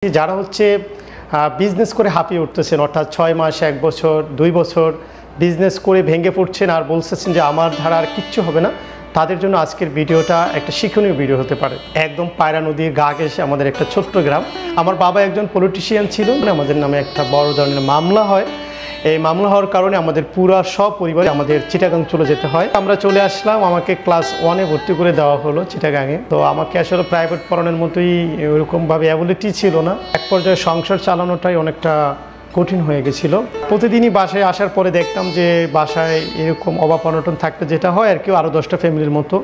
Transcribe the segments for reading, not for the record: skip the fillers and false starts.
যারা হচ্ছে বিজনেস করে হাঁপিয়ে উঠতেছেন, অর্থাৎ 6 মাস 1 বছর 2 বছর বিজনেস করে ভেঙে পড়ছেন আর বলতেছেন যে আমার ধারা আর কিচ্ছু হবে না, তাদের জন্য আজকের ভিডিওটা একটা শিক্ষণীয় ভিডিও হতে পারে। একদম পায়রা নদীর গা ঘেঁষে আমাদের একটা ছোট্ট গ্রাম। আমার বাবা একজন পলিটিশিয়ান ছিল, আমাদের নামে একটা বড় ধরনের মামলা হয়। এই মামলা হওয়ার কারণে আমাদের পুরো সব পরিবারে আমাদের চিটাগাং চলে যেতে হয়। আমরা চলে আসলাম, আমাকে ক্লাস 1-এ ভর্তি করে দেওয়া হলো চিটাগাংয়ে। তো আমাকে আসলে প্রাইভেট পড়ানোর মতোই ওরকমভাবে অ্যাবিলিটি ছিল না। এক পর্যায়ে সংসার চালানোটাই অনেকটা কঠিন হয়ে গেছিলো। প্রতিদিনই বাসায় আসার পরে দেখতাম যে বাসায় এরকম অভাব অনটন থাকতে যেটা হয় আর কেউ আরও 10টা ফ্যামিলির মতো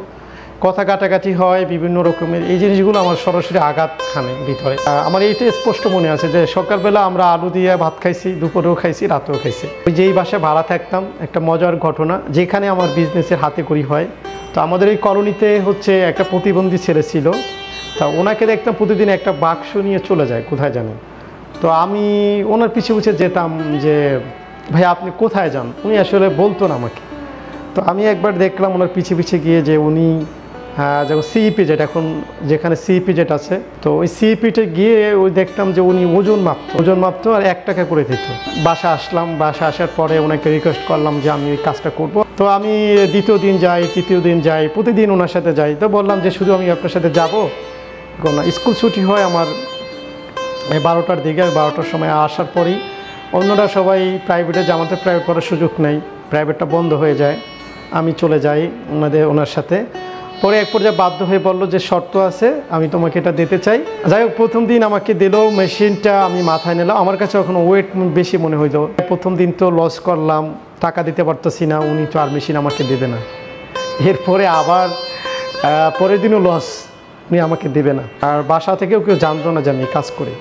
কথা কাটাকাটি হয়, বিভিন্ন রকমের এই জিনিসগুলো আমার সরাসরি আঘাত খানে ভিতরে। আমার এইটা স্পষ্ট মনে আছে যে সকালবেলা আমরা আলু দিয়ে ভাত খাইছি, দুপুরেও খাইছি, রাতেও খাইছি। ওই যেই বাসায় ভাড়া থাকতাম, একটা মজার ঘটনা, যেখানে আমার বিজনেসের হাতে করি হয়। তো আমাদের এই কলোনিতে হচ্ছে একটা প্রতিবন্ধী ছেলে ছিল। তা ওনাকে দেখতাম প্রতিদিন একটা বাক্স নিয়ে চলে যায় কোথায় জানেন। তো আমি ওনার পিছু পিছু যেতাম যে ভাই আপনি কোথায় যান, উনি আসলে বলতো না আমাকে। তো আমি একবার দেখলাম ওনার পিছে পিছে গিয়ে যে উনি যেমন সিইপি জেট, এখন যেখানে সিইপি জেট আছে, তো ওই সিইপিতে গিয়ে ওই দেখতাম যে উনি ওজন মাপতো আর 1 টাকা করে দিত। বাসা আসলাম, বাসা আসার পরে ওনাকে রিকোয়েস্ট করলাম যে আমি এই কাজটা করব। তো আমি দ্বিতীয় দিন যাই, তৃতীয় দিন যাই, প্রতিদিন ওনার সাথে যাই। তো বললাম যে শুধু আমি আপনার সাথে যাবো না, স্কুল ছুটি হয় আমার 12টার দিকে। 12টার সময় আসার পরেই অন্যরা সবাই প্রাইভেটে যে, আমাদের প্রাইভেট পড়ার সুযোগ নেই, প্রাইভেটটা বন্ধ হয়ে যায়। আমি চলে যাই ওনার সাথে। পরে এক পর্যায়ে বাধ্য হয়ে বললো যে শর্ত আছে, আমি তোমাকে এটা দিতে চাই। যাই হোক, প্রথম দিন আমাকে দিল, মেশিনটা আমি মাথায় নিলাম। আমার কাছে এখন ওয়েট বেশি মনে হইল। প্রথম দিন তো লস করলাম, টাকা দিতে পারতেছি না, উনি তো আর মেশিন আমাকে দেবে না। এরপরে আবার পরের দিনও লস, উনি আমাকে দেবে না। আর বাসা থেকেও কেউ জানতো না যে আমি কাজ করি।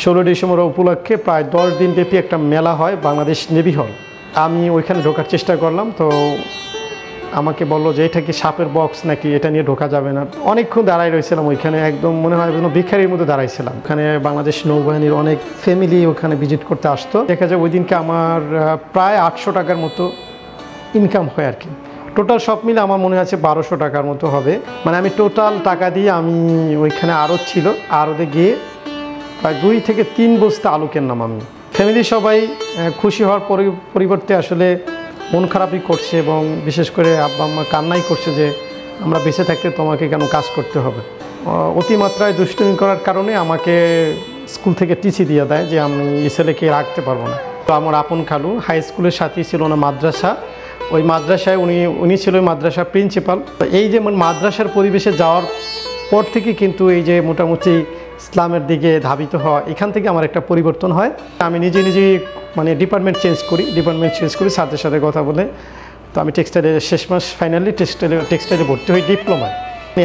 16 ডিসেম্বর উপলক্ষে প্রায় 10 দিন ব্যাপী একটা মেলা হয়, বাংলাদেশ নেভি হল। আমি ওইখানে ঢোকার চেষ্টা করলাম। তো আমাকে বললো যে এটা কি সাপের বক্স নাকি, এটা নিয়ে ঢোকা যাবে না। অনেকক্ষণ দাঁড়াই রয়েছিলাম ওইখানে, একদম মনে হয় যেন ভিখারির মধ্যে দাঁড়াইছিলাম। ওখানে বাংলাদেশ নৌবাহিনীর অনেক ফ্যামিলি ওখানে ভিজিট করতে আসতো। দেখা যায় ওই দিনকে আমার প্রায় 800 টাকার মতো ইনকাম হয় আর কি। টোটাল সব মিলে আমার মনে আছে 1200 টাকার মতো হবে। মানে আমি টোটাল টাকা দিয়ে আমি ওইখানে আড়ত ছিল, আড়তে গিয়ে প্রায় 2 থেকে 3 বস্তা আলু কিনলাম আমি। ফ্যামিলি সবাই খুশি হওয়ার পরিবর্তে আসলে মন খারাপই করছে, এবং বিশেষ করে আব্বা আম্মা কান্নাই করছে যে আমরা বেঁচে থাকতে তোমাকে কেন কাজ করতে হবে। অতিমাত্রায় দুষ্টুমি করার কারণে আমাকে স্কুল থেকে টিসি দিয়ে দেয় যে আমি এই ছেলেকে রাখতে পারবো না। তো আমার আপন খালু হাই স্কুলের সাথেই ছিল না মাদ্রাসা, ওই মাদ্রাসায় উনি ছিল ওই মাদ্রাসার প্রিন্সিপাল। এই যে মাদ্রাসার পরিবেশে যাওয়ার পর থেকে কিন্তু এই যে মোটামুটি ইসলামের দিকে ধাবিত হওয়া, এখান থেকে আমার একটা পরিবর্তন হয়। আমি নিজেই মানে ডিপার্টমেন্ট চেঞ্জ করি স্যারদের সাথে কথা বলে। তো আমি টেক্সটাইলে শেষ মাস ফাইনালি টেক্সটাইলে ভর্তি হই ডিপ্লোমায়।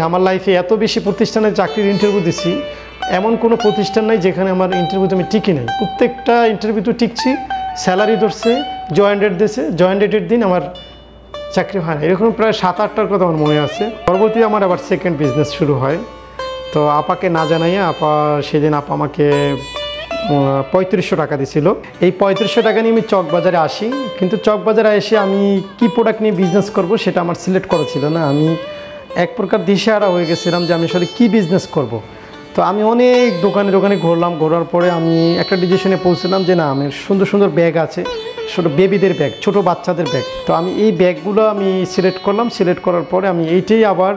আমার লাইফে এত বেশি প্রতিষ্ঠানে চাকরির ইন্টারভিউ দিচ্ছি, এমন কোনো প্রতিষ্ঠান নাই যেখানে আমার ইন্টারভিউতে আমি টিকি নাই। প্রত্যেকটা ইন্টারভিউতে টিকছি, স্যালারি ধরছে, জয়েন ডেট দিয়েছে, জয়েন ডেটের দিন আমার চাকরি হয় না। এরকম প্রায় 7-8টার কথা আমার মনে আছে। পরবর্তী আমার আবার সেকেন্ড বিজনেস শুরু হয়। তো আপাকে না জানাইয়া সেদিন আপা আমাকে 3500 টাকা দিছিল। এই 3500 টাকা নিয়ে আমি চকবাজারে আসি। কিন্তু চকবাজারে এসে আমি কি প্রোডাক্ট নিয়ে বিজনেস করব সেটা আমার সিলেক্ট করা ছিল না। আমি এক প্রকার দিশেহারা হয়ে গেছিলাম যে আমি আসলে কী বিজনেস করব। তো আমি অনেক দোকানে ঘোরার পরে আমি একটা ডিসিশনে পৌঁছলাম যে না, আমার সুন্দর সুন্দর ব্যাগ আছে, ছোটো বেবিদের ব্যাগ, ছোটো বাচ্চাদের ব্যাগ। তো আমি এই ব্যাগগুলো আমি সিলেক্ট করলাম। সিলেক্ট করার পরে আমি এইটাই আবার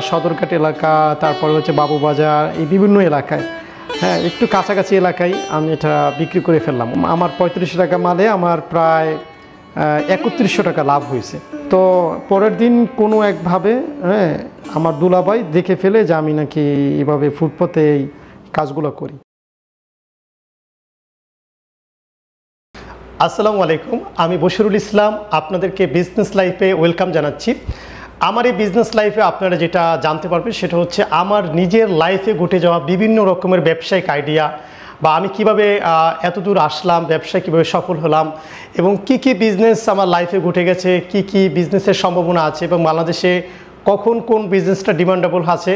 সদরঘাট এলাকা, তারপরে হচ্ছে বাবুবাজার, এই বিভিন্ন এলাকায়, হ্যাঁ একটু কাছাকাছি এলাকায় আমি এটা বিক্রি করে ফেললাম। আমার 3500 টাকা মালে আমার প্রায় 3100 টাকা লাভ হয়েছে। তো পরের দিন কোনো একভাবে আমার দুলাভাই দেখে ফেলে যে আমি নাকি এভাবে ফুটপাতে এই কাজগুলো করি। আসসালামু আলাইকুম, আমি বশিরুল ইসলাম, আপনাদেরকে বিজনেস লাইফে ওয়েলকাম জানাচ্ছি। আমার এই বিজনেস লাইফে আপনারা যেটা জানতে পারবেন সেটা হচ্ছে আমার নিজের লাইফে ঘটে যাওয়া বিভিন্ন রকমের ব্যবসায়িক আইডিয়া, বা আমি কিভাবে এত দূর আসলাম, ব্যবসায় কীভাবে সফল হলাম, এবং কি বিজনেস আমার লাইফে ঘটে গেছে, কি বিজনেসের সম্ভাবনা আছে, এবং বাংলাদেশে কখন কোন বিজনেসটা ডিমান্ডেবল আছে,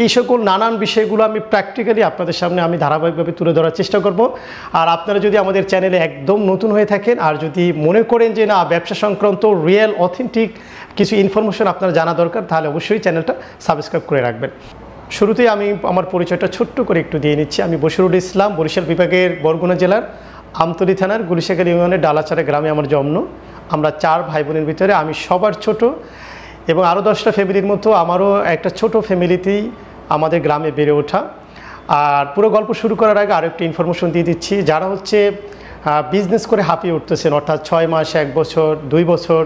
এই সকল নানান বিষয়গুলো আমি প্র্যাকটিক্যালি আপনাদের সামনে আমি ধারাবাহিকভাবে তুলে ধরার চেষ্টা করব। আর আপনারা যদি আমাদের চ্যানেলে একদম নতুন হয়ে থাকেন, আর যদি মনে করেন যে না ব্যবসা সংক্রান্ত রিয়েল অথেন্টিক কিছু ইনফরমেশন আপনারা জানা দরকার, তাহলে অবশ্যই চ্যানেলটা সাবস্ক্রাইব করে রাখবেন। শুরুতেই আমি আমার পরিচয়টা ছোট্ট করে একটু দিয়ে নিচ্ছি। আমি বশিরুল ইসলাম, বরিশাল বিভাগের বরগুনা জেলার আমতলী থানার গুলিশাখালী ইউনিয়নের ডালাচারা গ্রামে আমার জন্ম। আমরা 4 ভাই বোনের ভিতরে আমি সবার ছোট, এবং আরও 10টা ফ্যামিলির মতো আমারও একটা ছোট ফ্যামিলিতেই আমাদের গ্রামে বেড়ে ওঠা। আর পুরো গল্প শুরু করার আগে আরও একটা ইনফরমেশন দিয়ে দিচ্ছি, যারা হচ্ছে বিজনেস করে হাঁপিয়ে উঠতেছেন, অর্থাৎ 6 মাস, 1 বছর, 2 বছর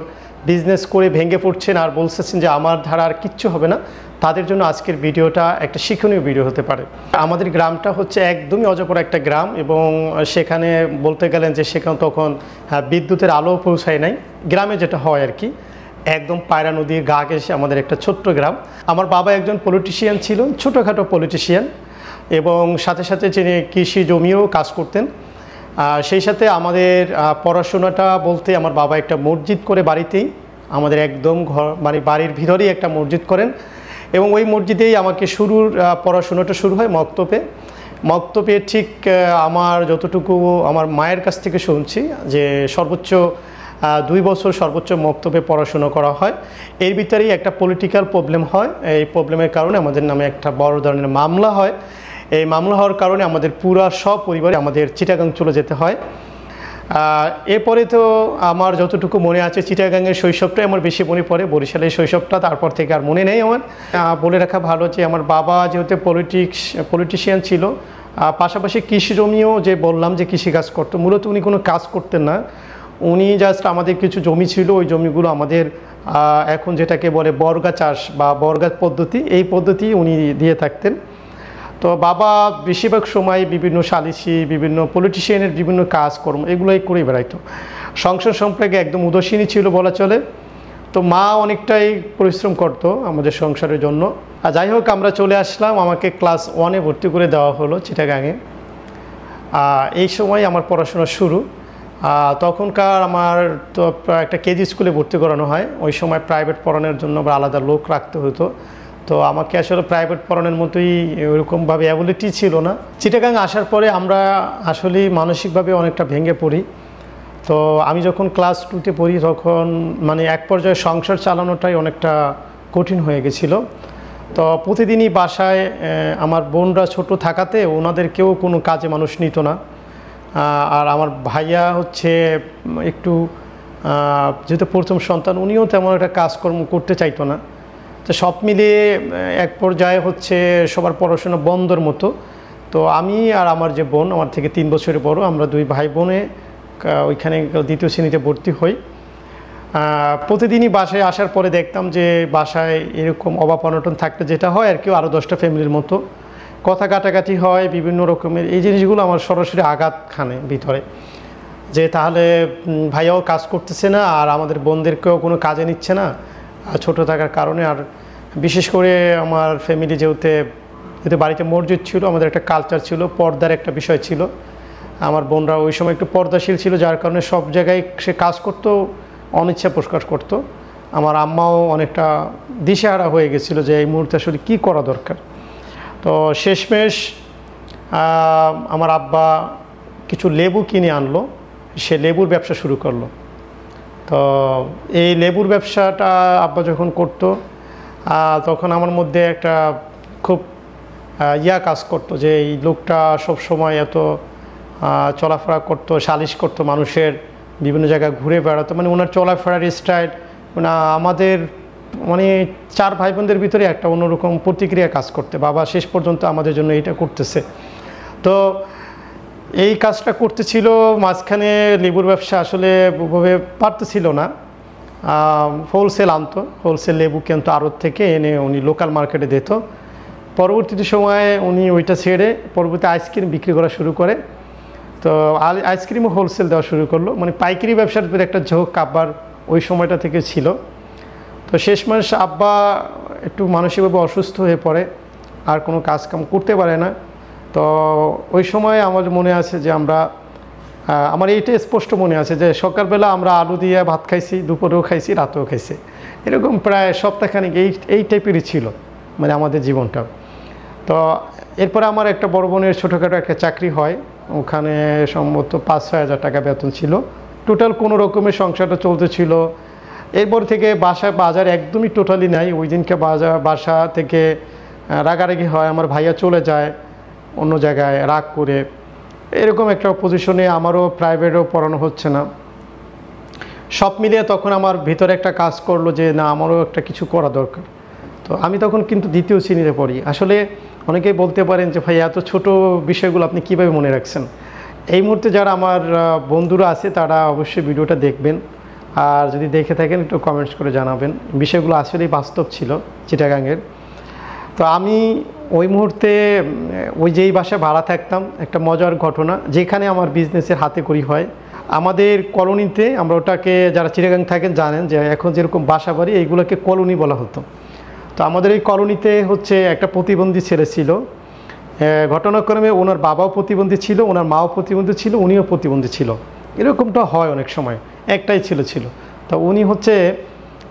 বিজনেস করে ভেঙে পড়ছেন আর বলতেছেন যে আমার ধারা আর কিচ্ছু হবে না, তাদের জন্য আজকের ভিডিওটা একটা শিক্ষণীয় ভিডিও হতে পারে। আমাদের গ্রামটা হচ্ছে একদমই অজপর একটা গ্রাম, এবং সেখানে বলতে গেলেন যে সেখানে তখন বিদ্যুতের আলো পৌঁছায় নাই। গ্রামে যেটা হয় আর কি, একদম পায়রা নদীর গা ঘেঁষে আমাদের একটা ছোট্ট গ্রাম। আমার বাবা একজন পলিটিশিয়ান ছিলেন, ছোটোখাটো পলিটিশিয়ান, এবং সাথে সাথে তিনি কৃষি জমিও কাজ করতেন। সেই সাথে আমাদের পড়াশোনাটা বলতে আমার বাবা একটা মসজিদ করে বাড়িতেই, আমাদের একদম মানে বাড়ির ভিতরেই একটা মসজিদ করেন, এবং ওই মসজিদেই আমাকে পড়াশোনাটা শুরু হয় মক্তবে ঠিক আমার যতটুকু আমার মায়ের কাছ থেকে শুনছি যে সর্বোচ্চ 2 বছর সর্বোচ্চ মক্তবে পড়াশোনা করা হয়। এর ভিতরেই একটা পলিটিক্যাল প্রবলেম হয়। এই প্রবলেমের কারণে আমাদের নামে একটা বড় ধরনের মামলা হয়। এই মামলা হওয়ার কারণে আমাদের পুরা সব পরিবারে আমাদের চিটাগাং চলে যেতে হয়। এরপরে তো আমার যতটুকু মনে আছে চিটাগাংয়ের শৈশবটাই আমার বেশি মনে পড়ে, বরিশালের শৈশবটা তারপর থেকে আর মনে নেই আমার। বলে রাখা ভালো যে আমার বাবা যেহেতু পলিটিশিয়ান ছিল, পাশাপাশি কৃষি জমিও যে বললাম যে কৃষিকাজ করতো, মূলত উনি কোনো কাজ করতেন না। উনি জাস্ট আমাদের কিছু জমি ছিল, ওই জমিগুলো আমাদের এখন যেটাকে বলে বর্গা চাষ বা বর্গা পদ্ধতি, এই পদ্ধতি উনি দিয়ে থাকতেন। তো বাবা বেশিরভাগ সময় বিভিন্ন সালিসি, বিভিন্ন পলিটিশিয়ানের বিভিন্ন কাজকর্ম এগুলোই করে বেড়াইতো। সংসার সম্পর্কে একদম উদাসীনই ছিল বলা চলে। তো মা অনেকটাই পরিশ্রম করতো আমাদের সংসারের জন্য। আর যাই হোক, আমরা চলে আসলাম, আমাকে ক্লাস 1-এ ভর্তি করে দেওয়া হলো চিটাগাংয়ে। এই সময় আমার পড়াশোনা শুরু। তখনকার আমার তো একটা কেজি স্কুলে ভর্তি করানো হয়। ওই সময় প্রাইভেট পড়ানোর জন্য আবার আলাদা লোক রাখতে হতো। তো আমাকে আসলে প্রাইভেট পড়ানোর মতোই ওরকমভাবে অ্যাবিলিটি ছিল না। চিটাগাং আসার পরে আমরা আসলে মানসিকভাবে অনেকটা ভেঙে পড়ি। তো আমি যখন ক্লাস 2-তে পড়ি তখন মানে এক পর্যায়ে সংসার চালানোটাই অনেকটা কঠিন হয়ে গেছিলো। তো প্রতিদিনই বাসায় আমার বোনরা ছোট থাকাতে ওনাদেরকেও কোনো কাজে মানুষ নিত না। আর আমার ভাইয়া হচ্ছে একটু যেহেতু প্রথম সন্তান, উনিও তেমন একটা কাজকর্ম করতে চাইতো না। তো সব মিলিয়ে এক পর্যায়ে হচ্ছে সবার পড়াশোনা বন্ধর মতো। তো আমি আর আমার যে বোন, আমার থেকে 3 বছরের বড়, আমরা 2 ভাই বোনে ওইখানে 2য় শ্রেণীতে ভর্তি হই। প্রতিদিনই বাসায় আসার পরে দেখতাম যে বাসায় এরকম অভাব অনটন থাকতে যেটা হয় আর কেউ আরও 10টা ফ্যামিলির মতো কথা কাটাকাটি হয়, বিভিন্ন রকমের এই জিনিসগুলো আমার সরাসরি আঘাত খানে ভিতরে, যে তাহলে ভাইয়াও কাজ করতেছে না আর আমাদের বোনদেরকেও কোনো কাজে নিচ্ছে না ছোট থাকার কারণে। আর বিশেষ করে আমার ফ্যামিলি যেহেতু বাড়িতে মসজিদ ছিল, আমাদের একটা কালচার ছিল, পর্দার একটা বিষয় ছিল। আমার বোনরা ওই সময় একটু পর্দাশীল ছিল, যার কারণে সব জায়গায় সে কাজ করতো, অনিচ্ছা প্রকাশ করতো। আমার আম্মাও অনেকটা দিশেহারা হয়ে গেছিলো যে এই মুহূর্তে আসলে কী করা দরকার। তো শেষমেশ আমার আব্বা কিছু লেবু কিনে আনলো, সে লেবুর ব্যবসা শুরু করলো। তো এই লেবুর ব্যবসাটা আব্বা যখন করতো তখন আমার মধ্যে একটা খুব কাজ করতো যে এই লোকটা সব সময় এত চলাফেরা করতো, সালিশ করতো, মানুষের বিভিন্ন জায়গায় ঘুরে বেড়াতো, মানে ওনার চলাফেরার স্টাইল মানে আমাদের মানে 4 ভাই বোনদের ভিতরে একটা অন্যরকম প্রতিক্রিয়া কাজ করতে। বাবা শেষ পর্যন্ত আমাদের জন্য এটা করতেছে। তো এই কাজটা করতেছিল, মাঝখানে লেবুর ব্যবসা আসলে ওভাবে পারতেছিল না। হোলসেল আনতো, হোলসেল লেবু কিন্তু আড়ত থেকে এনে উনি লোকাল মার্কেটে দিত। পরবর্তীতে সময়ে উনি ওইটা ছেড়ে পরবর্তী আইসক্রিম বিক্রি করা শুরু করে। তো আইসক্রিমও হোলসেল দেওয়া শুরু করলো, মানে পাইকারি ব্যবসার উপরে একটা ঝোঁক আব্বার ওই সময়টা থেকে ছিল। তো শেষমেশ আব্বা একটু মানসিকভাবে অসুস্থ হয়ে পড়ে, আর কোনো কাজকাম করতে পারে না। তো ওই সময় আমার মনে আছে যে আমার এইটা স্পষ্ট মনে আছে যে সকালবেলা আমরা আলু দিয়ে ভাত খাইছি, দুপুরেও খাইছি, রাতেও খাইছি, এরকম প্রায় সপ্তাহখানিক এই টাইপেরই ছিল মানে আমাদের জীবনটা। তো এরপরে আমার একটা বড় বোনের ছোটোখাটো একটা চাকরি হয়, ওখানে সম্ভবত 5-6 হাজার টাকা বেতন ছিল। টোটাল কোনো রকমের সংসারটা চলতেছিল। এরপর থেকে বাজার একদমই টোটালি নাই। ওই দিনকে বাসা থেকে রাগারাগি হয়, আমার ভাইয়া চলে যায় অন্য জায়গায় রাগ করে, এরকম একটা পজিশনে আমারও প্রাইভেটও পড়ানো হচ্ছে না। সব মিলিয়ে তখন আমার ভিতরে একটা কাজ করলো যে না, আমারও একটা কিছু করা দরকার। তো আমি তখন কিন্তু দ্বিতীয় শ্রেণীতে পড়ি। আসলে অনেকেই বলতে পারেন যে ভাই এত ছোট বিষয়গুলো আপনি কীভাবে মনে রাখছেন। এই মুহূর্তে যারা আমার বন্ধুরা আছে তারা অবশ্যই ভিডিওটা দেখবেন, আর যদি দেখে থাকেন একটু কমেন্টস করে জানাবেন। বিষয়গুলো আসলেই বাস্তব ছিল চিটাগাংয়ের। তো আমি ওই মুহূর্তে ওই যেই বাসায় ভাড়া থাকতাম, একটা মজার ঘটনা, যেখানে আমার বিজনেসের হাতে করি হয়। আমাদের কলোনিতে, আমরা ওটাকে যারা চিটাগাং থাকেন জানেন যে এখন যেরকম বাসা বাড়ি এইগুলোকে কলোনি বলা হতো। তো আমাদের এই কলোনিতে হচ্ছে একটা প্রতিবন্ধী ছেলে ছিল। ঘটনাক্রমে ওনার বাবাও প্রতিবন্ধী ছিল, ওনার মাও প্রতিবন্ধী ছিল, উনিও প্রতিবন্ধী ছিল। এরকমটা হয় অনেক সময়। একটাই ছেলে ছিল। তো উনি হচ্ছে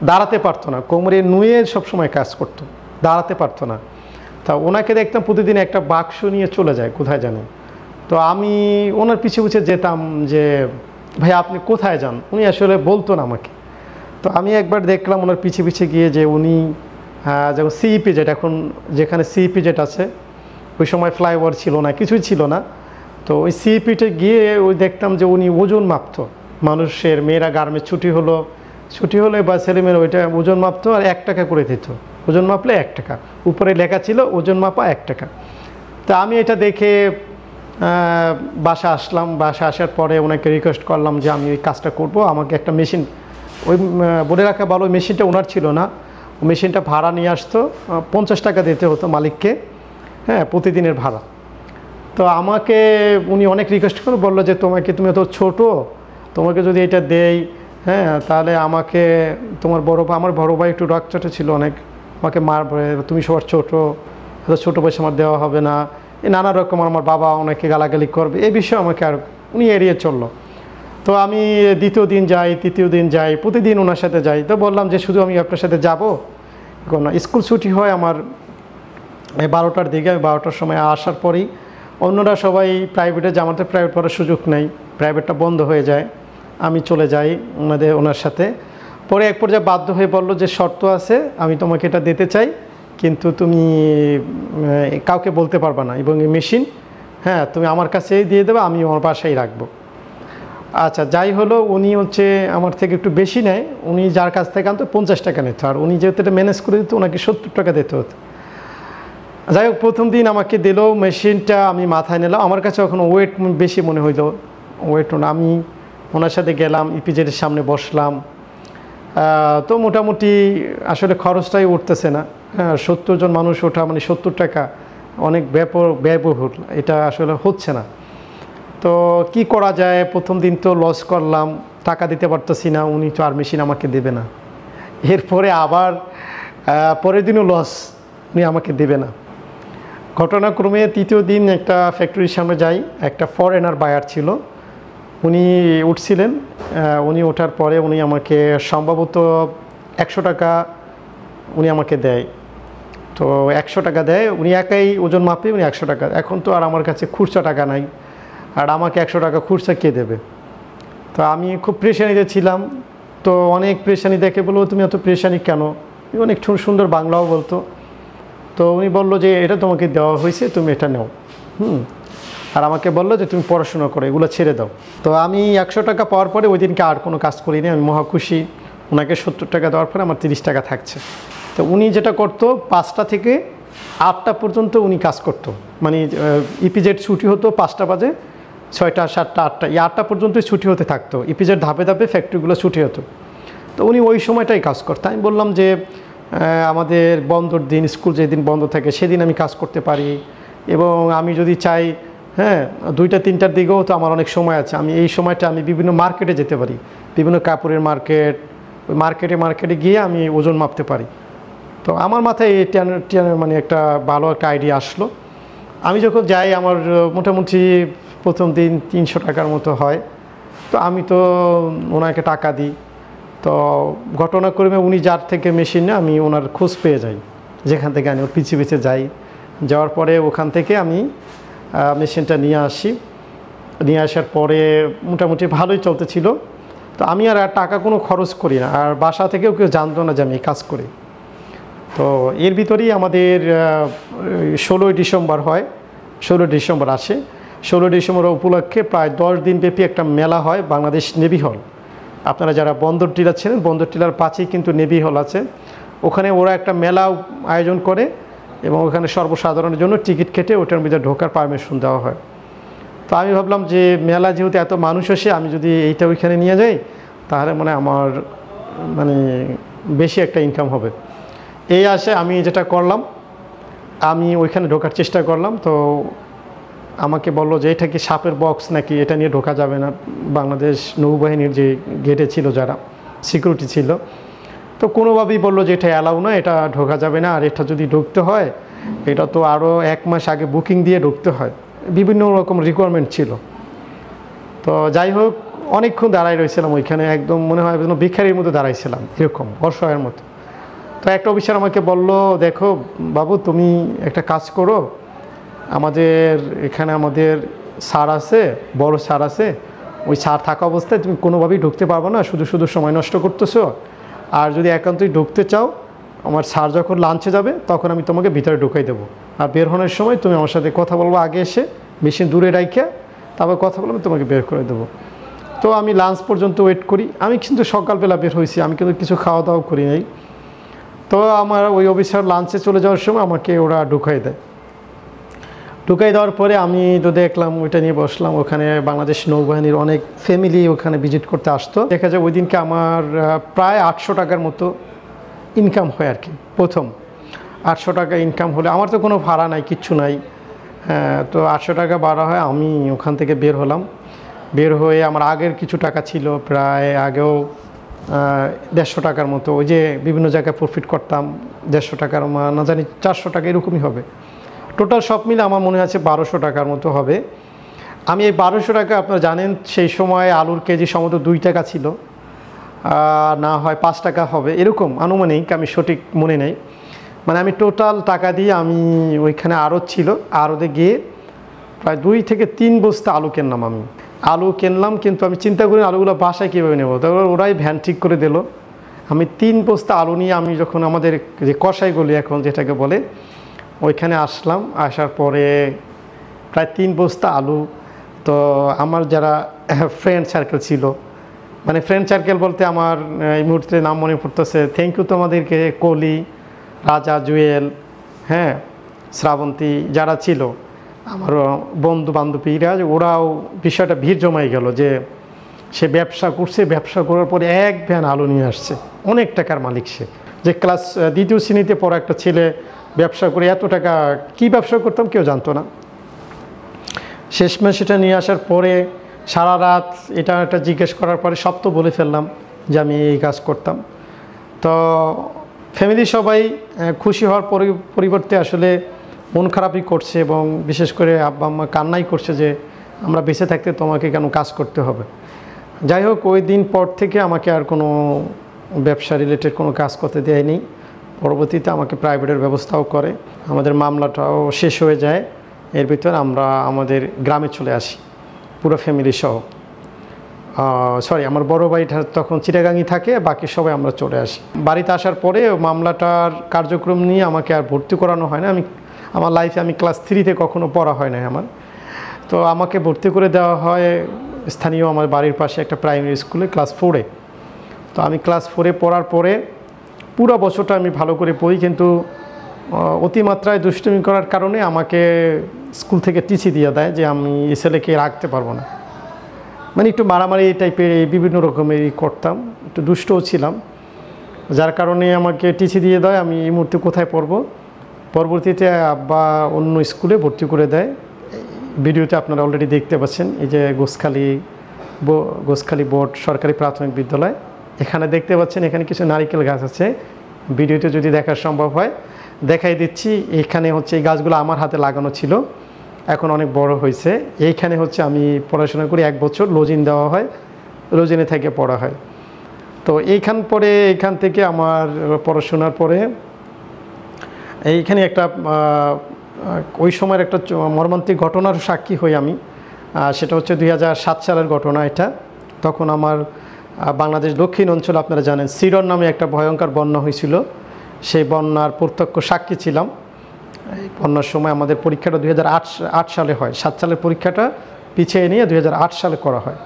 দাঁড়াতে পারতো না, কোমরে নুয়ে সবসময় কাজ করতো, দাঁড়াতে পারতো না। তা ওনাকে দেখতাম প্রতিদিন একটা বাক্স নিয়ে চলে যায় কোথায় জানি। তো আমি ওনার পিছু পিছু যেতাম যে ভাই আপনি কোথায় যান, উনি আসলে বলতো না আমাকে। তো আমি একবার দেখলাম ওনার পিছে পিছে গিয়ে যে উনি যেমন সিইপি জেট, এখন যেখানে সিইপি জেট আছে, ওই সময় ফ্লাইওভার ছিল না, কিছুই ছিল না। তো ওই সিইপিতে গিয়ে ওই দেখতাম যে উনি ওজন মাপতো মানুষের, মেয়েরা গার্মেন্টস ছুটি হলে বা ছেলেমেয়েরা ওইটা ওজন মাপতো আর 1 টাকা করে দিত। ওজন মাপলে 1 টাকা, উপরে লেখা ছিল ওজন মাপা 1 টাকা। তা আমি এটা দেখে বাসা আসলাম। বাসা আসার পরে ওনাকে রিকোয়েস্ট করলাম যে আমি ওই কাজটা করব, আমাকে একটা মেশিন, ওই বলে রাখা ভালো, মেশিনটা ওনার ছিল না, মেশিনটা ভাড়া নিয়ে আসতো, 50 টাকা দিতে হতো মালিককে, হ্যাঁ, প্রতিদিনের ভাড়া। তো আমাকে উনি অনেক রিকোয়েস্ট করে বললো যে তুমি তো ছোটো, তোমাকে যদি এটা দেই, হ্যাঁ, তাহলে আমাকে তোমার আমার বড় ভাই একটু রকচটা ছিল অনেক, আমাকে মারবে, তুমি সবার ছোটো, এত ছোটো পয়সা আমার দেওয়া হবে না, এই নানা রকম আমার বাবা অনেকে গালাগালি করবে, এই বিষয়ে আমাকে আর উনি এড়িয়ে চললো। তো আমি দ্বিতীয় দিন যাই, তৃতীয় দিন যাই, প্রতিদিন ওনার সাথে যাই। তো বললাম যে শুধু আমি আপনার সাথে যাবো না, স্কুল ছুটি হয় আমার 12টার দিকে। আমি 12টার সময় আসার পরেই অন্যরা সবাই প্রাইভেটে যায়, আমাদের প্রাইভেট পড়ার সুযোগ নেই, প্রাইভেটটা বন্ধ হয়ে যায়। আমি চলে যাই ওনার সাথে। পরে এক পর্যায়ে বাধ্য হয়ে বললো যে শর্ত আছে, আমি তোমাকে এটা দিতে চাই, কিন্তু তুমি কাউকে বলতে পারবা না, এবং এই মেশিন, হ্যাঁ, তুমি আমার কাছেই দিয়ে দেবে, আমি আমার বাসায় রাখবো। আচ্ছা, যাই হলো, উনি হচ্ছে আমার থেকে একটু বেশি নেয়, উনি যার কাছ থেকে আনতো 50 টাকা নিত, আর উনি যেহেতু এটা ম্যানেজ করে দিত ওনাকে 70 টাকা দিতে হতো। যাই হোক, প্রথম দিন আমাকে দিল মেশিনটা, আমি মাথায় নিলাম, আমার কাছে এখন ওয়েট বেশি মনে হইল, ওয়েট না। আমি ওনার সাথে গেলাম, ইপিজেডের সামনে বসলাম। তো মোটামুটি আসলে খরচটাই উঠতেছে না, হ্যাঁ, 70 জন মানুষ ওঠা মানে 70 টাকা অনেক ব্যয়বহুল, এটা আসলে হচ্ছে না। তো কি করা যায়, প্রথম দিন তো লস করলাম, টাকা দিতে পারতেছি না, উনি তো আর মেশিন আমাকে দেবে না। এরপরে আবার পরের দিনও লস, উনি আমাকে দেবে না। ঘটনাক্রমে তৃতীয় দিন একটা ফ্যাক্টরির সামনে যাই, একটা ফরেনার বায়ার ছিল, উনি উঠছিলেন। উনি ওঠার পরে উনি আমাকে সম্ভবত 100 টাকা উনি আমাকে দেয়। তো 100 টাকা দেয়, উনি একাই ওজন মাপে, উনি 100 টাকা। এখন তো আর আমার কাছে খুচরা টাকা নাই, আর আমাকে 100 টাকা খুচরা কে দেবে। তো আমি খুব প্রেশানিতে ছিলাম। তো অনেক প্রেশানি দেখে বললো তুমি এত প্রেশানি কেন, অনেক সুন্দর বাংলাও বলতো। তো উনি বললো যে এটা তোমাকে দেওয়া হয়েছে, তুমি এটা নাও। আর আমাকে বললো যে তুমি পড়াশোনা করো, এগুলো ছেড়ে দাও। তো আমি 100 টাকা পাওয়ার পরে ওই দিনকে আর কোনো কাজ করিনি, আমি মহা খুশি। ওনাকে 70 টাকা দেওয়ার পরে আমার 30 টাকা থাকছে। তো উনি যেটা করতো, 5টা থেকে 8টা পর্যন্ত উনি কাজ করতো, মানে ইপিজেড ছুটি হতো 5টা বাজে, 6টা 7টা 8টা, এই 8টা পর্যন্তই ছুটি হতে থাকতো। ইপিজেড ধাপে ধাপে ফ্যাক্টরিগুলো ছুটি হতো। তো উনি ওই সময়টাই কাজ করতো। আমি বললাম যে আমাদের বন্ধর দিন, স্কুল যেদিন বন্ধ থাকে সেদিন আমি কাজ করতে পারি, এবং আমি যদি চাই, হ্যাঁ, 2টা 3টার দিকেও তো আমার অনেক সময় আছে, আমি এই সময়টা আমি বিভিন্ন মার্কেটে যেতে পারি, বিভিন্ন কাপড়ের মার্কেট, ওই মার্কেটে গিয়ে আমি ওজন মাপতে পারি। তো আমার মাথায় এই মানে একটা ভালো একটা আইডিয়া আসলো। আমি যখন যাই, আমার মোটামুটি প্রথম দিন 300 টাকার মতো হয়। তো আমি তো ওনাকে টাকা দিই। তো ঘটনাক্রমে উনি যার থেকে মেশিন নেয়, আমি ওনার খোঁজ পেয়ে যাই, যেখান থেকে আমি ওর পিছিয়ে পিছিয়ে যাই। যাওয়ার পরে ওখান থেকে আমি মেশিনটা নিয়ে আসি। নিয়ে আসার পরে মোটামুটি ভালোই চলতেছিল। তো আমি আর টাকা কোনো খরচ করি না, আর বাসা থেকেও কেউ জানতো না যে আমি কাজ করি। তো এর ভিতরেই আমাদের 16ই ডিসেম্বর হয়, 16 ডিসেম্বর আসে। 16 ডিসেম্বর উপলক্ষে প্রায় 10 দিন ব্যাপী একটা মেলা হয় বাংলাদেশ নেভি হল। আপনারা যারা বন্দর টিলা ছিলেন, বন্দর টিলার পাশেই কিন্তু নেভি হল আছে। ওখানে ওরা একটা মেলা আয়োজন করে এবং ওখানে সর্বসাধারণের জন্য টিকিট কেটে ওটার মধ্যে ঢোকার পারমিশন দেওয়া হয়। তো আমি ভাবলাম যে মেলা যেহেতু এত মানুষ আসে, আমি যদি এইটা ওইখানে নিয়ে যাই তাহলে আমার বেশি একটা ইনকাম হবে। এই আসে আমি যেটা করলাম, আমি ওইখানে ঢোকার চেষ্টা করলাম। তো আমাকে বললো যে এটা কি সাপের বক্স নাকি, এটা নিয়ে ঢোকা যাবে না। বাংলাদেশ নৌবাহিনীর যে গেটে ছিল, যারা সিকিউরিটি ছিল, তো কোনোভাবেই বললো যে এটা অ্যালাউ না, এটা ঢোকা যাবে না। আর এটা যদি ঢুকতে হয় এটা তো আরও 1 মাস আগে বুকিং দিয়ে ঢুকতে হয়, বিভিন্ন রকম রিকোয়ারমেন্ট ছিল। তো যাই হোক, অনেকক্ষণ দাঁড়াই রয়েছিলাম ওইখানে, একদম মনে হয় যেন ভিখারির মতো দাঁড়াইছিলাম, এরকম অসহায়ের মতো। তো একটা অফিসার আমাকে বলল, দেখো বাবু, তুমি একটা কাজ করো, এখানে আমাদের স্যার আছে, বড় স্যার আছে, ওই স্যার থাকা অবস্থায় তুমি কোনোভাবেই ঢুকতে পারবে না, শুধু শুধু সময় নষ্ট করতেছো। আর যদি একান্তই ঢুকতে চাও, আমার স্যার যখন লাঞ্চে যাবে তখন আমি তোমাকে ভিতরে ঢুকাই দেবো। আর বের হওয়ার সময় তুমি আমার সাথে কথা বলবো, আগে এসে মেশিন দূরে রাইখা তারপর কথা বলবো, তোমাকে বের করে দেবো। তো আমি লাঞ্চ পর্যন্ত ওয়েট করি। আমি কিন্তু সকালবেলা বের হয়েছি, আমি কিন্তু কিছু খাওয়া দাওয়া করি নাই। তো আমার ওই অফিসার লাঞ্চে চলে যাওয়ার সময় আমাকে ওরা ঢুকাই দেয়। ঢুকাই দেওয়ার পরে আমি তো দেখলাম, ওইটা নিয়ে বসলাম। ওখানে বাংলাদেশ নৌবাহিনীর অনেক ফ্যামিলি ওখানে ভিজিট করতে আসতো। দেখা যায় ওই দিনকে আমার প্রায় 800 টাকার মতো ইনকাম হয় আর কি। প্রথম 800 টাকা ইনকাম হলে, আমার তো কোনো ভাড়া নাই, কিচ্ছু নাই। তো 800 টাকা ভাড়া হয়। আমি ওখান থেকে বের হলাম। বের হয়ে আমার আগের কিছু টাকা ছিল, প্রায় আগেও 150 টাকার মতো, ওই যে বিভিন্ন জায়গায় প্রফিট করতাম, 150 টাকার, না জানি 400 টাকা এরকমই হবে। টোটাল সব মিলে আমার মনে আছে 1200 টাকার মতো হবে। আমি এই 1200 টাকা, আপনারা জানেন সেই সময় আলুর কেজি সম্ভবত 2 টাকা ছিল, না হয় 5 টাকা হবে, এরকম আনুমানিক, আমি সঠিক মনে নেই। আমি টোটাল টাকা দিয়ে আমি ওইখানে আড়ত ছিল, আড়তে গিয়ে প্রায় 2 থেকে 3 বস্তা আলু কিনলাম। আমি আলু কিনলাম, কিন্তু আমি চিন্তা করি আলুগুলো বাসায় কীভাবে নেব। তারপর ওরাই ভ্যান ঠিক করে দিল। আমি 3 বস্তা আলু নিয়ে আমি যখন আমাদের যে কষাইগুলি এখন যেটাকে বলে, ওইখানে আসলাম। আসার পরে প্রায় 3 বস্তা আলু। তো আমার যারা ফ্রেন্ড সার্কেল ছিল, ফ্রেন্ড সার্কেল বলতে আমার এই মুহূর্তে নাম মনে পড়তেছে, থ্যাংক ইউ তোমাদেরকে, কলি, রাজা, জুয়েল, হ্যাঁ, শ্রাবন্তী, যারা ছিল আমার বন্ধু বান্ধবীরা, ওরাও বিষয়টা ভিড় জমাই গেল যে সে ব্যবসা করছে, ব্যবসা করার পরে 1 ভ্যান আলু নিয়ে আসছে। অনেক টাকার মালিক সে, যে ক্লাস 2য় শ্রেণীতে পড়া একটা ছেলে ব্যবসা করে এত টাকা, কি ব্যবসা করতাম কেউ জানতো না। শেষমেশ সেটা নিয়ে আসার পরে সারা রাত এটা জিজ্ঞেস করার পরে সব তো বলে ফেললাম যে আমি এই কাজ করতাম। তো ফ্যামিলি সবাই খুশি হওয়ার পরিবর্তে আসলে মন খারাপই করছে, এবং বিশেষ করে আব্বা আম্মা কান্নাই করছে যে আমরা বেঁচে থাকতে তোমাকে কেন কাজ করতে হবে। যাই হোক, ওই দিন পর থেকে আমাকে আর কোনো ব্যবসা রিলেটেড কোনো কাজ করতে দেয়নি। পরবর্তীতে আমাকে প্রাইভেটের ব্যবস্থাও করে, আমাদের মামলাটাও শেষ হয়ে যায়। এর ভিতর আমরা আমাদের গ্রামে চলে আসি পুরো ফ্যামিলি সহ। আমার বড় ভাইটা তখন চিটাগাঙি থাকে, বাকি সবাই আমরা চলে আসি। বাড়িতে আসার পরে মামলাটার কার্যক্রম নিয়ে আমাকে আর ভর্তি করানো হয় না। আমার লাইফে আমি ক্লাস 3-তে কখনো পড়া হয় না আমার। তো আমাকে ভর্তি করে দেওয়া হয় স্থানীয় আমার বাড়ির পাশে একটা প্রাইমারি স্কুলে, ক্লাস 4-এ। তো আমি ক্লাস 4-এ পড়ার পরে পুরো বছরটা আমি ভালো করে পড়ি, কিন্তু অতিমাত্রায় দুষ্টুমি করার কারণে আমাকে স্কুল থেকে টিসি দিয়ে দেয় যে আমি এই ছেলেকে রাখতে পারবো না। একটু মারামারি টাইপের বিভিন্ন রকমেরই করতাম, একটু দুষ্টও ছিলাম, যার কারণে আমাকে টিসি দিয়ে দেয়। আমি এই মুহূর্তে কোথায় পড়বো। পরবর্তীতে আব্বা অন্য স্কুলে ভর্তি করে দেয়। ভিডিওতে আপনারা অলরেডি দেখতে পাচ্ছেন, এই যে গোসখালী বোর্ড সরকারি প্রাথমিক বিদ্যালয়, এখানে দেখতে পাচ্ছেন, এখানে কিছু নারিকেল গাছ আছে। ভিডিওতে যদি দেখা সম্ভব হয় দেখাই দিচ্ছি। এখানে হচ্ছে এই গাছগুলো আমার হাতে লাগানো ছিল, এখন অনেক বড় হয়েছে। এইখানে হচ্ছে আমি পড়াশোনা করি, 1 বছর লজিং দেওয়া হয়, লজিনে থেকে পড়া হয়। তো এইখান থেকে আমার পড়াশোনার পরে এইখানে একটা ওই সময়ের একটা মর্মান্তিক ঘটনার সাক্ষী হই আমি। সেটা হচ্ছে 2007 সালের ঘটনা এটা। তখন আমার বাংলাদেশ দক্ষিণ অঞ্চল, আপনারা জানেন, সিডর নামে একটা ভয়ঙ্কর বন্যা হয়েছিল। সেই বন্যার প্রত্যক্ষ সাক্ষী ছিলাম। এই বন্যার সময় আমাদের পরীক্ষাটা 2008 সালে হয়, 7 সালের পরীক্ষাটা পিছিয়ে নিয়ে 2008 সালে করা হয়।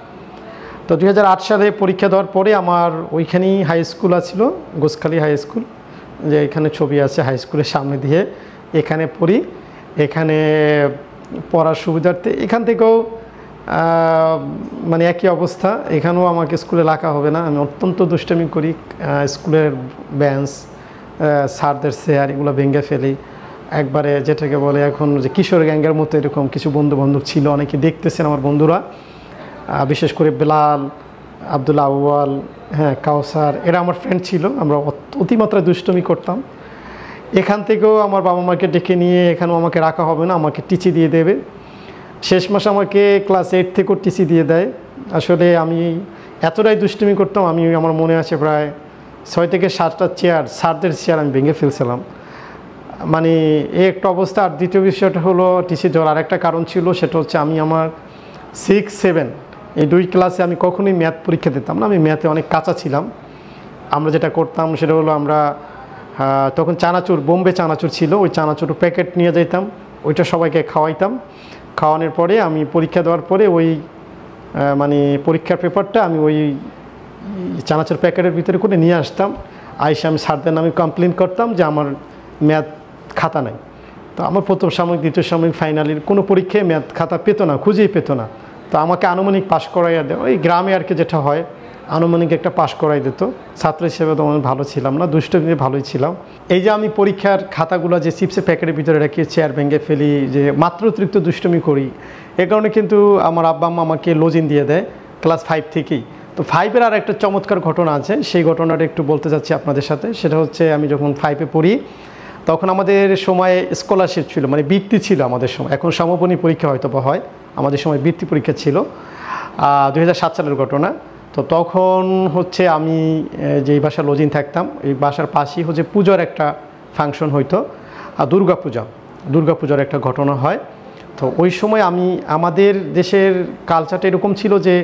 তো 2008 সালে পরীক্ষা দেওয়ার পরে আমার ওইখানেই হাই স্কুল আছিল, গোসখালী হাই স্কুল, যে এখানে ছবি আছে হাই স্কুলের সামনে দিয়ে, এখানে পড়ি। এখানে পড়ার সুবিধার্থে এখান থেকেও মানে একই অবস্থা, এখানেও আমাকে স্কুলে রাখা হবে না। আমি অত্যন্ত দুষ্টামি করি, স্কুলের বেঞ্চ, স্যারদের চেয়ার এগুলো ভেঙে ফেলি একবারে, যেটাকে বলে এখন যে কিশোর গ্যাংয়ের মতো এরকম কিছু বন্ধু বান্ধব ছিল, অনেকে দেখতেছেন আমার বন্ধুরা, বিশেষ করে বেলাল, আব্দুল আউয়াল, হ্যাঁ কাউসার, এরা আমার ফ্রেন্ড ছিল। আমরা অতিমাত্রা দুষ্টমি করতাম। এখান থেকেও আমার বাবা মাকে ডেকে নিয়ে এখানেও আমাকে রাখা হবে না, আমাকে টিচি দিয়ে দেবে। শেষ মাসে আমাকে ক্লাস 8 থেকেও টিচি দিয়ে দেয়। আসলে আমি এতটাই দুষ্টুমি করতাম, আমার মনে আছে প্রায় 6 থেকে 7টা চেয়ার, স্যারদের চেয়ার আমি ভেঙে ফেলছিলাম। মানে এই একটা অবস্থা। আর দ্বিতীয় বিষয়টা হলো টিসি দেওয়ার আরেকটা কারণ ছিল, সেটা হচ্ছে আমি আমার 6, 7 এই 2 ক্লাসে আমি কখনোই ম্যাথ পরীক্ষা দিতাম না। আমি ম্যাথে অনেক কাঁচা ছিলাম। আমরা যেটা করতাম সেটা হলো আমরা তখন চানাচুর, বোম্বে চানাচুর ছিল, ওই চানাচুর প্যাকেট নিয়ে যেতাম, ওইটা সবাইকে খাওয়াইতাম। খাওয়ানোর পরে আমি পরীক্ষা দেওয়ার পরে ওই মানে পরীক্ষার পেপারটা আমি ওই চানাচুর প্যাকেটের ভিতরে করে নিয়ে আসতাম। আইসে আমি স্যারদের নামে কমপ্লেন করতাম যে আমার ম্যাথ খাতা নাই। তো আমার প্রথম সাময়িক, দ্বিতীয় সাময়িক, ফাইনালের কোনো পরীক্ষায় ম্যাথ খাতা পেতো না, খুঁজেই পেতো না। তো আমাকে আনুমানিক পাস করাইয়া দেয়, ওই গ্রামে আর কি যেটা হয়, আনুমানিক একটা পাস করাই দিত। ছাত্র হিসেবে তো আমি ভালো ছিলাম না, দুষ্ট দিনে ভালোই ছিলাম। এই যে আমি পরীক্ষার খাতাগুলো যে চিপসের প্যাকেটের ভিতরে রেখে চেয়ার ভেঙে ফেলি, যে মাত্র অতিরিক্ত দুষ্টমি করি, এ কারণে কিন্তু আমার আব্বা আম্মা আমাকে লজিন দিয়ে দেয় ক্লাস 5 থেকেই। তো 5-এর আর একটা চমৎকার ঘটনা আছে, সেই ঘটনাটা একটু বলতে যাচ্ছি আপনাদের সাথে। সেটা হচ্ছে আমি যখন 5-এ পড়ি তখন আমাদের সময়ে স্কলারশিপ ছিল, মানে বৃত্তি ছিল আমাদের সময়। এখন সমাপনী পরীক্ষা হয়তো বা হয়, আমাদের সময় বৃত্তি পরীক্ষা ছিল। 2007 সালের ঘটনা। তো তখন হচ্ছে আমি যেই বাসায় লজিং থাকতাম, এই বাসার পাশেই হচ্ছে পুজোর একটা ফাংশন হইতো, দুর্গাপূজার একটা ঘটনা হয়। তো ওই সময় আমাদের দেশের কালচারটা এরকম ছিল যে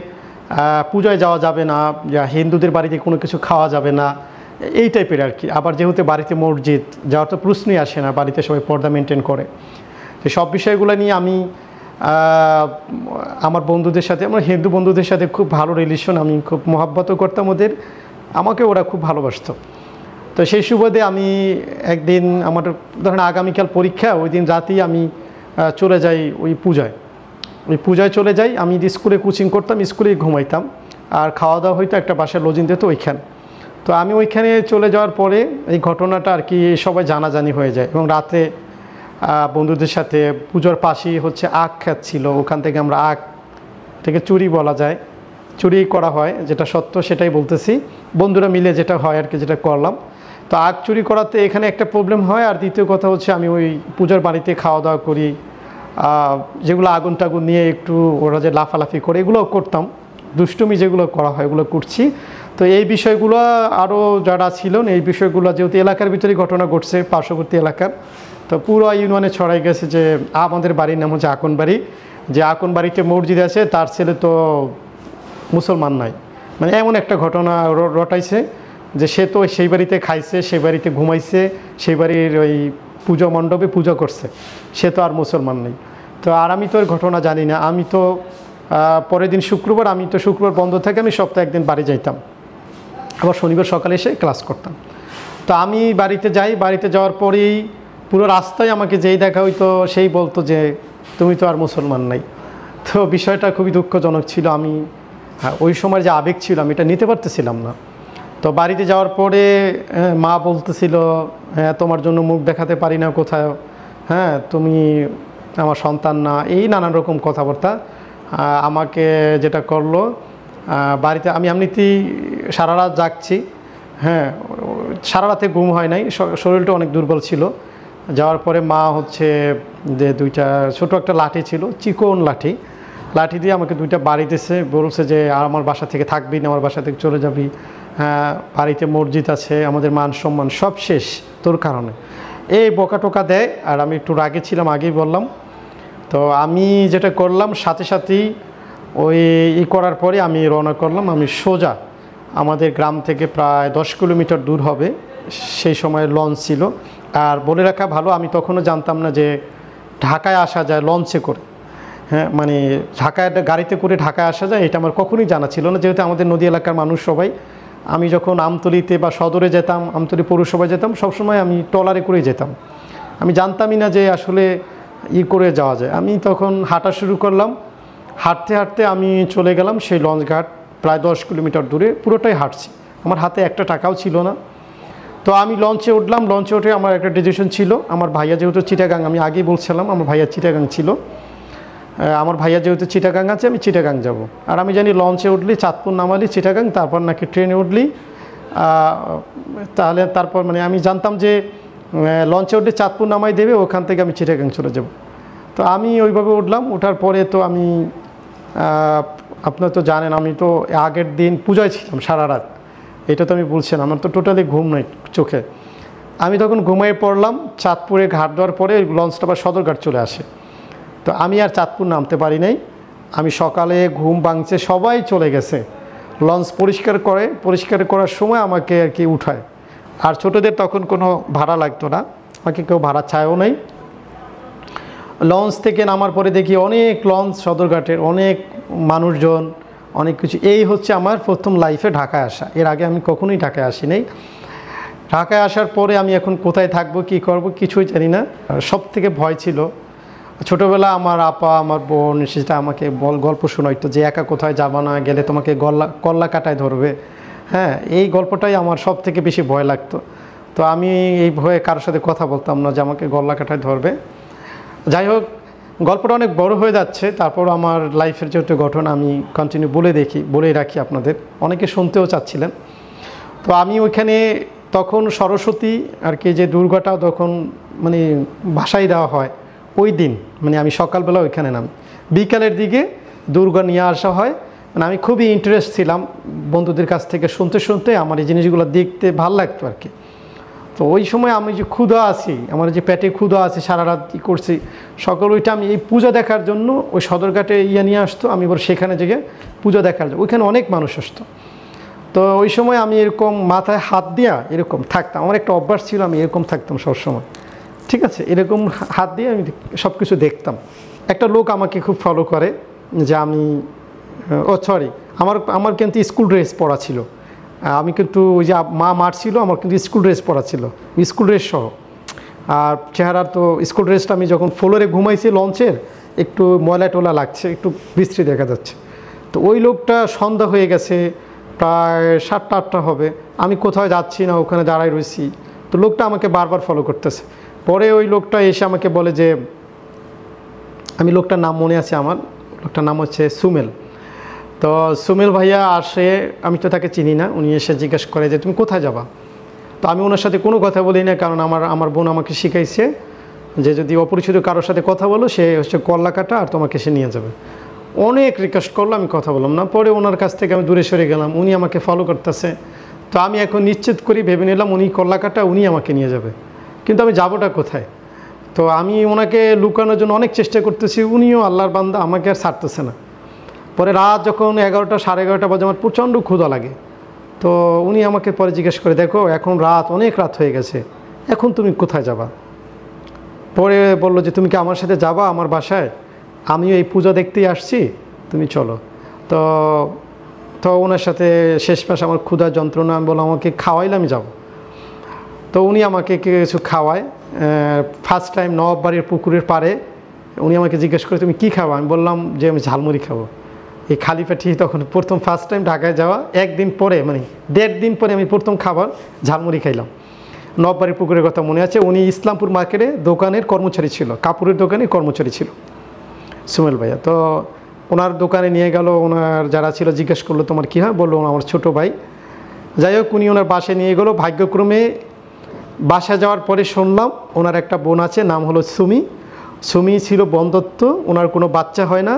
পূজায় যাওয়া যাবে না, হিন্দুদের বাড়িতে কোনো কিছু খাওয়া যাবে না, এই টাইপের আর কি। আবার যেহেতু বাড়িতে মসজিদ যাওয়ার তো প্রশ্নই আসে না, বাড়িতে সবাই পর্দা মেনটেন করে। তো সব বিষয়গুলো নিয়ে আমি আমার বন্ধুদের সাথে, আমার হিন্দু বন্ধুদের সাথে খুব ভালো রিলেশন, আমি খুব মহাব্বতও করতাম ওদের, আমাকে ওরা খুব ভালোবাসতো। তো সেই সুবাদে আমি একদিন, আমার ধরেন আগামীকাল পরীক্ষা, ওই দিন রাতেই আমি চলে যাই ওই পূজায় চলে যাই। আমি স্কুলে কোচিং করতাম, স্কুলেই ঘুমাইতাম, আর খাওয়া দাওয়া হইতো একটা বাসায় লজিং দিত ওইখানে। তো আমি ওইখানে চলে যাওয়ার পরে এই ঘটনাটা আর কি সবাই জানাজানি হয়ে যায়। এবং রাতে বন্ধুদের সাথে পুজোর পাশেই হচ্ছে আখ ক্ষেত ছিল, ওখান থেকে আমরা আখ থেকে চুরি বলা যায়, চুরি করা হয়, যেটা সত্য সেটাই বলতেছি। বন্ধুরা মিলে যেটা হয় আর কি, যেটা করলাম। তো আখ চুরি করাতে এখানে একটা প্রবলেম হয়। আর দ্বিতীয় কথা হচ্ছে আমি ওই পূজার বাড়িতে খাওয়া দাওয়া করি, যেগুলো আগুন টাগুন নিয়ে একটু ওরা যে লাফালাফি করে এগুলোও করতাম, দুষ্টুমি যেগুলো করা হয় এগুলো করছি। তো এই বিষয়গুলো আরও যারা ছিলেন, এই বিষয়গুলো যেহেতু এলাকার ভিতরেই ঘটনা ঘটছে, পার্শ্ববর্তী এলাকার, তো পুরো ইউনিয়নে ছড়াই গেছে যে আমাদের বাড়ির নাম হচ্ছে আকনবাড়ি, যে আকনবাড়িতে মসজিদ আছে, তার ছেলে তো মুসলমান নাই। মানে এমন একটা ঘটনা রটাইছে যে সে তো সেই বাড়িতে খাইছে, সেই বাড়িতে ঘুমাইছে, সেই বাড়ির ওই পুজো মণ্ডপে পূজা করছে, সে তো আর মুসলমান নেই। তো আর আমি তো ওর ঘটনা জানি না। আমি তো পরের দিন শুক্রবার, আমি তো শুক্রবার বন্ধ থাকে, আমি সপ্তাহে একদিন বাড়ি যাইতাম, আবার শনিবার সকালে এসে ক্লাস করতাম। তো আমি বাড়িতে যাই, বাড়িতে যাওয়ার পরেই পুরো রাস্তায় আমাকে যেই দেখা হইতো সেই বলতো যে তুমি তো আর মুসলমান নাই। তো বিষয়টা খুবই দুঃখজনক ছিল। আমি ওই সময় যে আবেগ ছিল আমি এটা নিতে পারতেছিলাম না। তো বাড়িতে যাওয়ার পরে মা বলতেছিল, হ্যাঁ তোমার জন্য মুখ দেখাতে পারি না কোথাও, হ্যাঁ তুমি আমার সন্তান না, এই নানান রকম কথাবার্তা। আমাকে যেটা করলো, বাড়িতে আমি এমনিতেই সারা রাত জাগছি, হ্যাঁ সারা রাতে ঘুম হয় নাই, শরীরটা অনেক দুর্বল ছিল। যাওয়ার পরে মা হচ্ছে যে 2টা ছোটো একটা লাঠি ছিল, চিকন লাঠি দিয়ে আমাকে 2টা বাড়ি দিয়েছে, বলছে যে আর আমার বাসা থেকে থাকবি না, আমার বাসা থেকে চলে যাবি, হ্যাঁ বাড়িতে মসজিদ আছে, আমাদের মান সম্মান সব শেষ তোর কারণে, এই বকা টোকা দেয়। আর আমি একটু রাগে ছিলাম, আগেই বললাম। তো আমি যেটা করলাম, সাথেই ওই করার পরে আমি রওনা করলাম। আমি সোজা আমাদের গ্রাম থেকে প্রায় 10 কিলোমিটার দূর হবে সেই সময় লঞ্চ ছিল। আর বলে রাখা ভালো, আমি তখনও জানতাম না যে ঢাকায় আসা যায় লঞ্চে করে। হ্যাঁ, মানে ঢাকায় গাড়িতে করে ঢাকায় আসা যায় এটা আমার কখনোই জানা ছিল না, যেহেতু আমাদের নদী এলাকার মানুষ সবাই। আমি যখন আমতলিতে বা সদরে যেতাম, আমতলি পৌরসভায় যেতাম, সবসময় আমি ট্রলারে করে যেতাম। আমি জানতামই না যে আসলে করে যাওয়া যায়। আমি তখন হাঁটা শুরু করলাম, হাঁটতে হাঁটতে আমি চলে গেলাম সেই লঞ্চ ঘাট, প্রায় 10 কিলোমিটার দূরে, পুরোটাই হাঁটছি। আমার হাতে একটা টাকাও ছিল না। তো আমি লঞ্চে উঠলাম, লঞ্চে উঠে আমার একটা ডিসিশন ছিল, আমার ভাইয়া যেহেতু চিটাগাং, আমি আগেই বলছিলাম আমার ভাইয়া চিটাগাং ছিল, আমার ভাইয়া যেহেতু চিটাগাং আছে আমি চিটাগাং যাব। আর আমি জানি লঞ্চে উঠলি চাঁদপুর নামালি চিটাগাং, তারপর নাকি ট্রেনে উঠলি তাহলে তারপর মানে আমি জানতাম যে লঞ্চে উঠলে চাঁদপুর নামাই দেবে, ওখান থেকে আমি চিটাগাং চলে যাব। তো আমি ওইভাবে উঠলাম। ওঠার পরে তো আমি আপনারা তো জানেন আমি তো আগের দিন পূজায় ছিলাম সারা রাত, এটা তো আমি বলছিলাম, আমার তো টোটালি ঘুম নাই চোখে। আমি তখন ঘুমিয়ে পড়লাম। চাঁদপুরে ঘাট দেওয়ার পরে লঞ্চটা আবার সদরঘাট চলে আসে। তো আমি আর চাঁদপুর নামতে পারি নাই। আমি সকালে ঘুম ভাঙছে, সবাই চলে গেছে, লঞ্চ পরিষ্কার করার সময় আমাকে আর কি উঠায়। আর ছোটোদের তখন কোনো ভাড়া লাগতো না, আমাকে কেউ ভাড়া চায়ও নেই। লঞ্চ থেকে নামার পরে দেখি অনেক লঞ্চ সদরঘাটের, অনেক মানুষজন, অনেক কিছু। এই হচ্ছে আমার প্রথম লাইফে ঢাকায় আসা। এর আগে আমি কখনোই ঢাকায় আসি নাই। ঢাকায় আসার পরে আমি এখন কোথায় থাকবো, কী করব, কিছুই জানি না। সব থেকে ভয় ছিল ছোটোবেলা আমার আপা আমার বোন সেটা আমাকে গল্প শোনাইতো যে একা কোথায় যাবা না, গেলে তোমাকে কল্লা কাটায় ধরবে। হ্যাঁ, এই গল্পটাই আমার সব থেকে বেশি ভয় লাগতো। তো আমি এই ভয়ে কারোর সাথে কথা বলতাম না যে আমাকে গল্লা কাটায় ধরবে। যাই হোক, গল্পটা অনেক বড় হয়ে যাচ্ছে। তারপর আমার লাইফের যেহেতু ঘটনা আমি কন্টিনিউ বলেই রাখি আপনাদের, অনেকে শুনতেও চাচ্ছিলেন। তো আমি ওইখানে তখন সরস্বতী আর কি যে দুর্গাটা তখন মানে ভাসাই দেওয়া হয় ওই দিন, মানে আমি সকালবেলা ওইখানে নামি, বিকালের দিকে দুর্গা নিয়ে আসা হয়। মানে আমি খুবই ইন্টারেস্ট ছিলাম বন্ধুদের কাছ থেকে শুনতে আমার এই জিনিসগুলো দেখতে ভালো লাগতো আর কি। তো ওই সময় আমি যে ক্ষুধা আছি, আমার যে পেটে ক্ষুধা আছে, সারা রাত কী করছি, সকাল ওইটা আমি এই পূজা দেখার জন্য ওই সদরঘাটে নিয়ে আসতো। আমি এবার সেখানে যেয়ে পূজা দেখার জন্য ওইখানে অনেক মানুষ আসতো। তো ওই সময় আমি এরকম মাথায় হাত দিয়া এরকম থাকতাম, আমার একটা অভ্যাস ছিল, আমি এরকম থাকতাম সবসময়, ঠিক আছে, এরকম হাত দিয়ে আমি সব কিছু দেখতাম। একটা লোক আমাকে খুব ফলো করে যে আমি আমার কিন্তু স্কুল ড্রেস পরা ছিল, আমি কিন্তু ওই যে মা মারছিল, আমার কিন্তু স্কুল ড্রেস পরা ছিল, স্কুল ড্রেস সহ। আর চেহারার তো স্কুল ড্রেসটা আমি যখন ফ্লোরে ঘুমাইছি লঞ্চের, একটু ময়লা টোলা লাগছে, একটু বিশ্রী দেখা যাচ্ছে। তো ওই লোকটা সন্ধ্যা হয়ে গেছে, প্রায় 7টা-8টা হবে, আমি কোথাও যাচ্ছি না, ওখানে দাঁড়াই রয়েছি। তো লোকটা আমাকে বারবার ফলো করতেছে। পরে ওই লোকটা এসে আমাকে বলে যে, আমি লোকটার নাম মনে আছে আমার, লোকটার নাম হচ্ছে সুমেল। তো সুমেল ভাইয়া আসে, আমি তো তাকে চিনি না, উনি এসে জিজ্ঞেস করে যে তুমি কোথায় যাবা। তো আমি ওনার সাথে কোনো কথা বলি না, কারণ আমার বোন আমাকে শিখাইছে যে যদি অপরিচিত কারোর সাথে কথা বলো সে হচ্ছে কল্লা কাটা আর তোমাকে সে নিয়ে যাবে। অনেক রিকোয়েস্ট করলো, আমি কথা বললাম না। পরে ওনার কাছ থেকে আমি দূরে সরে গেলাম, উনি আমাকে ফলো করতেছে। তো আমি এখন নিশ্চিত করি ভেবে নিলাম উনি কল্লা কাটা, উনি আমাকে নিয়ে যাবে, কিন্তু আমি যাবোটা কোথায়। তো আমি ওনাকে লুকানোর জন্য অনেক চেষ্টা করতেছি, উনিও আল্লাহর বান্দা আমাকে আর ছাড়তেছে না। পরে রাত যখন 11টা সাড়ে 11টা বাজে, আমার প্রচণ্ড ক্ষুধা লাগে। তো উনি আমাকে পরে জিজ্ঞেস করে, দেখো এখন অনেক রাত হয়ে গেছে, এখন তুমি কোথায় যাবা। পরে বললো যে তুমি কি আমার সাথে যাবা আমার বাসায়, আমিও এই পূজা দেখতেই আসছি, তুমি চলো। তো ওনার সাথে শেষমেশ আমার ক্ষুধা যন্ত্রণা, আমি বললাম আমাকে খাওয়াইলে আমি যাব। তো উনি আমাকে কিছু খাওয়ায়। ফার্স্ট টাইম নবাববাড়ির পুকুরের পাড়ে উনি আমাকে জিজ্ঞেস করে তুমি কী খাওয়া, আমি বললাম যে আমি ঝালমুড়ি খাবো। এই খালি পেটি তখন ফার্স্ট টাইম ঢাকায় যাওয়া, একদিন পরে মানে 1.5 দিন পরে আমি প্রথম খাবার ঝালমুড়ি খাইলাম। নবাববাড়ির পুকুরের কথা মনে আছে। উনি ইসলামপুর মার্কেটে দোকানের কর্মচারী ছিল, কাপড়ের দোকানে কর্মচারী ছিল সুমেল ভাইয়া। তো ওনার দোকানে নিয়ে গেল, ওনার যারা ছিল জিজ্ঞেস করলো তোমার কী হয়, বললো আমার ছোটো ভাই। যাই হোক, উনি ওনার বাসায় নিয়ে গেলো। ভাগ্যক্রমে বাসা যাওয়ার পরে শুনলাম ওনার একটা বোন আছে, নাম হলো সুমি ছিল বন্ধত্ব, ওনার কোনো বাচ্চা হয় না।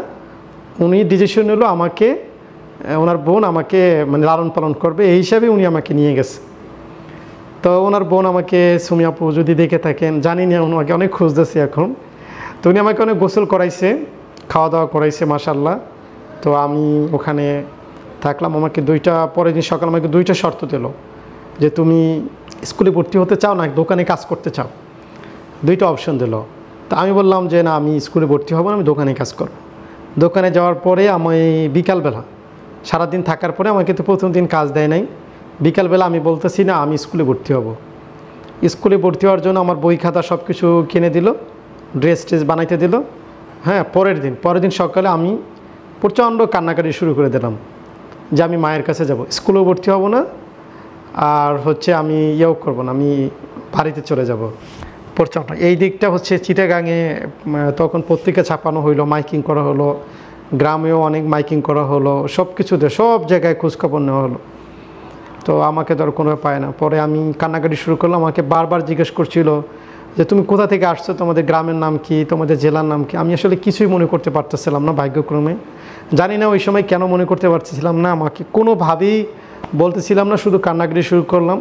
উনি ডিসিশন নিল আমাকে, ওনার বোন আমাকে মানে লালন পালন করবে, এই হিসাবে উনি আমাকে নিয়ে গেছে। তো ওনার বোন আমাকে, সুমি আপু যদি দেখে থাকেন, জানি না, ওনাকে অনেক খুঁজতেছি এখন। তো উনি আমাকে অনেক গোসল করাইছে, খাওয়া দাওয়া করাইছে মাশাআল্লাহ। তো আমি ওখানে থাকলাম। আমাকে পরের দিন সকাল আমাকে 2টা শর্ত দিল। যে তুমি স্কুলে ভর্তি হতে চাও না দোকানে কাজ করতে চাও, দুইটা অপশন দিল। তো আমি বললাম যে না, আমি স্কুলে ভর্তি হব না, আমি দোকানে কাজ করব। দোকানে যাওয়ার পরে আমি বিকালবেলা সারাদিন থাকার পরে আমাকে তো প্রথম দিন কাজ দেয় নাই। বিকালবেলা আমি বলতেছি না আমি স্কুলে ভর্তি হব। স্কুলে ভর্তি হওয়ার জন্য আমার বই খাতা সব কিছু কিনে দিল, ড্রেস ট্রেস বানাইতে দিল। হ্যাঁ, পরের দিন সকালে আমি প্রচণ্ড কান্নাকাটি শুরু করে দিলাম যে আমি মায়ের কাছে যাব, স্কুলেও ভর্তি হব না, আর হচ্ছে আমি ইয়েও করবো না, আমি বাড়িতে চলে যাব। প্রচণ্ড এই দিকটা হচ্ছে চিটাগাঙে তখন পত্রিকা ছাপানো হইলো, মাইকিং করা হলো, গ্রামেও অনেক মাইকিং করা হলো, সব কিছুতে সব জায়গায় খোঁজখবর নেওয়া হলো। তো আমাকে তো আর কোনো পায় না। পরে আমি কান্নাকাটি শুরু করলাম। আমাকে বারবার জিজ্ঞেস করছিল যে তুমি কোথা থেকে আসছো, তোমাদের গ্রামের নাম কি, তোমাদের জেলার নাম কি। আমি আসলে কিছুই মনে করতে পারতেছিলাম না, ভাগ্যক্রমে জানি না ওই সময় কেন মনে করতে পারতেছিলাম না, আমাকে কোনোভাবেই বলতেছিলাম না, শুধু কান্নাকাটি শুরু করলাম।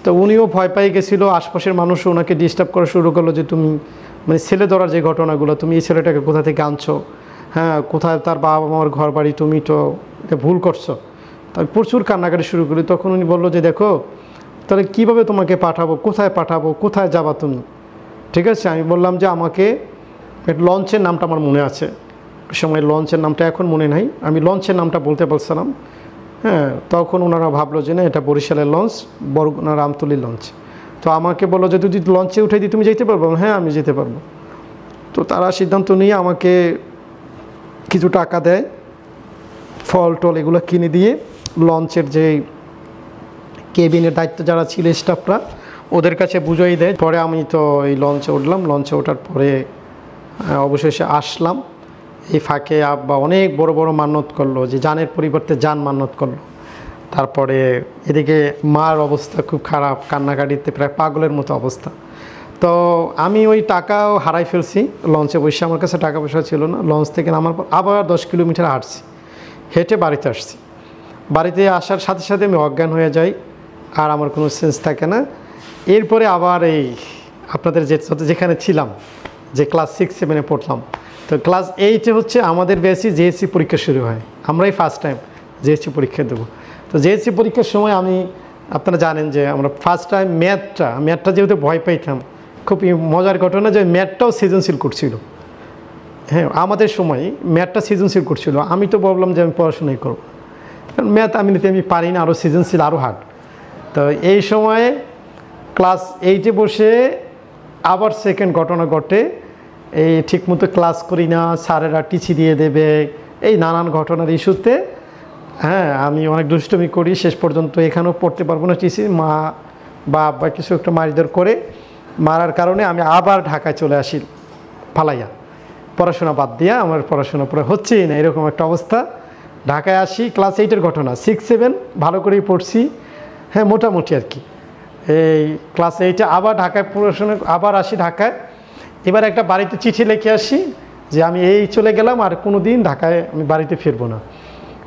তো উনিও ভয় পেয়ে গেছিলো, আশপাশের মানুষও ওনাকে ডিস্টার্ব করা শুরু করলো যে তুমি মানে ছেলে ধরার যে ঘটনাগুলো, তুমি এই ছেলেটাকে কোথা থেকে আনছো, হ্যাঁ কোথায় তার বাবা মার ঘর বাড়ি, তুমি তো এটা ভুল করছো। তাই প্রচুর কান্নাকাটি শুরু করি। তখন উনি বললো যে দেখো তাহলে কীভাবে তোমাকে পাঠাবো, কোথায় যাবা তুমি, ঠিক আছে। আমি বললাম যে আমাকে লঞ্চের নামটা আমার মনে আছে, ওই সময় লঞ্চের নামটা এখন মনে নাই, আমি লঞ্চের নামটা বলতে বলছিলাম। হ্যাঁ, তখন ওনারা ভাবলো যে না এটা বরিশালের লঞ্চ, বরগুনা রামতলির লঞ্চ। তো আমাকে বললো যে যদি লঞ্চে উঠে দিই তুমি যেতে পারবো, হ্যাঁ আমি যেতে পারবো। তো তারা সিদ্ধান্ত নিয়ে আমাকে কিছু টাকা দেয়, ফল টল এগুলো কিনে দিয়ে লঞ্চের যে কেবিনের দায়িত্ব যারা ছিল স্টাফরা ওদের কাছে বুঝিয়ে দেয়। পরে আমি তো এই লঞ্চে উঠলাম, লঞ্চে ওঠার পরে অবশেষে আসলাম। এই ফাঁকে আব্বা অনেক বড় বড় মান্যত করলো, যে জানের পরিবর্তে জান মান্যত করলো। তারপরে এদিকে মার অবস্থা খুব খারাপ, কান্নাকাটিতে প্রায় পাগলের মতো অবস্থা। তো আমি ওই টাকাও হারাই ফেলছি লঞ্চে বসে, আমার কাছে টাকা পয়সা ছিল না। লঞ্চ থেকে নামার পর আবার 10 কিলোমিটার হাঁটছি, হেঁটে বাড়িতে আসছি। বাড়িতে আসার সাথে সাথে আমি অজ্ঞান হয়ে যাই, আর আমার কোনো সেন্স থাকে না। এরপরে আবার এই আপনাদের যেখানে ছিলাম, যে ক্লাস 6-7-এ পড়লাম, তো ক্লাস 8-এ হচ্ছে আমাদের বেশি জেএসসি পরীক্ষা শুরু হয়। আমরাই ফার্স্ট টাইম জেএসসি পরীক্ষা দেবো। তো জেএসসি পরীক্ষার সময় আপনারা জানেন যে আমরা ফার্স্ট টাইম ম্যাথটা যেহেতু ভয় পাইতাম, খুব মজার ঘটনা যে ম্যাথটাও সৃজনশীল করছিল। হ্যাঁ, আমাদের সময় ম্যাথটা সৃজনশীল করছিল। আমি তো ভাবলাম যে আমি পড়াশোনাই করবো, কারণ ম্যাথ আমি পারি না, আরও সৃজনশীল আরও হার্ড। তো এই সময়ে ক্লাস 8-এ বসে আবার সেকেন্ড ঘটনা ঘটে। এই ঠিকমতো ক্লাস করি না, স্যারেরা টিচি দিয়ে দেবে, এই নানান ঘটনার ইস্যুতে হ্যাঁ আমি অনেক দুষ্টুমি করি। শেষ পর্যন্ত এখানেও পড়তে পারবো না, টিচি মা বা আব্বা কিছু একটা মারধর করে, মারার কারণে আমি আবার ঢাকায় চলে আসি ফালাইয়া, পড়াশোনা বাদ দিয়া। আমার পড়াশোনা পরে হচ্ছেই না, এরকম একটা অবস্থা। ঢাকায় আসি, ক্লাস 8-এর ঘটনা, 6-7 ভালো করেই পড়ছি, হ্যাঁ মোটামুটি আর কি। এই ক্লাস 8-এ আবার ঢাকায় পড়াশোনা, আবার আসি ঢাকায়। এবার একটা বাড়িতে চিঠি লিখে আসি যে আমি এই চলে গেলাম, আর কোনো দিন ঢাকায় আমি বাড়িতে ফিরবো না।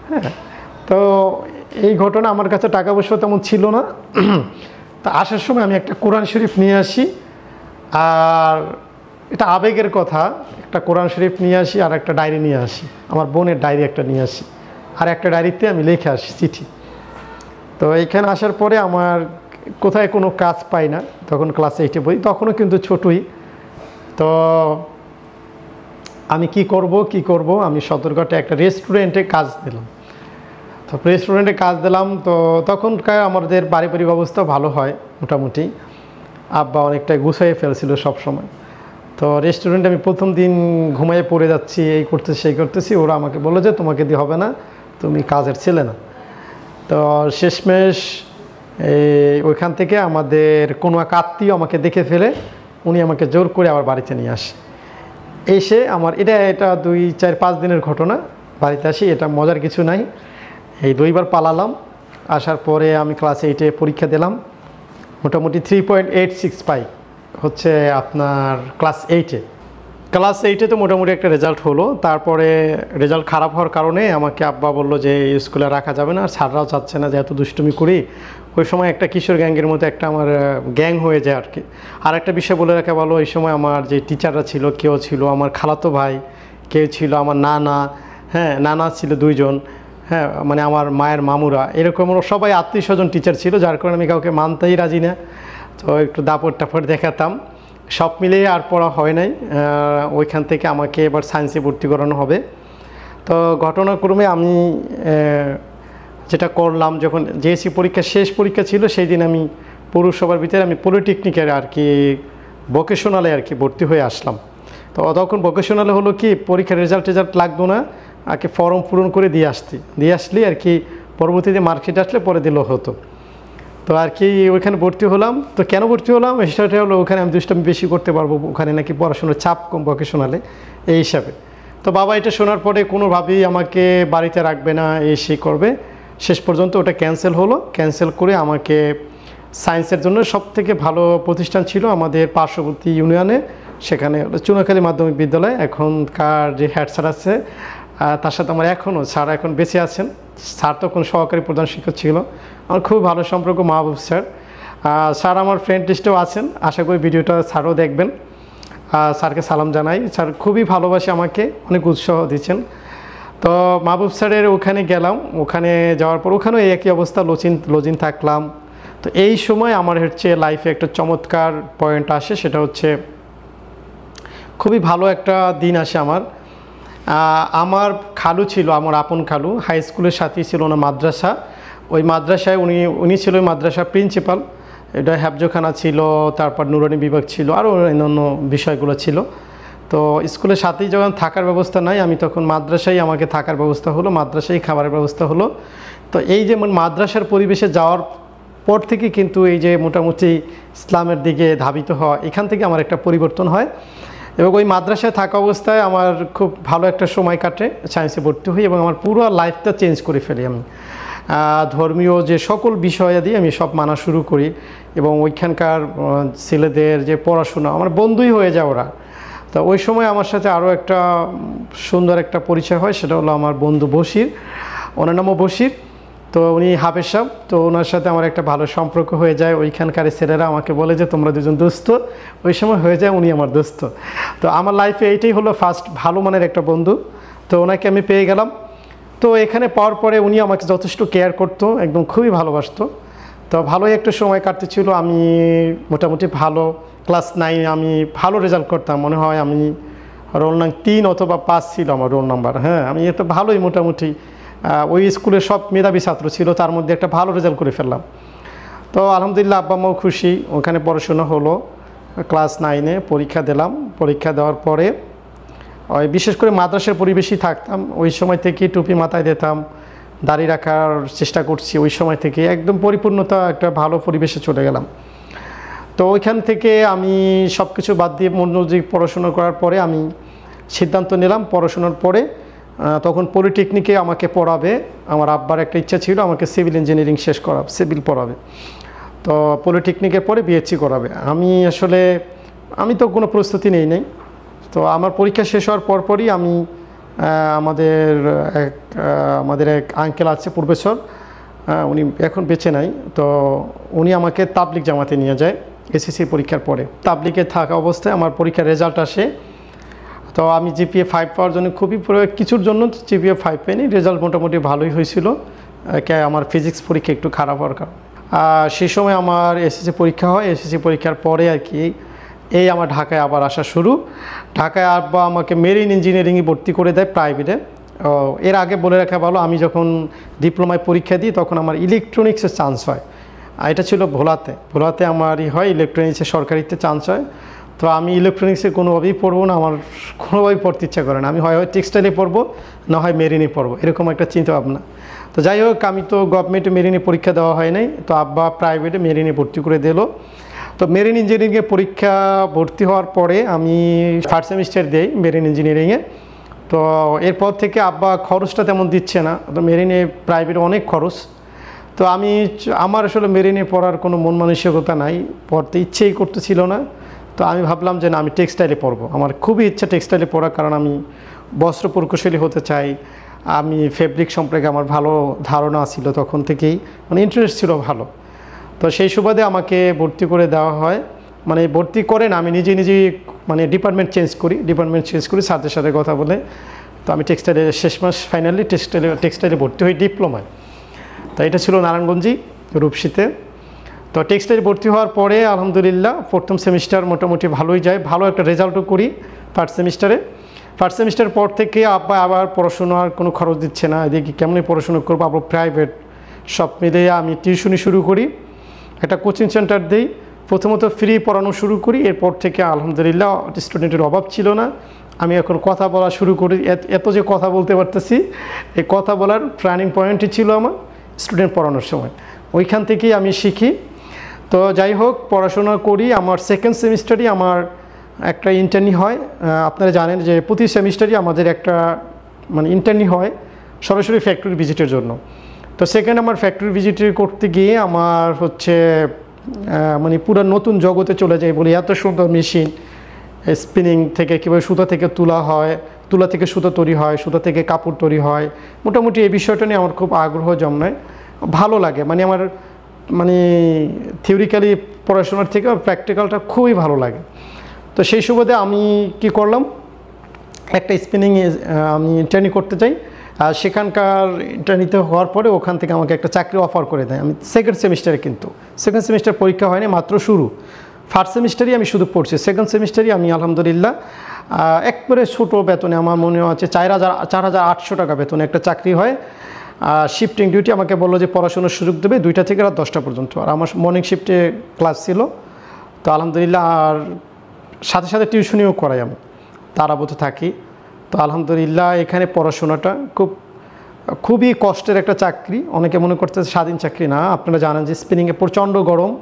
হ্যাঁ, তো এই ঘটনা, আমার কাছে টাকা পয়সা তেমন ছিল না। তা আসার সময় আমি একটা কোরআন শরীফ নিয়ে আসি, আর এটা আবেগের কথা, একটা কোরআন শরীফ নিয়ে আসি আর একটা ডায়েরি নিয়ে আসি, আমার বোনের ডায়েরি একটা নিয়ে আসি, আর একটা ডায়েরিতে আমি লিখে আসি চিঠি। তো এইখানে আসার পরে আমার কোথায় কোনো কাজ পাই না, তখন ক্লাস 8-এ পড়ি, তখনও কিন্তু ছোটই। তো আমি কি করব, আমি সদরঘাটে একটা রেস্টুরেন্টে কাজ দিলাম। তো রেস্টুরেন্টে কাজ দিলাম, তো তখনকার আমাদের পারিবারিক অবস্থা ভালো হয় মোটামুটি, আব্বা অনেকটাই গুছিয়ে ফেলছিল সব সময়। তো রেস্টুরেন্টে আমি প্রথম দিন ঘুমিয়ে পড়ে যাচ্ছি, এই করতেছি সেই করতেছি, ওরা আমাকে বললো যে তোমাকে দিয়ে হবে না, তুমি কাজের ছেলে না। তো শেষমেশ ওইখান থেকে আমাদের কোনো এক আত্মীয় আমাকে দেখে ফেলে, উনি আমাকে জোর করে আবার বাড়িতে নিয়ে আসে। এসে আমার এটা 2-4-5 দিনের ঘটনা, বাড়িতে আসি, এটা মজার কিছু নাই। এই 2বার পালালাম। আসার পরে আমি ক্লাস 8-এ পরীক্ষা দিলাম, মোটামুটি 3.86 পাই হচ্ছে আপনার ক্লাস 8-এ তো মোটামুটি একটা রেজাল্ট হলো। তারপরে রেজাল্ট খারাপ হওয়ার কারণে আমাকে আব্বা বললো যে স্কুলে রাখা যাবে না, আর স্যাররাও চাচ্ছে না যে এত দুষ্টুমি করি। ওই সময় একটা কিশোর গ্যাংয়ের মতো একটা আমার গ্যাং হয়ে যায় আর কি। আর একটা বিষয় বলে রাখা ভালো, ওই সময় আমার যে টিচাররা ছিল, কেউ ছিল আমার খালাতো ভাই, কেউ ছিল আমার নানা, হ্যাঁ নানা ছিল 2 জন, হ্যাঁ, মানে আমার মায়ের মামুরা এরকম সবাই আত্মীয় স্বজন টিচার ছিল, যার কারণে আমি কাউকে মানতেই রাজি না। তো একটু দাপট টাপট দেখাতাম, সব মিলিয়ে আর পড়া হয় নাই। ওইখান থেকে আমাকে এবার সায়েন্সে ভর্তি করানো হবে। তো ঘটনাক্রমে আমি যেটা করলাম, যখন জেএসসি পরীক্ষা শেষ পরীক্ষা ছিল সেই দিন আমি পৌরসভার ভিতরে আমি পলিটেকনিকের আর কি ভোকেশনালে আর কি ভর্তি হয়ে আসলাম। তো তখন ভোকেশনালে হলো কি পরীক্ষার রেজাল্ট লাগতো না, আর কি ফর্ম পূরণ করে দিয়ে আসলেই আর কি পরবর্তীতে মার্কশিট আসলে পরে দিলেও হতো। তো আর কি ওইখানে ভর্তি হলাম। তো কেন ভর্তি হলাম সেটা হলো ওখানে আমি দুষ্টামি বেশি করতে পারবো, ওখানে নাকি পড়াশোনার চাপ কম ভোকেশনালে, এই হিসাবে। তো বাবা এটা শোনার পরে কোনোভাবেই আমাকে বাড়িতে রাখবে না, সেই করবে। শেষ পর্যন্ত ওটা ক্যান্সেল হলো। ক্যান্সেল করে আমাকে সায়েন্সের জন্য সবথেকে ভালো প্রতিষ্ঠান ছিল আমাদের পার্শ্ববর্তী ইউনিয়নে, সেখানে চুনাখালী মাধ্যমিক বিদ্যালয়। এখনকার যে হেড স্যার আছে তার সাথে আমার এখনও স্যার এখন বেঁচে আছেন। স্যার তখন সহকারী প্রধান শিক্ষক ছিল, আমার খুব ভালো সম্পর্ক মাহবুব স্যার। স্যার আমার ফ্রেন্ড লিস্টেও আছেন, আশা করি ভিডিওটা স্যারও দেখবেন। স্যারকে সালাম জানাই, স্যার খুবই ভালোবাসে আমাকে, অনেক উৎসাহ দিচ্ছেন। তো মাহবুব স্যারের ওখানে গেলাম, ওখানে যাওয়ার পর ওখানেও একই অবস্থা, লজিং থাকলাম। তো এই সময় আমার হচ্ছে লাইফে একটা চমৎকার পয়েন্ট আসে, সেটা হচ্ছে খুবই ভালো একটা দিন আসে আমার খালু ছিল, আমার আপন খালু, হাই স্কুলের সাথেই ছিল ওনার মাদ্রাসা। ওই মাদ্রাসায় উনি ছিল ওই মাদ্রাসার প্রিন্সিপাল। এটা হেফজখানা ছিল, তারপর নুরানি বিভাগ ছিল, আরও অন্যান্য বিষয়গুলো ছিল। তো স্কুলের সাথেই যখন থাকার ব্যবস্থা নাই, আমি তখন মাদ্রাসায় আমাকে থাকার ব্যবস্থা হলো, মাদ্রাসায় খাবারের ব্যবস্থা হলো। তো এই যে মাদ্রাসার পরিবেশে যাওয়ার পর থেকে কিন্তু এই যে মোটামুটি ইসলামের দিকে ধাবিত হওয়া, এখান থেকে আমার একটা পরিবর্তন হয়। এবং ওই মাদ্রাসায় থাকা অবস্থায় আমার খুব ভালো একটা সময় কাটে, সায়েন্সে ভর্তি হই এবং আমার পুরো লাইফটা চেঞ্জ করে ফেলি। আমি ধর্মীয় যে সকল বিষয়াদি আমি সব মানা শুরু করি, এবং ওইখানকার ছেলেদের যে পড়াশোনা আমার বন্ধুই হয়ে যায় ওরা। তো ওই সময় আমার সাথে আরও একটা সুন্দর একটা পরিচয় হয়, সেটা হলো আমার বন্ধু বশির, ওনার নামও বশির। তো উনি হাফেজ সাহেব, তো ওনার সাথে আমার একটা ভালো সম্পর্ক হয়ে যায়। ওইখানকার ছেলেরা আমাকে বলে যে তোমরা দুজন দোস্ত, ওই সময় হয়ে যায় উনি আমার দোস্ত। তো আমার লাইফে এইটাই হলো ফার্স্ট ভালো মানের একটা বন্ধু। তো ওনাকে আমি পেয়ে গেলাম। তো এখানে পাওয়ার পরে উনি আমাকে যথেষ্ট কেয়ার করতো, একদম খুবই ভালোবাসতো। তো ভালোই একটা সময় কাটতেছিল। আমি মোটামুটি ভালো ক্লাস 9 আমি ভালো রেজাল্ট করতাম, মনে হয় আমি রোল নাম্বার 3 অথবা 5 ছিল আমার রোল নাম্বার। হ্যাঁ, আমি এত ভালোই মোটামুটি ওই স্কুলের সব মেধাবী ছাত্র ছিল, তার মধ্যে একটা ভালো রেজাল্ট করে ফেললাম। তো আলহামদুলিল্লাহ আব্বা আম্মাও খুশি। ওখানে পড়াশোনা হলো, ক্লাস 9-এ পরীক্ষা দিলাম। পরীক্ষা দেওয়ার পরে ওই বিশেষ করে মাদ্রাসার পরিবেশই থাকতাম। ওই সময় থেকে টুপি মাথায় দিতাম, দাড়ি রাখার চেষ্টা করছি। ওই সময় থেকে একদম পরিপূর্ণতা একটা ভালো পরিবেশে চলে গেলাম। তো ওইখান থেকে আমি সব কিছু বাদ দিয়ে মনোযোগ পড়াশোনা করার পরে আমি সিদ্ধান্ত নিলাম পড়াশোনার পরে তখন পলিটেকনিকে আমাকে পড়াবে। আমার আব্বার একটা ইচ্ছা ছিল আমাকে সিভিল ইঞ্জিনিয়ারিং শেষ করাবে, সিভিল পড়াবে। তো পলিটেকনিকের পরে বিএসসি করাবে। আমি তো কোনো প্রস্তুতি নেই। তো আমার পরীক্ষা শেষ হওয়ার পরপরই আমি আমাদের এক আঙ্কেল আছে প্রফেসর, উনি এখন বেঁচে নাই। তো উনি আমাকে তাবলিগ জামাতে নিয়ে যায় এসএসসি পরীক্ষার পরে। তাবলিগে থাকা অবস্থায় আমার পরীক্ষার রেজাল্ট আসে। তো আমি জিপিএ 5 পাওয়ার জন্য কিছুর জন্য জিপিএ 5 পাইনি, রেজাল্ট মোটামুটি ভালোই হয়েছিল। আমার ফিজিক্স পরীক্ষা একটু খারাপ হওয়ার কারণে সেই সময় আমার এসএসসি পরীক্ষা হয়। এসএসসি পরীক্ষার পরে আর কি আমার ঢাকায় আবার আসা শুরু। ঢাকায় আব্বা আমাকে মেরিন ইঞ্জিনিয়ারিংয়ে ভর্তি করে দেয় প্রাইভেটে। এর আগে বলে রাখা ভালো, আমি যখন ডিপ্লোমায় পরীক্ষা দিই তখন আমার ইলেকট্রনিক্সের চান্স হয়। এটা ছিল ভোলাতে আমারই হয়, ইলেকট্রনিক্সে সরকারিতে চান্স হয়। তো আমি ইলেকট্রনিক্সে কোনোভাবেই পড়বো না, আমার কোনোভাবেই পড়তে ইচ্ছা করে না। আমি হয় টেক্সটাইলে পড়বো, না হয় মেরিনে পড়বো, এরকম একটা চিন্তা ভাবনা। তো যাই হোক, আমি তো গভর্নমেন্টে মেরিনে পরীক্ষা দেওয়া হয় নাই, তো আব্বা প্রাইভেটে মেরিনে ভর্তি করে দিল। তো মেরিন ইঞ্জিনিয়ারিংয়ে পরীক্ষা ভর্তি হওয়ার পরে আমি ফার্স্ট সেমিস্টার দিই মেরিন ইঞ্জিনিয়ারিংয়ে। তো এরপর থেকে আব্বা খরচটা তেমন দিচ্ছে না, তো মেরিনে প্রাইভেটে অনেক খরচ। তো আমার আসলে মেরিনে পড়ার কোনো মন মানসিকতা নাই, পড়তে ইচ্ছেই করতেছিল না। তো আমি ভাবলাম যে না, আমি টেক্সটাইলে পড়বো। আমার খুবই ইচ্ছা টেক্সটাইলে পড়ার, কারণ আমি বস্ত্র প্রকৌশলী হতে চাই। আমি ফেব্রিক সম্পর্কে আমার ভালো ধারণা ছিল তখন থেকেই, মানে ইন্টারেস্ট ছিল ভালো। তো সেই সুবাদে আমাকে ভর্তি করে দেওয়া হয়। মানে ভর্তি করে না, আমি নিজেই মানে ডিপার্টমেন্ট চেঞ্জ করি, স্যারদের সাথে কথা বলে তো আমি টেক্সটাইলে শেষ মাস ফাইনালি টেক্সটাইলে ভর্তি হই ডিপ্লোমায়। তো এটা ছিল নারায়ণগঞ্জে রূপসীতে। তো টেক্সটাইলে ভর্তি হওয়ার পরে আলহামদুলিল্লাহ প্রথম সেমিস্টার মোটামুটি ভালোই যায়, ভালো একটা রেজাল্টও করি ফার্স্ট সেমিস্টারে। ফার্স্ট সেমিস্টারের পর থেকে আবার পড়াশোনার কোনো খরচ দিচ্ছে না, এদিকে কেমনি পড়াশোনা করবো, আবার প্রাইভেট সব মিলিয়ে আমি টিউশনি শুরু করি, একটা কোচিং সেন্টার দিই। প্রথমত ফ্রি পড়ানো শুরু করি, এরপর থেকে আলহামদুলিল্লাহ স্টুডেন্টের অভাব ছিল না। আমি এখন কথা বলা শুরু করি, এত যে কথা বলতে পারতেছি, এই কথা বলার টার্নিং পয়েন্টই ছিল আমার স্টুডেন্ট পড়ানোর সময়, ওইখান থেকেই আমি শিখি। তো যাই হোক পড়াশোনা করি, আমার সেকেন্ড সেমিস্টারই আমার একটা ইন্টার্নি হয়। আপনারা জানেন যে প্রতি সেমিস্টারই আমাদের একটা মানে ইন্টার্নি হয় সরাসরি ফ্যাক্টরি ভিজিটের জন্য। তো সেকেন্ড আমার ফ্যাক্টরি ভিজিট করতে গিয়ে আমার হচ্ছে মানে পুরো নতুন জগতে চলে যায় বলি, এত সুন্দর মেশিন, স্পিনিং থেকে কীভাবে সুতা থেকে তুলা হয়, তুলা থেকে সুতা তৈরি হয়, সুতা থেকে কাপড় তৈরি হয়, মোটামুটি এই বিষয়টা নিয়ে আমার খুব আগ্রহ জন্মায়, ভালো লাগে। মানে আমার মানে থিওরিক্যালি পড়াশোনার থেকে প্র্যাকটিক্যালটা খুবই ভালো লাগে। তো সেই সুবাদে আমি কি করলাম, একটা স্পিনিং আমি ইন্টার্নি করতে চাই, আর সেখানকার ইন্টার্নিতে হওয়ার পরে ওখান থেকে আমাকে একটা চাকরি অফার করে দেয়। আমি সেকেন্ড সেমিস্টারে, কিন্তু সেকেন্ড সেমিস্টার পরীক্ষা হয়নি, মাত্র শুরু, ফার্স্ট সেমিস্টারই আমি শুধু পড়ছি। সেকেন্ড সেমিস্টারই আমি আলহামদুলিল্লাহ একবারে ছোটো বেতনে, আমার মনে আছে 4,800 টাকা বেতনে একটা চাকরি হয়। শিফটিং ডিউটি, আমাকে বললো যে পড়াশোনার সুযোগ দেবে 2টা থেকে রাত 10টা পর্যন্ত, আর আমার মর্নিং শিফটে ক্লাস ছিল। তো আলহামদুলিল্লাহ, আর সাথে সাথে টিউশনিও করাই, আমি তারাবতে থাকি। তো আলহামদুলিল্লাহ এখানে পড়াশোনাটা খুবই কষ্টের একটা চাকরি। অনেকে মনে করতে স্বাধীন চাকরি না, আপনারা জানেন যে স্পিনিংয়ে প্রচণ্ড গরম,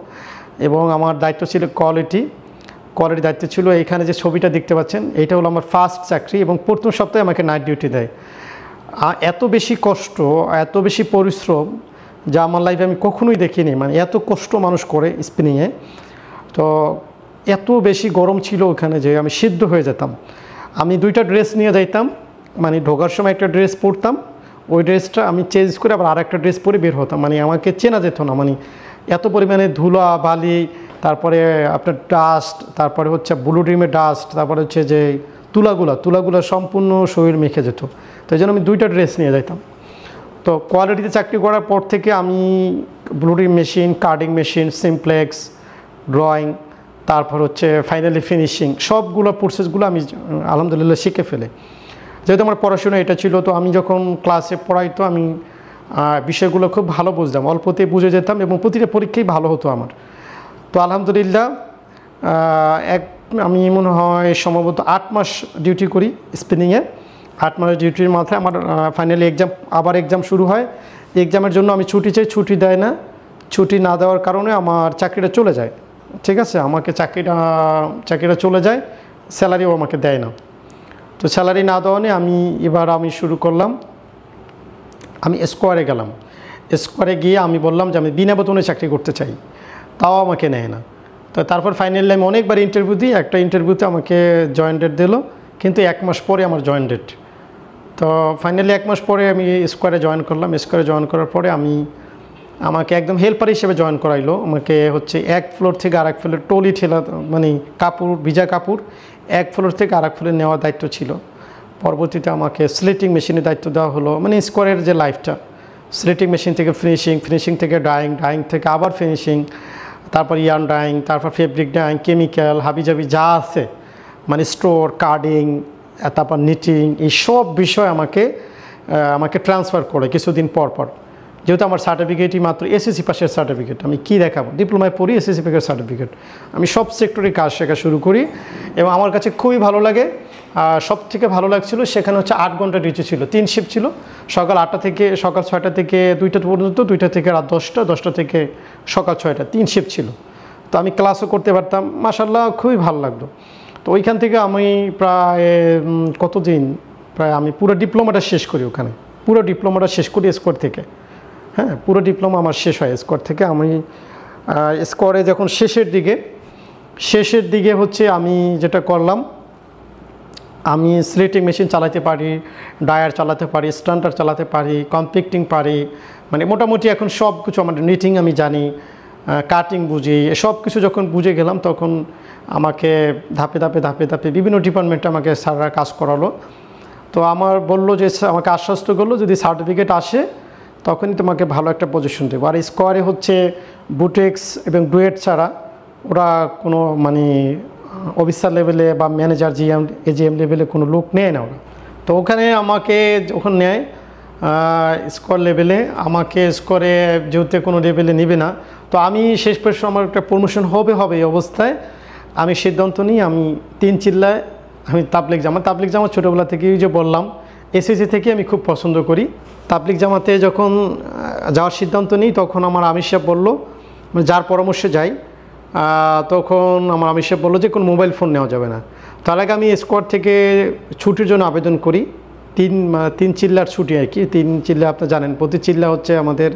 এবং আমার দায়িত্ব ছিল কোয়ালিটির দায়িত্ব ছিল। এইখানে যে ছবিটা দেখতে পাচ্ছেন, এইটা হলো আমার ফার্স্ট চাকরি, এবং প্রথম সপ্তাহে আমাকে নাইট ডিউটি দেয়। এত বেশি কষ্ট, এত বেশি পরিশ্রম যা আমার লাইফে আমি কখনোই দেখিনি, মানে এত কষ্ট মানুষ করে স্পিনিংয়ে। তো এত বেশি গরম ছিল ওখানে যে আমি সিদ্ধ হয়ে যেতাম। আমি 2টা ড্রেস নিয়ে যাইতাম, মানে ঢোকার সময় একটা ড্রেস পরতাম, ওই ড্রেসটা আমি চেঞ্জ করে আবার আরেকটা ড্রেস পরে বের হতাম, মানে আমাকে চেনা যেত না। মানে এত পরিমাণে ধুলা বালি, তারপরে আপনার ডাস্ট, তারপরে হচ্ছে ব্লু ড্রিমের ডাস্ট, তারপরে হচ্ছে যে তুলাগুলো সম্পূর্ণ শরীর মেখে যেত। তো এই জন্য আমি 2টা ড্রেস নিয়ে যাইতাম। তো কোয়ালিটিতে চাকরি করার পর থেকে আমি blue dream machine, carding machine, simplex, drawing, তারপর হচ্ছে ফাইনালি ফিনিশিং, সবগুলো প্রসেসগুলো আমি আলহামদুলিল্লাহ শিখে ফেলে। যেহেতু আমার পড়াশোনা এটা ছিল, তো আমি যখন ক্লাসে পড়াইতো আমি বিষয়গুলো খুব ভালো বুঝতাম, অল্পতে বুঝে যেতাম, এবং প্রতিটা পরীক্ষাই ভালো হতো আমার। তো আলহামদুলিল্লাহ আমি মনে হয় সম্ভবত 8 মাস ডিউটি করি স্পিনিংয়ে। 8 মাস ডিউটির মাথায় আমার ফাইনালি এক্সাম শুরু হয়। এক্সামের জন্য আমি ছুটি চাই, ছুটি দেয় না। ছুটি না দেওয়ার কারণে আমার চাকরিটা চলে যায়, ঠিক আছে, আমাকে চাকরিটা চলে যায়, স্যালারিও আমাকে দেয় না। তো স্যালারি না দেওয়া নিয়ে আমি শুরু করলাম, আমি স্কোয়ারে গেলাম। স্কোয়ারে গিয়ে আমি বললাম যে আমি বিনা বেতনে চাকরি করতে চাই, তাও আমাকে নেয় না। তো তারপর ফাইনালি আমি অনেকবার ইন্টারভিউ দিই, একটা ইন্টারভিউতে আমাকে জয়েন ডেট দিল, কিন্তু 1 মাস পরে আমার জয়েন ডেট। তো ফাইনালি 1 মাস পরে আমি স্কোয়ারে জয়েন করলাম। স্কোয়ারে জয়েন করার পরে আমাকে একদম হেল্পার হিসেবে জয়েন করাইলো। আমাকে হচ্ছে এক ফ্লোর থেকে আরেক ফ্লোর টলি ঠেলা, মানে কাপড়, ভিজা কাপড় এক ফ্লোর থেকে আরেক ফ্লোরে নেওয়ার দায়িত্ব ছিল। পরবর্তীতে আমাকে স্লেটিং মেশিনের দায়িত্ব দেওয়া হলো, মানে স্কোয়ারের যে লাইফটা, স্লেটিং মেশিন থেকে ফিনিশিং থেকে ডাইং থেকে আবার ফিনিশিং, তারপর ইয়ার্ন ডাইং, তারপর ফেব্রিক ডাইং, কেমিক্যাল, হাবিজাবি যা আছে, মানে স্টোর, কার্ডিং, তারপর নিটিং, এই সব বিষয় আমাকে ট্রান্সফার করে কিছুদিন পর। যেহেতু আমার সার্টিফিকেটই মাত্র এসএসসি পাশের সার্টিফিকেট, আমি কি দেখাবো, ডিপ্লোমায় পড়ি, এসএসসি পাশের সার্টিফিকেট। আমি সব সেক্টরে কাজ শেখা শুরু করি, এবং আমার কাছে খুবই ভালো লাগে। সব থেকে ভালো লাগছিলো সেখানে হচ্ছে 8 ঘন্টা ডিউটি ছিল, 3 শিফট ছিল, সকাল 6টা থেকে 2টা পর্যন্ত, 2টা থেকে রাত 10টা, 10টা থেকে সকাল 6টা, 3 শিফট ছিল। তো আমি ক্লাসও করতে পারতাম, মাশাআল্লাহ খুবই ভালো লাগতো। তো ওইখান থেকে আমি প্রায় আমি পুরো ডিপ্লোমাটা শেষ করি ওখানে, পুরো ডিপ্লোমাটা শেষ করি স্কোয়ার থেকে। হ্যাঁ, পুরো ডিপ্লোমা আমার শেষ হয় স্কোয়ার থেকে। আমি স্কোয়ারে যখন শেষের দিকে হচ্ছে আমি যেটা করলাম, আমি স্লেটিং মেশিন চালাতে পারি, ডায়ার চালাতে পারি, স্টান্টার চালাতে পারি, কম্পিক্টিং পারি, মানে মোটামুটি এখন সব কিছু আমার, নিটিং আমি জানি, কাটিং বুঝি, সব কিছু যখন বুঝে গেলাম তখন আমাকে ধাপে ধাপে বিভিন্ন ডিপার্টমেন্টে আমাকে স্যাররা কাজ করালো। তো আমার বললো যে আমাকে আশ্বস্ত করলো যদি সার্টিফিকেট আসে তখনই তোমাকে ভালো একটা পজিশন দেবো। আর স্কোয়ারে হচ্ছে বুটেক্স এবং ডুয়েট ছাড়া ওরা কোনো মানে অফিসার লেভেলে বা ম্যানেজার জিএম এজিএম লেভেলে কোনো লোক নেয় না ওরা। তো ওখানে আমাকে যখন নেয় স্কোয়ার লেভেলে, আমাকে স্কোয়ারে যেহেতু কোনো লেভেলে নেবে না, তো আমি শেষ পর্যন্ত আমার একটা প্রমোশন হবে এই অবস্থায় আমি সিদ্ধান্ত নিই আমি 3 চিল্লায় আমি তাবলিগ জামাত ছোটোবেলা থেকেই যে বললাম এসএসসি থেকে আমি খুব পছন্দ করি। তাবলিগ জামাতে যখন যাওয়ার সিদ্ধান্ত নিই তখন আমার আমির সাহেব বললো, মানে যার পরামর্শে যাই, তখন আমার আমির সাহেব বললো যে কোনো মোবাইল ফোন নেওয়া যাবে না। তার আগে আমি স্কোয়াড থেকে ছুটির জন্য আবেদন করি, 3 চিল্লার ছুটি আর কি। 3 চিল্লা আপনি জানেন, প্রতি চিল্লা হচ্ছে আমাদের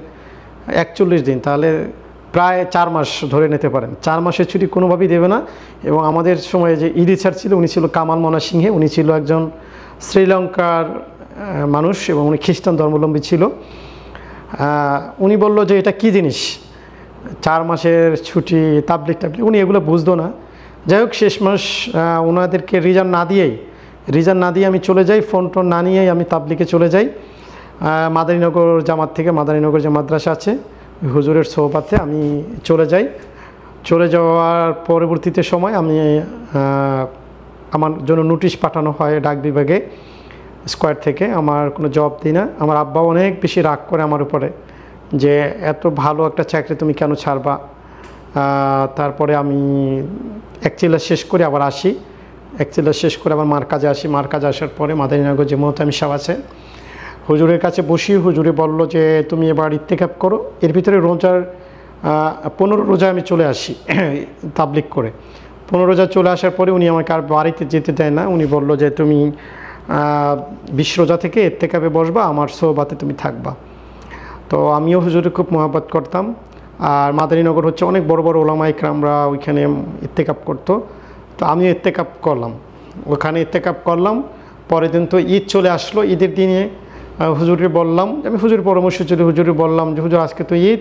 41 দিন, তাহলে প্রায় 4 মাস ধরে নিতে পারেন। 4 মাসের ছুটি কোনোভাবেই দেবে না। এবং আমাদের সময়ে যে ইডি স্যার ছিল উনি ছিল কামাল মনা সিংহে, উনি ছিল একজন শ্রীলঙ্কার মানুষ এবং উনি খ্রিস্টান ধর্মাবলম্বী ছিল। উনি বলল যে এটা কী জিনিস 4 মাসের ছুটি, তাবলিগ উনি এগুলো বুঝতো না। যাই হোক শেষ মাস ওনাদেরকে রিজার্ভ না দিয়ে আমি চলে যাই, ফোন টোন না নিয়েই আমি তাবলিগে চলে যাই। মাদারীনগর জামাত থেকে, মাদারীনগর যে মাদ্রাসা আছে হুজুরের সোহবাতে আমি চলে যাওয়ার পরবর্তীতে সময় আমি আমার জন্য নোটিশ পাঠানো হয় ডাক বিভাগে স্কোয়ার থেকে। আমার কোনো জব দিই না। আমার আব্বা অনেক বেশি রাগ করে আমার উপরে যে এত ভালো একটা চাকরি তুমি কেন ছাড়বা। তারপরে আমি 1 চিল্লা শেষ করে আবার আসি, 1 চিল্লা শেষ করে আবার মার কাজে আসি। মার কাজে আসার পরে মাদারীনগর যে মোহতামিম সাহেব আছে হুজুরের কাছে বসি। হুজুরে বলল যে তুমি এবার ইত্তেকাব করো। এর ভিতরে রোজার 15 রোজা আমি চলে আসি তাবলিগ করে। 15 রোজা চলে আসার পরে উনি আমাকে আর বাড়িতে যেতে দেয় না। উনি বলল যে তুমি 20 রোজা থেকে ইত্তেকাবে বসবা, আমার সোহবাতে তুমি থাকবা। তো আমিও হুজুরে খুব মহব্বত করতাম। আর মাদারীনগর হচ্ছে অনেক বড় বড় ওলামা ইকরামরা ওইখানে ইত্তেকাব করতো। তো আমিও ইত্তেকাব করলাম, ওখানে ইত্তেকাব করলাম। পরের দিন তো ঈদ চলে আসলো। ঈদের দিনে হুজুরকে বললাম, আমি হুজুরের পরামর্শ ছিল, হুজুরে বললাম যে হুজুর আজকে তো ঈদ,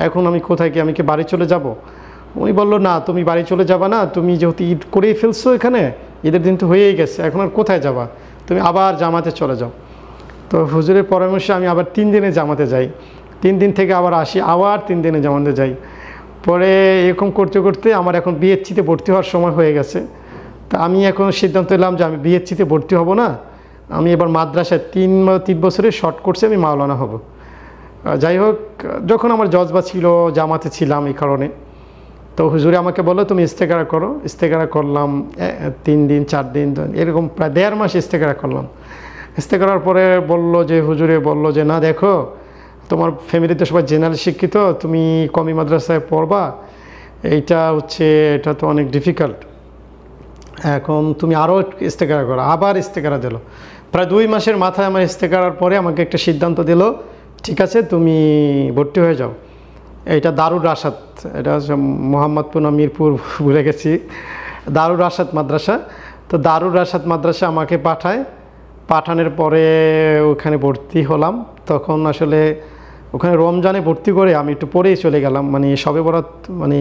এখন আমি কোথায় আমি কি বাড়ি চলে যাব? উনি বললো না, তুমি বাড়ি চলে যাবা না, তুমি যেহেতু ঈদ করেই ফেলছো এখানে, ঈদের দিন তো হয়েই গেছে, এখন আর কোথায় যাবা, তুমি আবার জামাতে চলে যাও। তো হুজুরের পরামর্শে আমি আবার 3 দিনে জামাতে যাই। 3 দিন থেকে আবার আসি, আবার 3 দিনে জামাতে যাই। পরে এরকম করতে করতে আমার এখন বিএসসিতে ভর্তি হওয়ার সময় হয়ে গেছে। তা আমি এখন সিদ্ধান্ত নিলাম যে আমি বিএসসিতে ভর্তি হব না, আমি এবার মাদ্রাসায় 3 বছরের শর্ট কোর্সে আমি মাওলানা হব। যাই হোক, যখন আমার জজবা ছিল, জামাতে ছিলাম এই কারণে, তো হুজুরে আমাকে বললো তুমি ইস্তেকারা করো। ইস্তেকারা করলাম 3 দিন 4 দিন, এরকম প্রায় 1.5 মাস ইস্তেকারা করলাম। ইস্তেকারার পরে হুজুরে বলল যে না দেখো, তোমার ফ্যামিলিতে সবাই জেনারেল শিক্ষিত, তুমি কমি মাদ্রাসায় পড়বা, এটা তো অনেক ডিফিকাল্ট, এখন তুমি আরও ইস্তেকারা করো। আবার ইস্তেকারা দিল। প্রায় 2 মাসের মাথায় আমার ইস্তেকারার পরে আমাকে একটা সিদ্ধান্ত দিল, ঠিক আছে তুমি ভর্তি হয়ে যাও। এটা দারুর রাশাদ, এটা হচ্ছে মোহাম্মদপুর না মিরপুর ভুলে গেছি, দারুর রাশাদ মাদ্রাসা। তো দারুর রাশাদ মাদ্রাসা আমাকে পাঠানোর পরে ওখানে ভর্তি হলাম। তখন আসলে ওখানে রমজানে ভর্তি করে আমি একটু পরেই চলে গেলাম, মানে শবে বরাত, মানে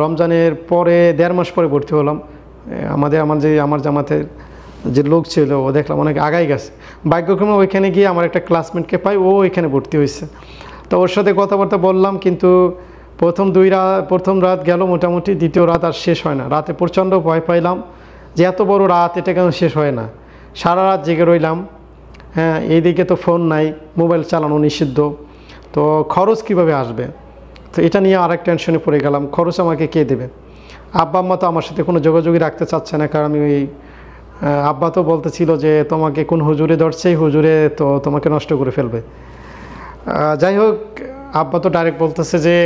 রমজানের পরে 1.5 মাস পরে ভর্তি হলাম। আমার জামাতের যে লোক ছিল ও দেখলাম অনেক আগাই গেছে। ভাগ্যক্রমে ওইখানে গিয়ে আমার একটা ক্লাসমেটকে পাই, ও এখানে ভর্তি হয়েছে। তো ওর সাথে কথাবার্তা বললাম, কিন্তু প্রথম রাত গেল মোটামুটি, দ্বিতীয় রাত আর শেষ হয় না। রাতে প্রচণ্ড ভয় পাইলাম যে এত বড় রাত, এটা কেন শেষ হয় না। সারা রাত জেগে রইলাম। হ্যাঁ, এইদিকে তো ফোন নাই, মোবাইল চালানো নিষিদ্ধ, তো খরচ কিভাবে আসবে, তো এটা নিয়ে আরেক টেনশনে পড়ে গেলাম। খরচ আমাকে কে দেবে? আব্বা আম্মা তো আমার সাথে কোনো যোগাযোগই রাখতে চাচ্ছে না, কারণ আমি আব্বা তো বলতেছিল যে তোমাকে কোন হুজুরে ধরছে, হুজুরে তো তোমাকে নষ্ট করে ফেলবে। যাই হোক, আব্বা তো ডাইরেক্ট বলতেছে যে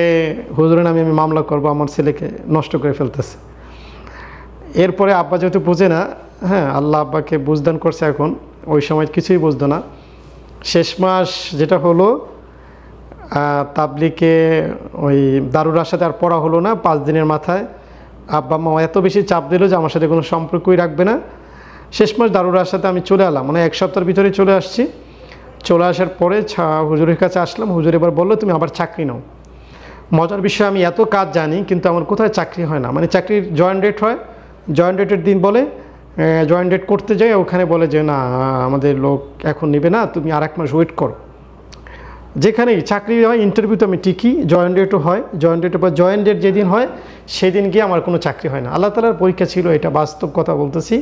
হুজুরের নামে আমি মামলা করব, আমার ছেলেকে নষ্ট করে ফেলতেছে। এরপরে আব্বা যেহেতু বুঝে না, হ্যাঁ আল্লাহ আব্বাকে বুঝদান করছে, এখন ওই সময় কিছুই বুঝতো না। শেষ মাস যেটা হলো, তাবলিকে ওই দারুর সাথে আর পড়া হলো না। 5 দিনের মাথায় আব্বা মা এত বেশি চাপ দিল যে আমার সাথে কোনো সম্পর্কই রাখবে না। শেষ মাস দারুর সাথে আমি চলে এলাম, মানে 1 সপ্তাহের ভিতরে চলে আসছি। চলে আসার পরে হুজুরের কাছে আসলাম। হুজুর এবার বললো তুমি আবার চাকরি নাও। মজার বিষয়, আমি এত কাজ জানি কিন্তু আমার কোথায় চাকরি হয় না। মানে চাকরির জয়েন্ট ডেট হয়, জয়েন্ট ডেটের দিন বলে জয়েন ডেট করতে যাই, ওখানে বলে যে না আমাদের লোক এখন নেবে না, তুমি আর 1 মাস ওয়েট করো। যেখানেই চাকরি হয় ইন্টারভিউতে আমি টিকি, জয়েন ডেটও হয়, জয়েন ডেটের পর জয়েন ডেট যেদিন হয় সেদিন গিয়ে আমার কোনো চাকরি হয় না। আল্লাহ তাআলার পরীক্ষা ছিল, এটা বাস্তব কথা বলতেছি।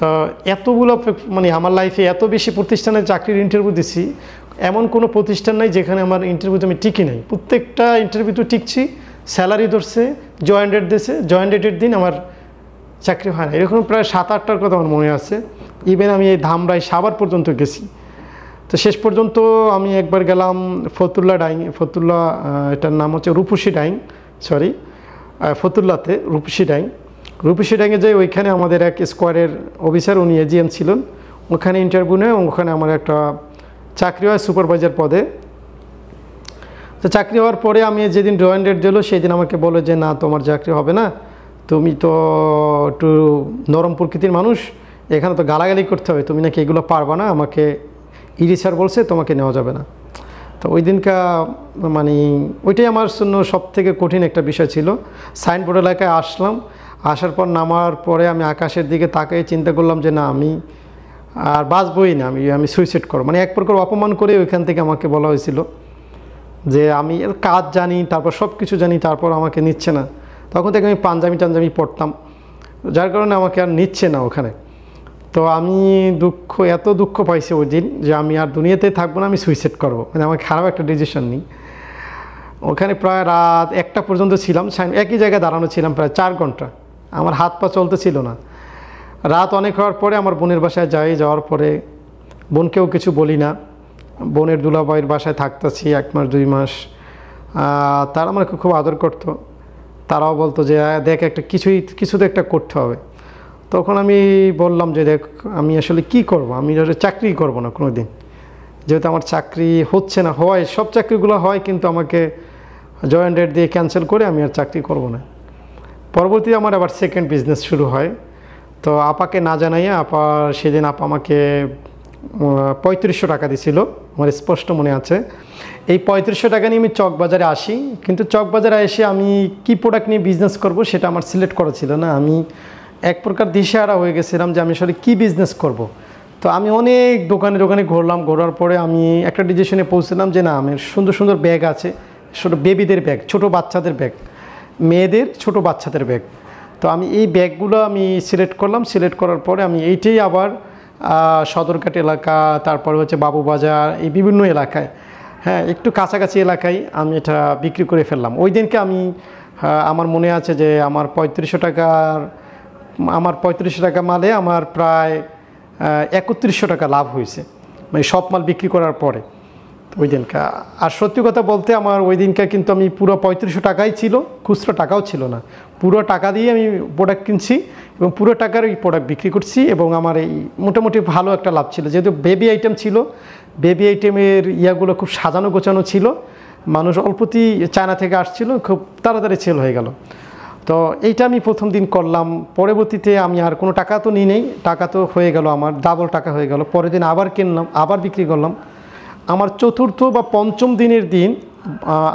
তো এতগুলো মানে আমার লাইফে এত বেশি প্রতিষ্ঠানে চাকরির ইন্টারভিউ দিছি, এমন কোনো প্রতিষ্ঠান নাই যেখানে আমার ইন্টারভিউতে আমি টিকি নাই। প্রত্যেকটা ইন্টারভিউতে টিকছি, স্যালারি ধরছে, জয়েন ডেট দিয়েছে, জয়েন ডেটের দিন আমার চাকরি হয় না। এরকম প্রায় 7-8টার কথা আমার মনে আছে। ইভেন আমি এই ধামরাই সাভার পর্যন্ত গেছি। তো শেষ পর্যন্ত আমি একবার গেলাম ফতুল্লা ডাইং, ফতুল্লা এটার নাম হচ্ছে রূপসী ডাইং, সরি ফতুল্লাতে রূপসী ডাইং। রূপসী ডাইংয়ে যাই, ওইখানে আমাদের এক স্কোয়ারের অফিসার, উনি এজিএম ছিলেন, ওখানে ইন্টারভিউ নেয়, ওখানে আমার একটা চাকরি হয় সুপারভাইজার পদে। তো চাকরি হওয়ার পরে আমি যেদিন জয়েন ডেট দিল সেদিন আমাকে বলে যে না তোমার চাকরি হবে না, তুমি তো একটু নরম প্রকৃতির মানুষ, এখানে তো গালাগালি করতে হবে, তুমি নাকি এগুলো পারবা না, আমাকে ইডি স্যার বলছে তোমাকে নেওয়া যাবে না। তো ওই দিনকা মানে ওইটাই আমার জন্য সবথেকে কঠিন একটা বিষয় ছিল। সাইনবোর্ড এলাকায় আসলাম, আসার পর নামার পরে আমি আকাশের দিকে তাকিয়ে চিন্তা করলাম যে না আমি আর বাঁচবই না, আমি সুইসাইড করব। মানে এক প্রকার অপমান করে ওইখান থেকে আমাকে বলা হয়েছিল যে আমি কাজ জানি, তারপর সব কিছু জানি, তারপর আমাকে নিচ্ছে না। তখন থেকে আমি পাঞ্জাবি পড়তাম, যার কারণে আমাকে আর নিচ্ছে না ওখানে। তো আমি এত দুঃখ পাইছি ওই দিন যে আমি আর দুনিয়াতে থাকবো না, আমি সুইসাইড করবো। মানে আমার খারাপ একটা ডিসিশন নিই। ওখানে প্রায় রাত 1টা পর্যন্ত ছিলাম, একই জায়গায় দাঁড়ানো ছিলাম প্রায় 4 ঘন্টা, আমার হাত পা চলতে ছিল না। রাত অনেক হওয়ার পরে আমার বোনের বাসায় যাওয়ার পরে বোনকেও কিছু বলি না, বোনের দুলাভাইয়ের বাসায় থাকতেছি 1 মাস 2 মাস। তারা আমাকে খুব আদর করতো, তারাও বলতো যে দেখ একটা কিছুতে একটা করতে হবে। তখন আমি বললাম যে দেখ আমি আসলে কি করব, আমি চাকরি করব না কোনো দিন, যেহেতু আমার চাকরি হচ্ছে না, হয় সব চাকরিগুলো হয় কিন্তু আমাকে জয়েন ডেট দিয়ে ক্যান্সেল করে আমি আর চাকরি করব না। পরবর্তীতে আমার আবার সেকেন্ড বিজনেস শুরু হয়। তো আপাকে না জানাইয়া সেদিন আপা আমাকে 3500 টাকা দিছিল, আমার স্পষ্ট মনে আছে। এই 3500 টাকা নিয়ে আমি চকবাজারে আসি, কিন্তু চকবাজারে এসে আমি কি প্রোডাক্ট নিয়ে বিজনেস করব সেটা আমার সিলেক্ট করা ছিল না। আমি এক প্রকার দিশেহারা হয়ে গেছিলাম যে আমি আসলে কী বিজনেস করব। তো আমি অনেক দোকানে ঘোরার পরে আমি একটা ডিসিশনে পৌঁছলাম যে না আমার সুন্দর সুন্দর ব্যাগ আছে, ছোটো বেবিদের ব্যাগ, ছোটো বাচ্চাদের ব্যাগ, মেয়েদের ছোটো বাচ্চাদের ব্যাগ। তো আমি এই ব্যাগগুলো আমি সিলেক্ট করলাম। সিলেক্ট করার পরে আমি এইটাই আবার সদরঘাট এলাকা, তারপরে হচ্ছে বাবুবাজার, এই বিভিন্ন এলাকায়, হ্যাঁ একটু কাছাকাছি এলাকায় আমি এটা বিক্রি করে ফেললাম। ওই দিনকে আমি আমার মনে আছে যে আমার 3500 টাকা মালে আমার প্রায় 3100 টাকা লাভ হয়েছে, মানে সব মাল বিক্রি করার পরে ওই দিনকা। আর সত্যি কথা বলতে আমার ওই দিনকা কিন্তু আমি পুরো 3500 টাকাই ছিল, খুচরো টাকাও ছিল না, পুরো টাকা দিয়ে আমি প্রোডাক্ট কিনছি এবং পুরো টাকার ওই প্রোডাক্ট বিক্রি করছি এবং আমার এই মোটামুটি ভালো একটা লাভ ছিল। যেহেতু বেবি আইটেম ছিল, বেবি আইটেমের ইয়াগুলো খুব সাজানো গোছানো ছিল, মানুষ অল্পতেই চায়না থেকে আসছিল, খুব তাড়াতাড়ি সেল হয়ে গেল। তো এইটা আমি প্রথম দিন করলাম। পরবর্তীতে আমি আর কোনো টাকা তো নিই নেই, টাকা তো হয়ে গেল আমার, ডাবল টাকা হয়ে গেল। পরের দিন আবার কিনলাম, আবার বিক্রি করলাম। আমার 4র্থ বা 5ম দিনের দিন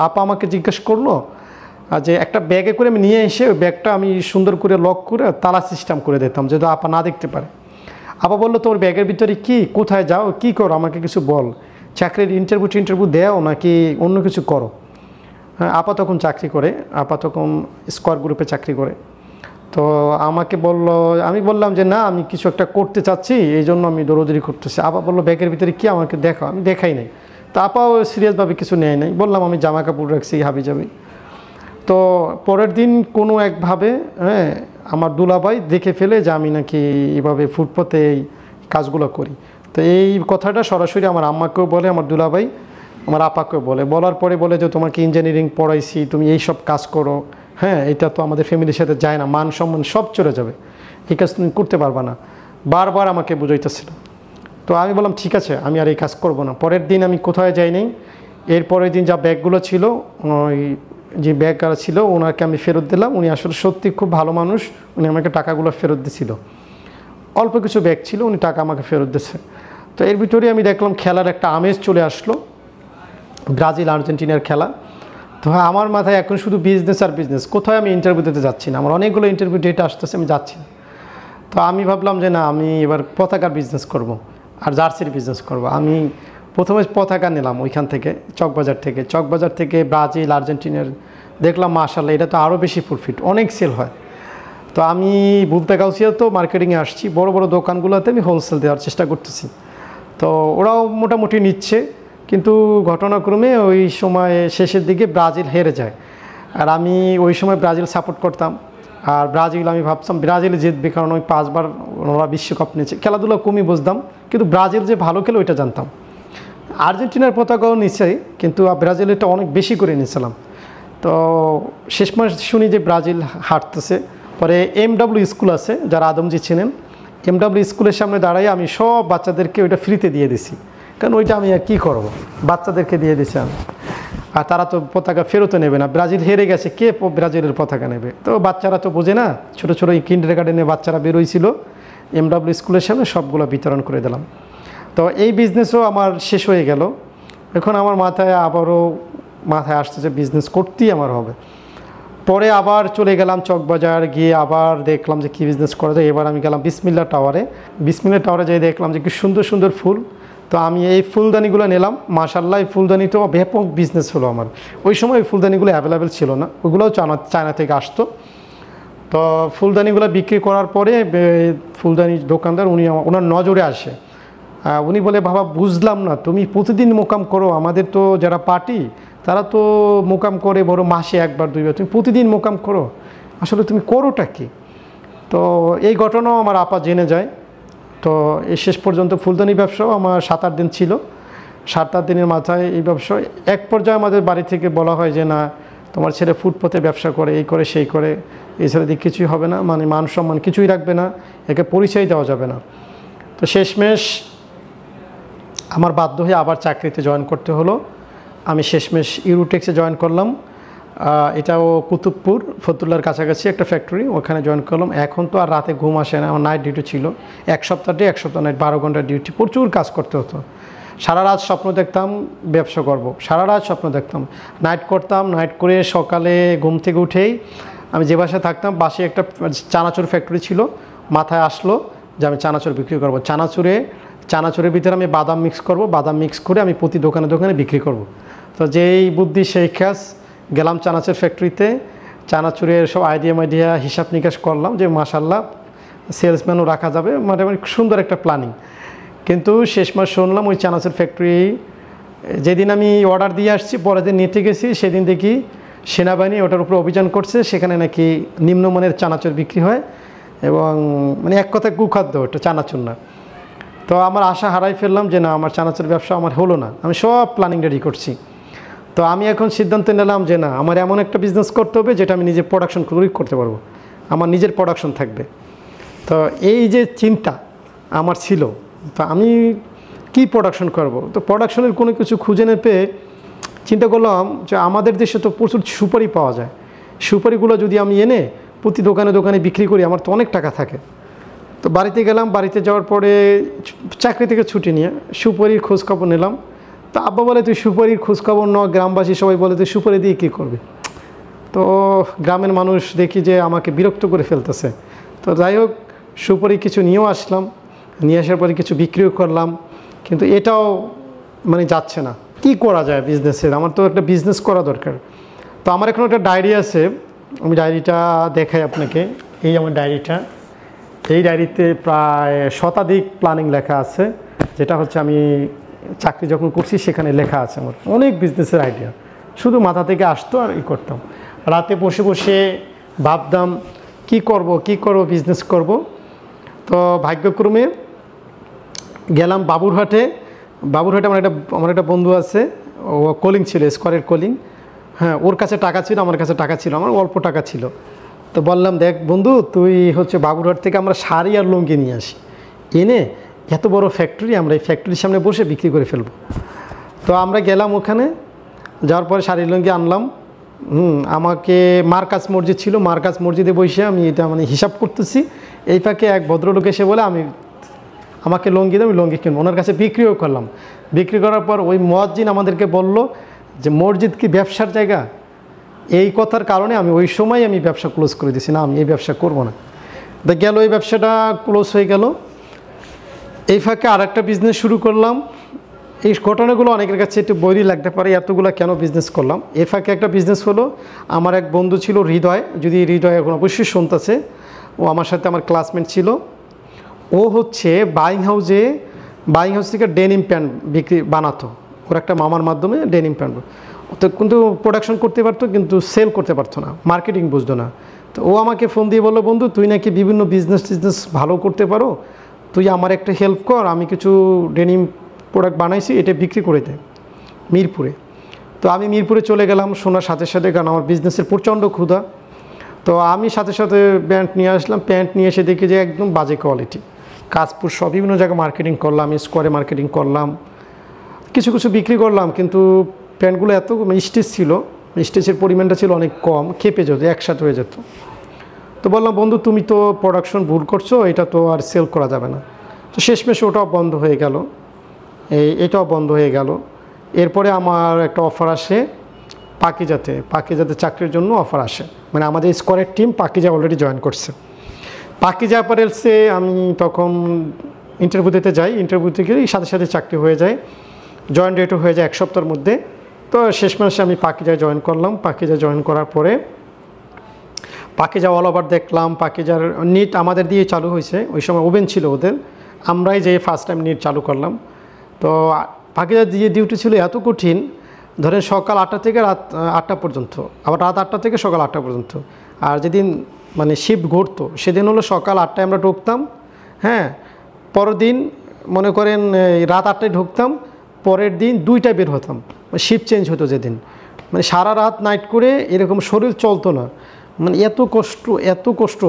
আপা আমাকে জিজ্ঞেস করলো যে একটা ব্যাগে করে আমি নিয়ে এসে ওই ব্যাগটা আমি সুন্দর করে লক করে তালা সিস্টেম করে দিতাম যেহেতু আপা না দেখতে পারে। আপা বললো তোমার ব্যাগের ভিতরে কি, কোথায় যাও, কি করো, আমাকে কিছু বল, চাকরির ইন্টারভিউ দেও নাকি অন্য কিছু করো। হ্যাঁ, আপা তখন চাকরি করে, আপা তখন স্কোয়ার গ্রুপে চাকরি করে। তো আমাকে বললো, আমি বললাম যে না আমি কিছু একটা করতে চাচ্ছি, এই জন্য আমি দৌড়দৌড়ি করতেছি। আপা বললো ব্যাগের ভিতরে কি, আমাকে দেখাও। আমি দেখাই নাই। তো আপাও সিরিয়াসভাবে কিছু নেয় নাই, বললাম আমি জামা কাপড় রাখছি হাবি যাবি। তো পরের দিন কোনো একভাবে হ্যাঁ আমার দুলাভাই দেখে ফেলে যে আমি নাকি এভাবে ফুটপাতে এই কাজগুলো করি। তো এই কথাটা সরাসরি আমার আম্মাকেও বলে, আমার দুলাভাই আমার আপাকেও বলার পরে বলে যে তোমাকে ইঞ্জিনিয়ারিং পড়াইছি, তুমি এই সব কাজ করো, হ্যাঁ এটা তো আমাদের ফ্যামিলির সাথে যায় না, মান সম্মান সব চলে যাবে, এই কাজ তুমি করতে পারবা না, বারবার আমাকে বুঝাইতেছিল। তো আমি বললাম ঠিক আছে আমি আর এই কাজ করব না। পরের দিন আমি কোথায় যাই নাই। এর পরের দিন যা ব্যাগগুলো ছিল, ওই যে ব্যাগ ছিল ওনাকে আমি ফেরত দিলাম। উনি আসলে সত্যি খুব ভালো মানুষ, উনি আমাকে টাকাগুলো ফেরত দিয়েছিল। অল্প কিছু ব্যাগ ছিল, উনি টাকা আমাকে ফেরত দিয়েছে। তো এর ভিতরে আমি দেখলাম খেলার একটা আমেজ চলে আসলো, ব্রাজিল আর্জেন্টিনার খেলা। তো আমার মাথায় এখন শুধু বিজনেস আর বিজনেস, কোথায় আমি ইন্টারভিউ দিতে যাচ্ছি না, আমার অনেকগুলো ইন্টারভিউ ডেট আসতেছে, আমি যাচ্ছি না। তো আমি ভাবলাম যে না, আমি এবার পতাকার বিজনেস করব আর জার্সির বিজনেস করব। আমি প্রথমে পতাকা নিলাম ওইখান থেকে, চকবাজার থেকে ব্রাজিল, আর্জেন্টিনার। দেখলাম মাশাআল্লাহ এটা তো আরও বেশি প্রফিট, অনেক সেল হয়। তো আমি বুলতা গাউসিয়া তো মার্কেটিংয়ে আসছি, বড় বড় দোকানগুলোতে আমি হোলসেল দেওয়ার চেষ্টা করতেছি। তো ওরাও মোটামুটি নিচ্ছে, কিন্তু ঘটনাক্রমে ওই সময় শেষের দিকে ব্রাজিল হেরে যায়। আর আমি ওই সময় ব্রাজিল সাপোর্ট করতাম। আর ব্রাজিল আমি ভাবতাম ব্রাজিল জিতবে, কারণ ওই 5 বার ওরা বিশ্বকাপ নিয়েছে। খেলাধুলা কমই বুঝতাম, কিন্তু ব্রাজিল যে ভালো খেলে ওইটা জানতাম। আর্জেন্টিনার পতাকাও নিশ্চয়ই, কিন্তু ব্রাজিলেরটা অনেক বেশি করে নিয়েছিলাম। তো শেষ মাস শুনি যে ব্রাজিল হারতেছে। পরে MW স্কুল আছে, যারা আদমজি ছিলেন, MW স্কুলের সামনে দাঁড়াই আমি সব বাচ্চাদেরকে ওইটা ফ্রিতে দিয়ে দিছি, কারণ ওইটা আমি আর কী করবো, বাচ্চাদেরকে দিয়ে দিছি আমি। আর তারা তো পতাকা ফেরতও নেবে না, ব্রাজিল হেরে গেছে, কে ব্রাজিলের পতাকা নেবে? তো বাচ্চারা তো বোঝে না, ছোটো ছোটো এই কিন্ডারগার্টেনে বাচ্চারা বেরোইছিল, MW স্কুলের সামনে সবগুলো বিতরণ করে দিলাম। তো এই বিজনেসও আমার শেষ হয়ে গেল। এখন আমার মাথায় আসছে যে বিজনেস করতেই আমার হবে। পরে আবার চলে গেলাম চকবাজার, গিয়ে আবার দেখলাম যে কী বিজনেস করা যায়। এবার আমি গেলাম বিসমিল্লা টাওয়ারে যেয়ে দেখলাম যে কি সুন্দর সুন্দর ফুল। তো আমি এই ফুলদানিগুলো নিলাম। মাশাআল্লাহ, এই ফুলদানি তো ব্যাপক বিজনেস হলো আমার। ওই সময় ওই ফুলদানিগুলো অ্যাভেলেবেল ছিল না, ওগুলোও চায়না থেকে আসতো। তো ফুলদানিগুলো বিক্রি করার পরে ফুলদানি দোকানদার ওনার নজরে আসে। উনি বলে, বাবা বুঝলাম না, তুমি প্রতিদিন মোকাম করো, আমাদের তো যারা পার্টি তারা তো মোকাম করে বড় মাসে 1 বার 2 বার, তুমি প্রতিদিন মোকাম করো, আসলে তুমি করোটা কি? তো এই ঘটনাও আমার আপা জেনে যায়। তো এই শেষ পর্যন্ত ফুলদানি ব্যবসাও আমার 7-8 দিন ছিল। 7-8 দিনের মাথায় এই ব্যবসা এক পর্যায়ে আমাদের বাড়ি থেকে বলা হয় যে না, তোমার ছেলে ফুটপথে ব্যবসা করে, এই করে সেই করে, এই ছেলে দিক কিছুই হবে না, মানে মান সম্মান কিছুই রাখবে না, একে পরিচয় দেওয়া যাবে না। তো শেষমেশ আমার বাধ্য হয়ে আবার চাকরিতে জয়েন করতে হলো। আমি শেষমেশ ইউরোটেক্সে জয়েন করলাম। এটাও কুতুবপুর ফতুল্লার কাছাকাছি একটা ফ্যাক্টরি, ওখানে জয়েন করলাম। এখন তো আর রাতে ঘুম আসে না, আমার নাইট ডিউটি ছিল, 1 সপ্তাহ ডে 1 সপ্তাহ নাইট, 12 ঘন্টার ডিউটি, প্রচুর কাজ করতে হতো। সারা রাত স্বপ্ন দেখতাম ব্যবসা করব, সারা রাত স্বপ্ন দেখতাম, নাইট করতাম। নাইট করে সকালে ঘুম থেকে উঠেই আমি যে বাসায় থাকতাম, বাসে একটা চানাচুর ফ্যাক্টরি ছিল, মাথায় আসলো যে আমি চানাচুর বিক্রি করব। চানাচুরের ভিতরে আমি বাদাম মিক্স করব, বাদাম মিক্স করে আমি প্রতি দোকানে দোকানে বিক্রি করব। তো যেই বুদ্ধি সেই কাজ, গেলাম চানাচুর ফ্যাক্টরিতে, চানাচুরের সব আইডিয়া হিসাব নিকাশ করলাম যে মাশাআল্লাহ সেলসম্যানও রাখা যাবে, মানে সুন্দর একটা প্ল্যানিং। কিন্তু শেষ মাস শুনলাম ওই চানাচুর ফ্যাক্টরি যেদিন আমি অর্ডার দিয়ে আসছি, পরের দিন নিতে গেছি, সেদিন দেখি সেনাবাহিনী ওটার উপর অভিযান করছে, সেখানে নাকি নিম্নমানের চানাচুর বিক্রি হয়, এবং মানে এক কথায় কুখাদ্য, ওটা চানাচুর না। তো আমার আশা হারাই ফেললাম যে না, আমার চানাচুর ব্যবসা আমার হলো না। আমি সব প্ল্যানিং রেডি করছি। তো আমি এখন সিদ্ধান্ত নিলাম যে না, আমার এমন একটা বিজনেস করতে হবে যেটা আমি নিজে প্রোডাকশন করতে পারবো, আমার নিজের প্রোডাকশন থাকবে। তো এই যে চিন্তা আমার ছিল, তো আমি কি প্রোডাকশন করব? তো প্রোডাকশনের কোনো কিছু খুঁজে না পেয়ে চিন্তা করলাম যে আমাদের দেশে তো প্রচুর সুপারি পাওয়া যায়, সুপারিগুলো যদি আমি এনে প্রতি দোকানে দোকানে বিক্রি করি, আমার তো অনেক টাকা থাকে। তো বাড়িতে গেলাম, বাড়িতে যাওয়ার পরে চাকরি থেকে ছুটি নিয়ে সুপারির খোঁজখবর নিলাম। তো আব্বা বলে, তুই সুপারির খোঁজখবর ন, গ্রামবাসী সবাই বলে তুই সুপারি দিয়ে কী করবি? তো গ্রামের মানুষ দেখি যে আমাকে বিরক্ত করে ফেলতেছে। তো যাই হোক, সুপারি কিছু নিয়েও আসলাম, নিয়ে আসার পরে কিছু বিক্রিও করলাম, কিন্তু এটাও মানে যাচ্ছে না। কি করা যায় বিজনেসের? আমার তো একটা বিজনেস করা দরকার। তো আমার এখন একটা ডায়েরি আছে, আমি ডায়েরিটা দেখাই আপনাকে। এই আমার ডায়েরিটা, এই ডায়েরিতে প্রায় শতাধিক প্ল্যানিং লেখা আছে, যেটা হচ্ছে আমি চাকরি যখন করছি সেখানে লেখা আছে আমার অনেক বিজনেসের আইডিয়া, শুধু মাথা থেকে আসতো আর করতাম। রাতে বসে বসে ভাবতাম কি করব বিজনেস করব। তো ভাগ্যক্রমে গেলাম বাবুরহাটে আমার একটা বন্ধু আছে, ও কলিং ছিল, স্কোয়ারের কলিং। হ্যাঁ, ওর কাছে টাকা ছিল, আমার কাছে টাকা ছিল, আমার অল্প টাকা ছিল। তো বললাম, দেখ বন্ধু, তুই হচ্ছে বাবুরহাট থেকে আমরা শাড়ি আর লুঙ্গি নিয়ে আসি, এনে এত বড় ফ্যাক্টরি, আমরা এই ফ্যাক্টরির সামনে বসে বিক্রি করে ফেলবো। তো আমরা গেলাম ওখানে, যাওয়ার পরে শাড়ি লুঙ্গি আনলাম। আমাকে মার্কাজ মসজিদ ছিল, মার্কাজ মসজিদে বসে আমি এটা মানে হিসাব করতেছি। এই ফাঁকে এক ভদ্রলোক এসে বলে আমাকে লুঙ্গি দেয়, আমি লুঙ্গি কিনবো। ওনার কাছে বিক্রিও করলাম। বিক্রি করার পর ওই মুয়াজ্জিন আমাদেরকে বলল যে মসজিদ কি ব্যবসার জায়গা? এই কথার কারণে আমি ওই সময় ব্যবসা ক্লোজ করে দিয়েছি, না আমি এই ব্যবসা করব না। তো গেল এই ব্যবসাটা ক্লোজ হয়ে গেল। এই ফাঁকে আর একটা বিজনেস শুরু করলাম। এই ঘটনাগুলো অনেকের কাছে একটু বৈরী লাগতে পারে, এতগুলো কেন বিজনেস করলাম। এর ফাঁকে একটা বিজনেস হলো, আমার এক বন্ধু ছিল হৃদয়, যদি হৃদয় এখন অবশ্যই শুনতেছে, ও আমার সাথে আমার ক্লাসমেট ছিল। ও হচ্ছে বাইং হাউস থেকে ডেনিম প্যান্ট বানাতো, ওর একটা মামার মাধ্যমে ডেনিম প্যান্ট। তো কিন্তু প্রোডাকশন করতে পারতো কিন্তু সেল করতে পারতো না, মার্কেটিং বুঝতো না। তো ও আমাকে ফোন দিয়ে বললো, বন্ধু তুই নাকি বিভিন্ন বিজনেস ভালো করতে পারো, তুই আমার একটা হেল্প কর, আমি কিছু ডেনিম প্রোডাক্ট বানাইছি, এটা বিক্রি করে দে মিরপুরে। তো আমি মিরপুরে চলে গেলাম শোনার সাথে সাথে, কারণ আমার বিজনেসের প্রচণ্ড ক্ষুধা। তো আমি সাথে সাথে প্যান্ট নিয়ে আসলাম, প্যান্ট নিয়ে এসে দেখি যে একদম বাজে কোয়ালিটি। কাশপুর সব বিভিন্ন জায়গায় মার্কেটিং করলাম, স্কোয়ারে মার্কেটিং করলাম, কিছু বিক্রি করলাম, কিন্তু প্যান্টগুলো এত স্টিচ ছিল, স্টিচের পরিমাণটা ছিল অনেক কম, খেপে যেত, একসাথে হয়ে যেত। তো বললাম, বন্ধু তুমি তো প্রোডাকশন ভুল করছো, এটা তো আর সেল করা যাবে না। তো শেষমেশ ওটাও বন্ধ হয়ে গেল, এটাও বন্ধ হয়ে গেল। এরপরে আমার একটা অফার আসে পাকিজাতে চাকরির জন্য অফার আসে, মানে আমাদের স্কোয়ারের টিম পাকিজা অলরেডি জয়েন করছে। পাকিজা অ্যাপারেলসে আমি তখন ইন্টারভিউ দিতে যাই, ইন্টারভিউ থেকে সাথে সাথে চাকরি হয়ে যায়, জয়েন ডেটও হয়ে যায় 1 সপ্তাহের মধ্যে। তো শেষ মাসে আমি পাকিজায় জয়েন করলাম। পাকিজা জয়েন করার পরে পাকিজা অল ওভার দেখলাম, পাকিজার নিট আমাদের দিয়ে চালু হয়েছে, ওই সময় ওভেন ছিল ওদের, আমরাই যে ফার্স্ট টাইম নিট চালু করলাম। তো পাকিজার দিয়ে ডিউটি ছিল এত কঠিন, ধরেন সকাল 8টা থেকে রাত 8টা পর্যন্ত, আবার রাত 8টা থেকে সকাল 8টা পর্যন্ত। আর যেদিন মানে শিফট ঘুরতো সেদিন হলো সকাল 8টায় আমরা ঢুকতাম, হ্যাঁ, পরের দিন মনে করেন রাত 8টায় ঢুকতাম, পরের দিন 2টায় বের হতাম, শিফট চেঞ্জ হতো যেদিন, মানে সারা রাত নাইট করে এরকম শরীর চলতো না, মানে এত কষ্ট।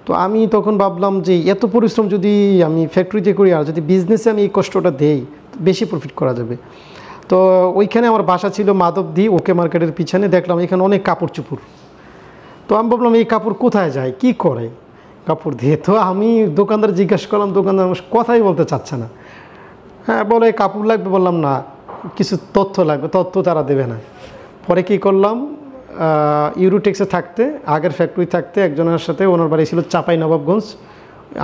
তো আমি তখন ভাবলাম যে এত পরিশ্রম যদি আমি ফ্যাক্টরিতে করি আর যদি বিজনেসে আমি এই কষ্টটা দেই, বেশি প্রফিট করা যাবে। তো ওইখানে আমার বাসা ছিল মাধবদী ওকে মার্কেটের পিছনে, দেখলাম এখানে অনেক কাপড় চুপড়। তো আমি ভাবলাম এই কাপড় কোথায় যায়, কি করে কাপড় দিয়ে। তো আমি দোকানদার জিজ্ঞাসা করলাম, দোকানদার আমার কথাই বলতে চাচ্ছে না। হ্যাঁ বলে কাপড় লাগবে, বললাম না কিছু তথ্য লাগবে, তথ্য তারা দেবে না। পরে কি করলাম, ইউরোটেক্সে থাকতে, আগের ফ্যাক্টরি থাকতে একজনের সাথে, ওনার বাড়ি ছিল চাপাই নবাবগঞ্জ,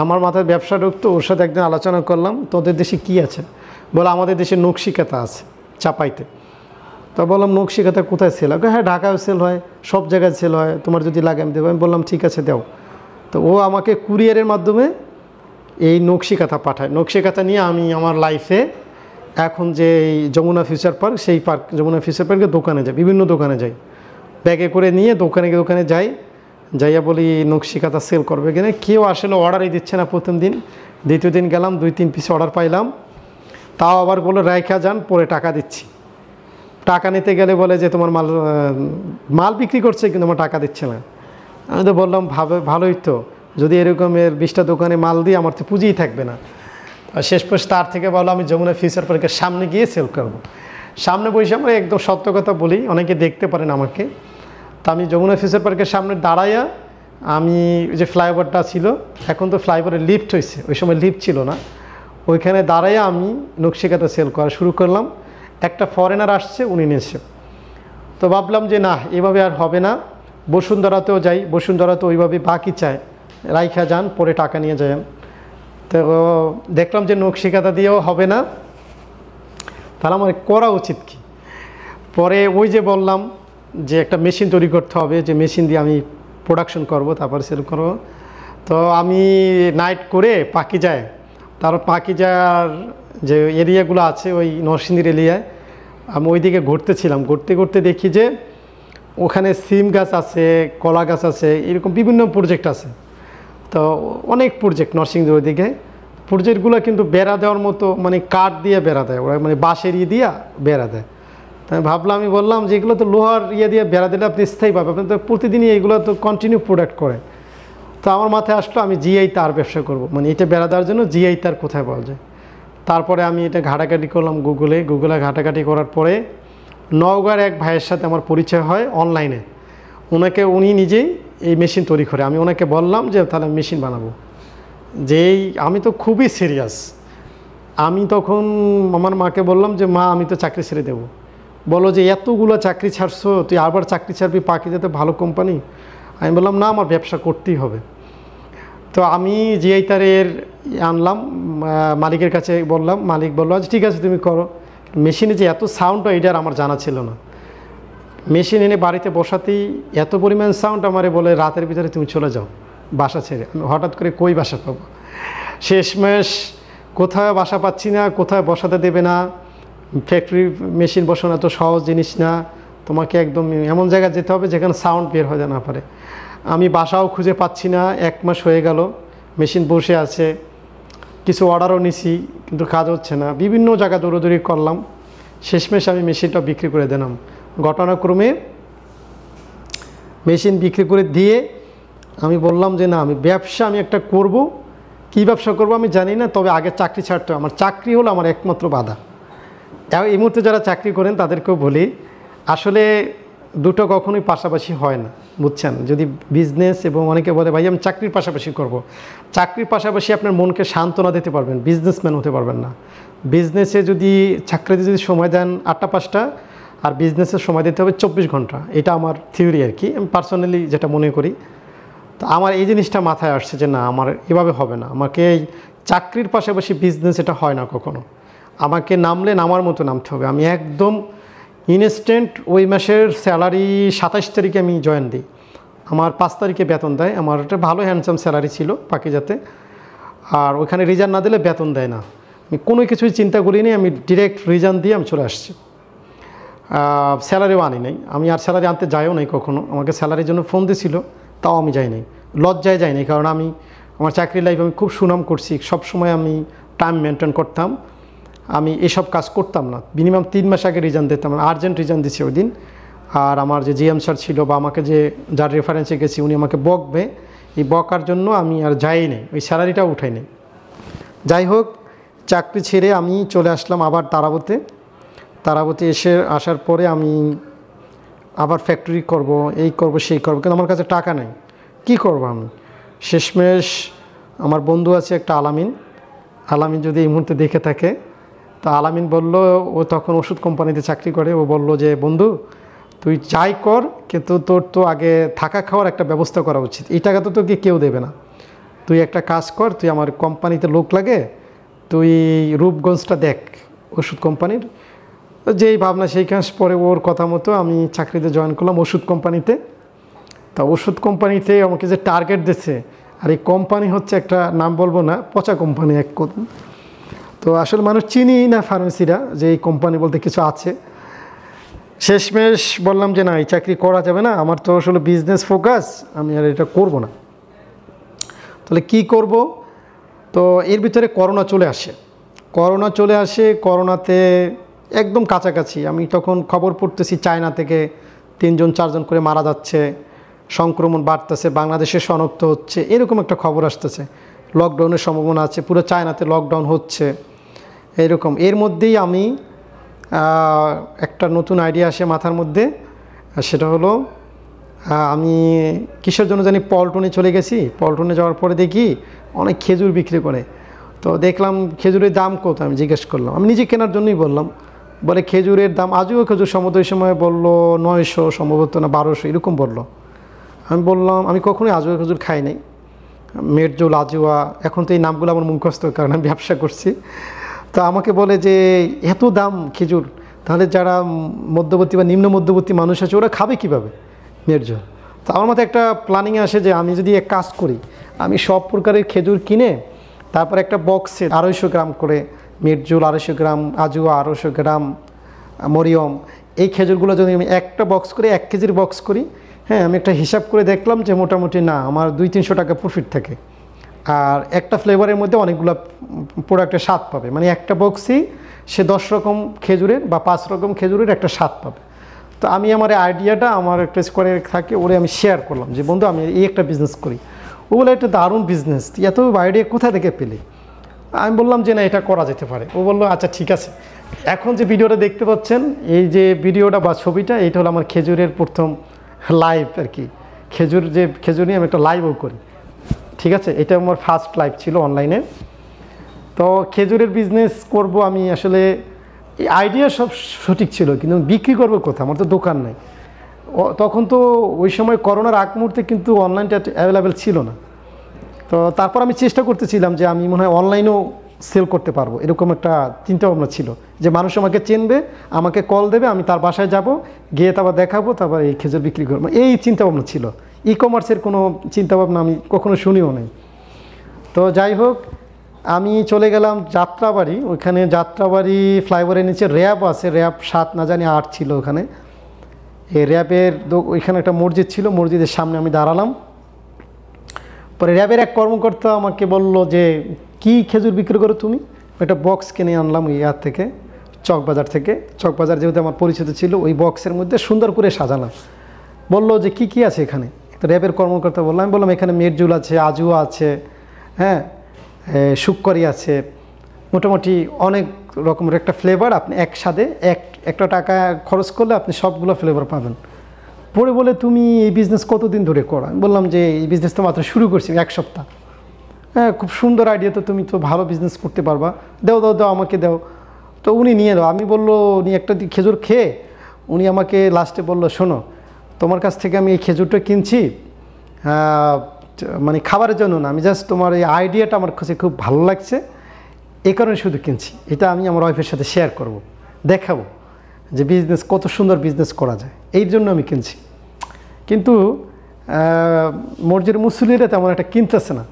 আমার মাথায় ব্যবসা ঢুকতো, ওর সাথে একদিন আলোচনা করলাম, তোদের দেশে কি আছে, বলে আমাদের দেশে নকশিকাতা আছে চাপাইতে। তো বললাম নকশিকাতা কোথায় সেল হয়, হ্যাঁ ঢাকায় সেল হয়, সব জায়গায় সেল হয়, তোমার যদি লাগে আমি দেবো। আমি বললাম ঠিক আছে দাও। তো ও আমাকে কুরিয়ারের মাধ্যমে এই নকশিকাতা পাঠায়। নকশিকাতা নিয়ে আমি আমার লাইফে এখন যে এই যমুনা ফিউচার পার্ক, সেই পার্ক যমুনা ফিউচার পার্কে দোকানে যাই, বিভিন্ন দোকানে যাই, ব্যাগে করে নিয়ে দোকানে যাইয়া বলি নকশিকাতা সেল করবে কিনা। কেউ আসলে অর্ডারই দিচ্ছে না প্রথম দিন। দ্বিতীয় দিন গেলাম, 2-3 পিস অর্ডার পাইলাম, তাও আবার বলে রাইখা যান, পরে টাকা দিচ্ছি। টাকা নিতে গেলে বলে যে তোমার মাল বিক্রি করছে কিন্তু আমার টাকা দিচ্ছে না। আমি তো বললাম ভালোই তো, যদি এরকমের 20টা দোকানে মাল দিই আমার তো পুঁজিই থাকবে না। শেষ পর্যন্ত তার থেকে বলো আমি যমুনা ফিউচার পার্কের সামনে গিয়ে সেল করবো। সামনে বসে আমরা একদম সত্য কথা বলি, অনেকে দেখতে পারেন আমাকে। তা আমি যমুনা ফিউচার পার্কের সামনে দাঁড়াইয়া, আমি যে ফ্লাইওভারটা ছিল, এখন তো ফ্লাইওভারে লিফট হয়েছে, ওই সময় লিফট ছিল না, ওইখানে দাঁড়াইয়া আমি নকশিকাতা সেল করা শুরু করলাম। একটা ফরেনার আসছে, উনি নিয়েছে। তো ভাবলাম যে না, এভাবে আর হবে না, বসুন্ধরাতেও যাই, বসুন্ধরাতে ওইভাবে বাকি চায়, রাইখা যান পরে টাকা নিয়ে যান। তো দেখলাম যে নকশিকাতা দিয়েও হবে না, তাহলে আমার করা উচিত কি। পরে ওই যে বললাম যে একটা মেশিন তৈরি করতে হবে, যে মেশিন দিয়ে আমি প্রোডাকশন করব, তারপর সেল করব। তো আমি নাইট করে পাকিজায়, তারপর পাকিজার যে এরিয়াগুলো আছে ওই নরসিংদীর এরিয়ায় আমি ওইদিকে ঘুরতেছিলাম, ঘুরতে দেখি যে ওখানে সিম গাছ আছে, কলা গাছ আছে, এরকম বিভিন্ন প্রজেক্ট আছে। তো অনেক প্রজেক্ট নরসিংদীর ওইদিকে, প্রজেক্টগুলো কিন্তু বেড়া দেওয়ার মতো, মানে কাঠ দিয়ে বেড়া দেয় ওরা, মানে বাঁশের দিয়া বেড়া দেয়। তাই ভাবলাম, আমি বললাম যে এগুলো তো লোহার দিয়ে বেড়া দিলে আপনি স্থায়ী পাবেন, আপনি তো প্রতিদিনই এগুলো তো কন্টিনিউ প্রোডাক্ট করে। তো আমার মাথায় আসলো আমি জিআই তার ব্যবসা করব, মানে এটা বেড়া দেওয়ার জন্য জিআই তার কোথায় পাওয়া যায়। তারপরে আমি এটা ঘাটাঘাটি করলাম গুগলে ঘাটাঘাটি করার পরে নওগাঁর এক ভাইয়ের সাথে আমার পরিচয় হয় অনলাইনে। উনি নিজেই এই মেশিন তৈরি করে। আমি ওনাকে বললাম যে তাহলে মেশিন বানাবো, যেই আমি তো খুবই সিরিয়াস। আমি তখন আমার মাকে বললাম যে মা আমি তো চাকরি ছেড়ে দেবো। বলো যে এতগুলো চাকরি ছাড়ছো, তুই আবার চাকরি ছাড়বি, পাকিজাতে ভালো কোম্পানি। আমি বললাম না, আমার ব্যবসা করতেই হবে। তো আমি জিআই তারের আনলাম, মালিকের কাছে বললাম, মালিক বললো আচ্ছা ঠিক আছে তুমি করো। মেশিনে যে এত সাউন্ড হয় এটা আমার জানা ছিল না। মেশিন এনে বাড়িতে বসাতেই এত পরিমাণ সাউন্ড, আমারে বলে রাতের ভিতরে তুমি চলে যাও বাসা ছেড়ে। আমি হঠাৎ করে কই বাসা পাবো, শেষমেশ কোথাও বাসা পাচ্ছি না, কোথাও বসাতে দেবে না। ফ্যাক্টরি মেশিন বসানো তো সহজ জিনিস না, তোমাকে একদম এমন জায়গায় যেতে হবে যেখানে সাউন্ড বের হয়ে না পারে। আমি বাসাও খুঁজে পাচ্ছি না, 1 মাস হয়ে গেল মেশিন বসে আছে। কিছু অর্ডারও নিছি কিন্তু কাজ হচ্ছে না, বিভিন্ন জায়গা দৌড়াদৌড়ি করলাম। শেষমেশ আমি মেশিনটা বিক্রি করে দিলাম। ঘটনাক্রমে মেশিন বিক্রি করে দিয়ে আমি বললাম যে না, আমি ব্যবসা আমি একটা করব। কী ব্যবসা করব আমি জানি না, তবে আগে চাকরি ছাড়তে হবে। আমার চাকরি হলো আমার একমাত্র বাধা। এই মুহূর্তে যারা চাকরি করেন তাদেরকেও বলি, আসলে দুটো কখনোই পাশাপাশি হয় না, বুঝছেন। যদি বিজনেস এবং অনেকে বলে ভাই আমি চাকরির পাশাপাশি করব, চাকরির পাশাপাশি আপনার মনকে সান্ত্বনা দিতে পারবেন, বিজনেসম্যান হতে পারবেন না। বিজনেসে যদি চাকরিতে যদি সময় দেন 8টা 5টা, আর বিজনেসের সময় দিতে হবে 24 ঘন্টা। এটা আমার থিওরি আর কি, আমি পার্সোনালি যেটা মনে করি। তো আমার এই জিনিসটা মাথায় আসছে যে না, আমার এভাবে হবে না। আমাকে এই চাকরির পাশাপাশি বিজনেস এটা হয় না কখনো। আমাকে নামলে নামার মতো নামতে হবে। আমি একদম ইনস্ট্যান্ট ওই মাসের স্যালারি 27 তারিখে আমি জয়েন দিই, আমার 5 তারিখে বেতন দেয়। আমার একটা ভালো হ্যান্ডসাম স্যালারি ছিল পাকিজাতে, আর ওইখানে রিজার্ন না দিলে বেতন দেয় না। আমি কোনো কিছুই চিন্তা করিনি, আমি ডিরেক্ট রিজার্ন দিয়ে আমি চলে আসছি। স্যালারিও আনি নাই, আমি আর স্যালারি আনতে যাইও নাই কখনো। আমাকে স্যালারির জন্য ফোন দিয়েছিল, তাও আমি যাই নাই, লজ্জায় যাই নাই। কারণ আমি আমার চাকরি লাইফে আমি খুব সুনাম করছি, সবসময় আমি টাইম মেনটেন করতাম, আমি এসব কাজ করতাম না। মিনিমাম 3 মাস আগে রিজার্ন দিতাম, আর্জেন্ট রিজার্ন দিছি ওই দিন। আর আমার যে জিএম স্যার ছিল বা আমাকে যে যার রেফারেন্সে গেছি উনি আমাকে বকবে, এই বকার জন্য আমি আর যাই নাই, ওই স্যালারিটাও উঠাই নাই। যাই হোক, চাকরি ছেড়ে আমি চলে আসলাম আবার তারাবতে। আসার পরে আমি আবার ফ্যাক্টরি করব, এই করব সেই করব, কিন্তু আমার কাছে টাকা নেই, কি করব আমি। শেষমেশ আমার বন্ধু আছে একটা আলামিন যদি এই মুহূর্তে দেখে থাকে, তা আলামিন বলল, ও তখন ওষুধ কোম্পানিতে চাকরি করে, ও বলল যে বন্ধু তুই যাই কর, কিন্তু তোর তো আগে থাকা খাওয়ার একটা ব্যবস্থা করা উচিত, এই টাকা তো তোকে কেউ দেবে না। তুই একটা কাজ কর, তুই আমার কোম্পানিতে লোক লাগে, তুই রূপগঞ্জটা দেখ ওষুধ কোম্পানির। যেই ভাবনা সেই কাজ, পরে ওর কথা মতো আমি চাকরিতে জয়েন করলাম ওষুধ কোম্পানিতে। তা ওষুধ কোম্পানিতে আমাকে যে টার্গেট দিচ্ছে, আর এই কোম্পানি হচ্ছে একটা নাম বলবো না, পচা কোম্পানি এক কথা। তো আসলে মানুষ চিনি না ফার্মেসিরা যে এই কোম্পানি বলতে কিছু আছে। শেষমেশ বললাম যে না, এই চাকরি করা যাবে না, আমার তো আসলে বিজনেস ফোকাস, আমি আর এটা করব না। তাহলে কি করব? তো এর ভিতরে করোনা চলে আসে। করোনাতে একদম কাছাকাছি আমি তখন খবর পড়তেছি চায়না থেকে 3জন 4জন করে মারা যাচ্ছে, সংক্রমণ বাড়তেছে, বাংলাদেশে শনাক্ত হচ্ছে, এরকম একটা খবর আসতেছে। লকডাউনের সম্ভাবনা আছে, পুরো চায়নাতে লকডাউন হচ্ছে এরকম। এর মধ্যেই আমি একটা নতুন আইডিয়া আসে মাথার মধ্যে, সেটা হলো আমি কিসের জন্য জানি পল্টনে চলে গেছি। পল্টনে যাওয়ার পরে দেখি অনেক খেজুর বিক্রি করে। তো দেখলাম খেজুরের দাম কত, আমি জিজ্ঞেস করলাম, আমি নিজে কেনার জন্যই বললাম। বলে খেজুরের দাম, আজও খেজুর সম্ভবত ওই সময় বললো 900 সম্ভবত না 1200 এরকম বললো। আমি বললাম আমি কখনোই আজও খেজুর খাই নাই, মেটজোল, আজুয়া, এখন তো এই নামগুলো আমার মুখস্থ, কারণ আমি ব্যবসা করছি। তো আমাকে বলে যে এত দাম খেজুর, তাহলে যারা মধ্যবর্তী বা নিম্ন মধ্যবর্তী মানুষ আছে ওরা খাবে কীভাবে মেটজোল? তো আমার মধ্যে একটা প্ল্যানিং আসে যে আমি যদি এক কাজ করি, আমি সব প্রকারের খেজুর কিনে তারপর একটা বক্সে 250 গ্রাম করে মেটজোল, 250 গ্রাম আজুয়া, 250 গ্রাম মরিয়ম, এই খেজুরগুলো যদি আমি একটা বক্স করে 1 কেজির বক্স করি, হ্যাঁ আমি একটা হিসাব করে দেখলাম যে মোটামুটি না আমার 200-300 টাকা প্রফিট থাকে। আর একটা ফ্লেভারের মধ্যে অনেকগুলো প্রোডাক্টের স্বাদ পাবে, মানে একটা বক্সই সে 10 রকম খেজুরের বা 5 রকম খেজুরের একটা স্বাদ পাবে। তো আমি আমার আইডিয়াটা আমার একটা স্কোয়ারে থাকে ওরে আমি শেয়ার করলাম যে বন্ধু আমি এই একটা বিজনেস করি। ও বলে একটা দারুণ বিজনেস, এত আইডিয়া কোথা থেকে পেলে? আমি বললাম যে না এটা করা যেতে পারে। ও বললো আচ্ছা ঠিক আছে। এখন যে ভিডিওটা দেখতে পাচ্ছেন, এই যে ভিডিওটা বা ছবিটা, এইটা হলো আমার খেজুরের প্রথম লাইভ আর কি। খেজুর নিয়ে আমি একটা লাইভও করি, ঠিক আছে। এটা আমার ফার্স্ট লাইভ ছিল অনলাইনে। তো খেজুরের বিজনেস করব আমি, আসলে আইডিয়া সব সঠিক ছিল, কিন্তু বিক্রি করবো কোথায়, আমার তো দোকান নাই। তখন তো ওই সময় করোনার আগ মুহূর্তে কিন্তু অনলাইনটা অ্যাভেলেবেল ছিল না। তো তারপর আমি চেষ্টা করতেছিলাম যে আমি মনে হয় অনলাইনেও সেল করতে পারবো, এরকম একটা চিন্তাভাবনা ছিল যে মানুষ আমাকে চিনবে, আমাকে কল দেবে, আমি তার বাসায় যাব, গিয়ে তারপর দেখাবো, তারপর এই খেজুর বিক্রি করবো, এই চিন্তাভাবনা ছিল। ই কমার্সের কোনো চিন্তাভাবনা আমি কখনো শুনিও নেই। তো যাই হোক, আমি চলে গেলাম যাত্রাবাড়ি। ওইখানে যাত্রাবাড়ি ফ্লাইওভারের নিচে র্যাব আছে, র্যাব 7 না জানি 8 ছিল ওখানে। এই র্যাবের ওইখানে একটা মসজিদ ছিল, মসজিদের সামনে আমি দাঁড়ালাম। পরে র্যাবের এক কর্মকর্তা আমাকে বলল যে কি খেজুর বিক্রি করো তুমি? একটা বক্স কিনে আনলাম ইয়ার থেকে, চকবাজার থেকে। চকবাজার যেহেতু আমার পরিচিত ছিল, ওই বক্সের মধ্যে সুন্দর করে সাজালাম। বলল যে কি কি আছে এখানে? তো র্যাবের কর্মকর্তা বললাম, আমি বললাম এখানে মেরজুল আছে, আজুয়া আছে, হ্যাঁ, শুক্করি আছে, মোটামুটি অনেক রকমের একটা ফ্লেভার। আপনি একসাথে একটা টাকা খরচ করলে আপনি সবগুলো ফ্লেভার পাবেন। পরে বলে তুমি এই বিজনেস কতদিন ধরে করো? আমি বললাম যে এই বিজনেস তো মাত্র শুরু করছি 1 সপ্তাহ। হ্যাঁ, খুব সুন্দর আইডিয়া, তো তুমি তো ভালো বিজনেস করতে পারবা, দাও দাও দাও আমাকে দাও। তো উনি নিয়ে এলো। আমি বললো, উনি একটা খেজুর খেয়ে উনি আমাকে লাস্টে বললো, শোনো, তোমার কাছ থেকে আমি এই খেজুরটা কিনছি মানে খাবারের জন্য না, আমি জাস্ট তোমার এই আইডিয়াটা আমার কাছে খুব ভালো লাগছে, এই কারণে শুধু কিনছি। এটা আমি আমার ওয়াইফের সাথে শেয়ার করব, দেখাবো যে বিজনেস কত সুন্দর বিজনেস করা যায়, এই জন্য আমি কিনছি। কিন্তু মসজিদের মুসল্লিরা তেমন একটা কিনতেছে না।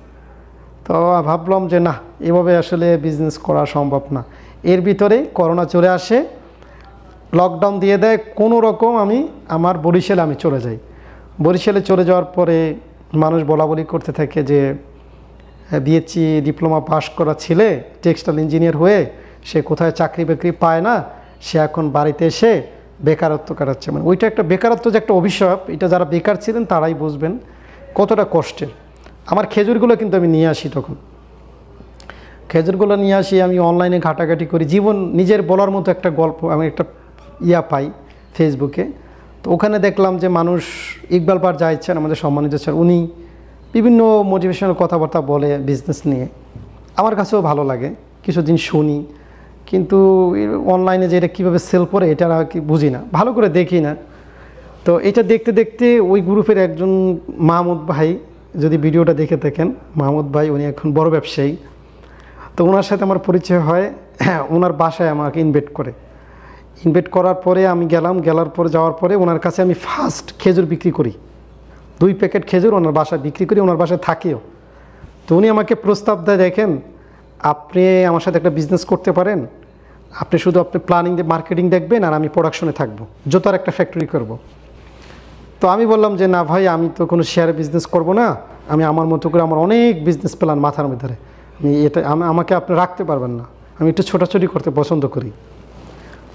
তো ভাবলাম যে না, এভাবে আসলে বিজনেস করা সম্ভব না। এর ভিতরে করোনা চলে আসে, লকডাউন দিয়ে দেয়। কোনো রকম আমি আমার বরিশালে আমি চলে যাই। বরিশালে চলে যাওয়ার পরে মানুষ বলাবলি করতে থাকে যে বিএসসি ডিপ্লোমা পাশ করা ছেলে, টেক্সটাইল ইঞ্জিনিয়ার হয়ে সে কোথায় চাকরি বাকরি পায় না, সে এখন বাড়িতে এসে বেকারত্ব কাটাচ্ছে। মানে ওইটা একটা বেকারত্ব যে একটা অভিশাপ, এটা যারা বেকার ছিলেন তারাই বুঝবেন কতটা কষ্টের। আমার খেজুরগুলো কিন্তু আমি নিয়ে আসি, তখন খেজুরগুলো নিয়ে আসি, আমি অনলাইনে ঘাটাঘাটি করি, জীবন নিজের বলার মতো একটা গল্প আমি একটা পাই ফেসবুকে। তো ওখানে দেখলাম যে মানুষ, ইকবাল পার যাইছেন আমাদের সম্মানিত স্যার, উনি বিভিন্ন মোটিভেশনাল কথাবার্তা বলে বিজনেস নিয়ে, আমার কাছেও ভালো লাগে, কিছুদিন শুনি, কিন্তু অনলাইনে যে এটা কীভাবে সেল করে এটা আর কি বুঝি না, ভালো করে দেখি না। তো এটা দেখতে দেখতে ওই গ্রুপের একজন মাহমুদ ভাই, যদি ভিডিওটা দেখে থাকেন, মাহমুদ ভাই উনি এখন বড় ব্যবসায়ী। তো ওনার সাথে আমার পরিচয় হয়, হ্যাঁ, ওনার বাসায় আমাকে ইনভাইট করার পরে আমি গেলার পরে যাওয়ার পরে ওনার কাছে আমি ফার্স্ট খেজুর বিক্রি করি, 2 প্যাকেট খেজুর ওনার বাসায় বিক্রি করি, ওনার বাসায় থাকিও। তো উনি আমাকে প্রস্তাব দেয়, দেখেন আপনি আমার সাথে একটা বিজনেস করতে পারেন, আপনি শুধু প্ল্যানিং মার্কেটিং দেখবেন আর আমি প্রোডাকশনে থাকবো, জুতার একটা ফ্যাক্টরি করব। তো আমি বললাম যে না ভাই, আমি তো কোনো শেয়ারে বিজনেস করব না, আমি আমার মতো করে আমার অনেক বিজনেস প্ল্যান মাথার মধ্যে, আমাকে আপনি রাখতে পারবেন না, আমি একটু ছোটাছুটি করতে পছন্দ করি।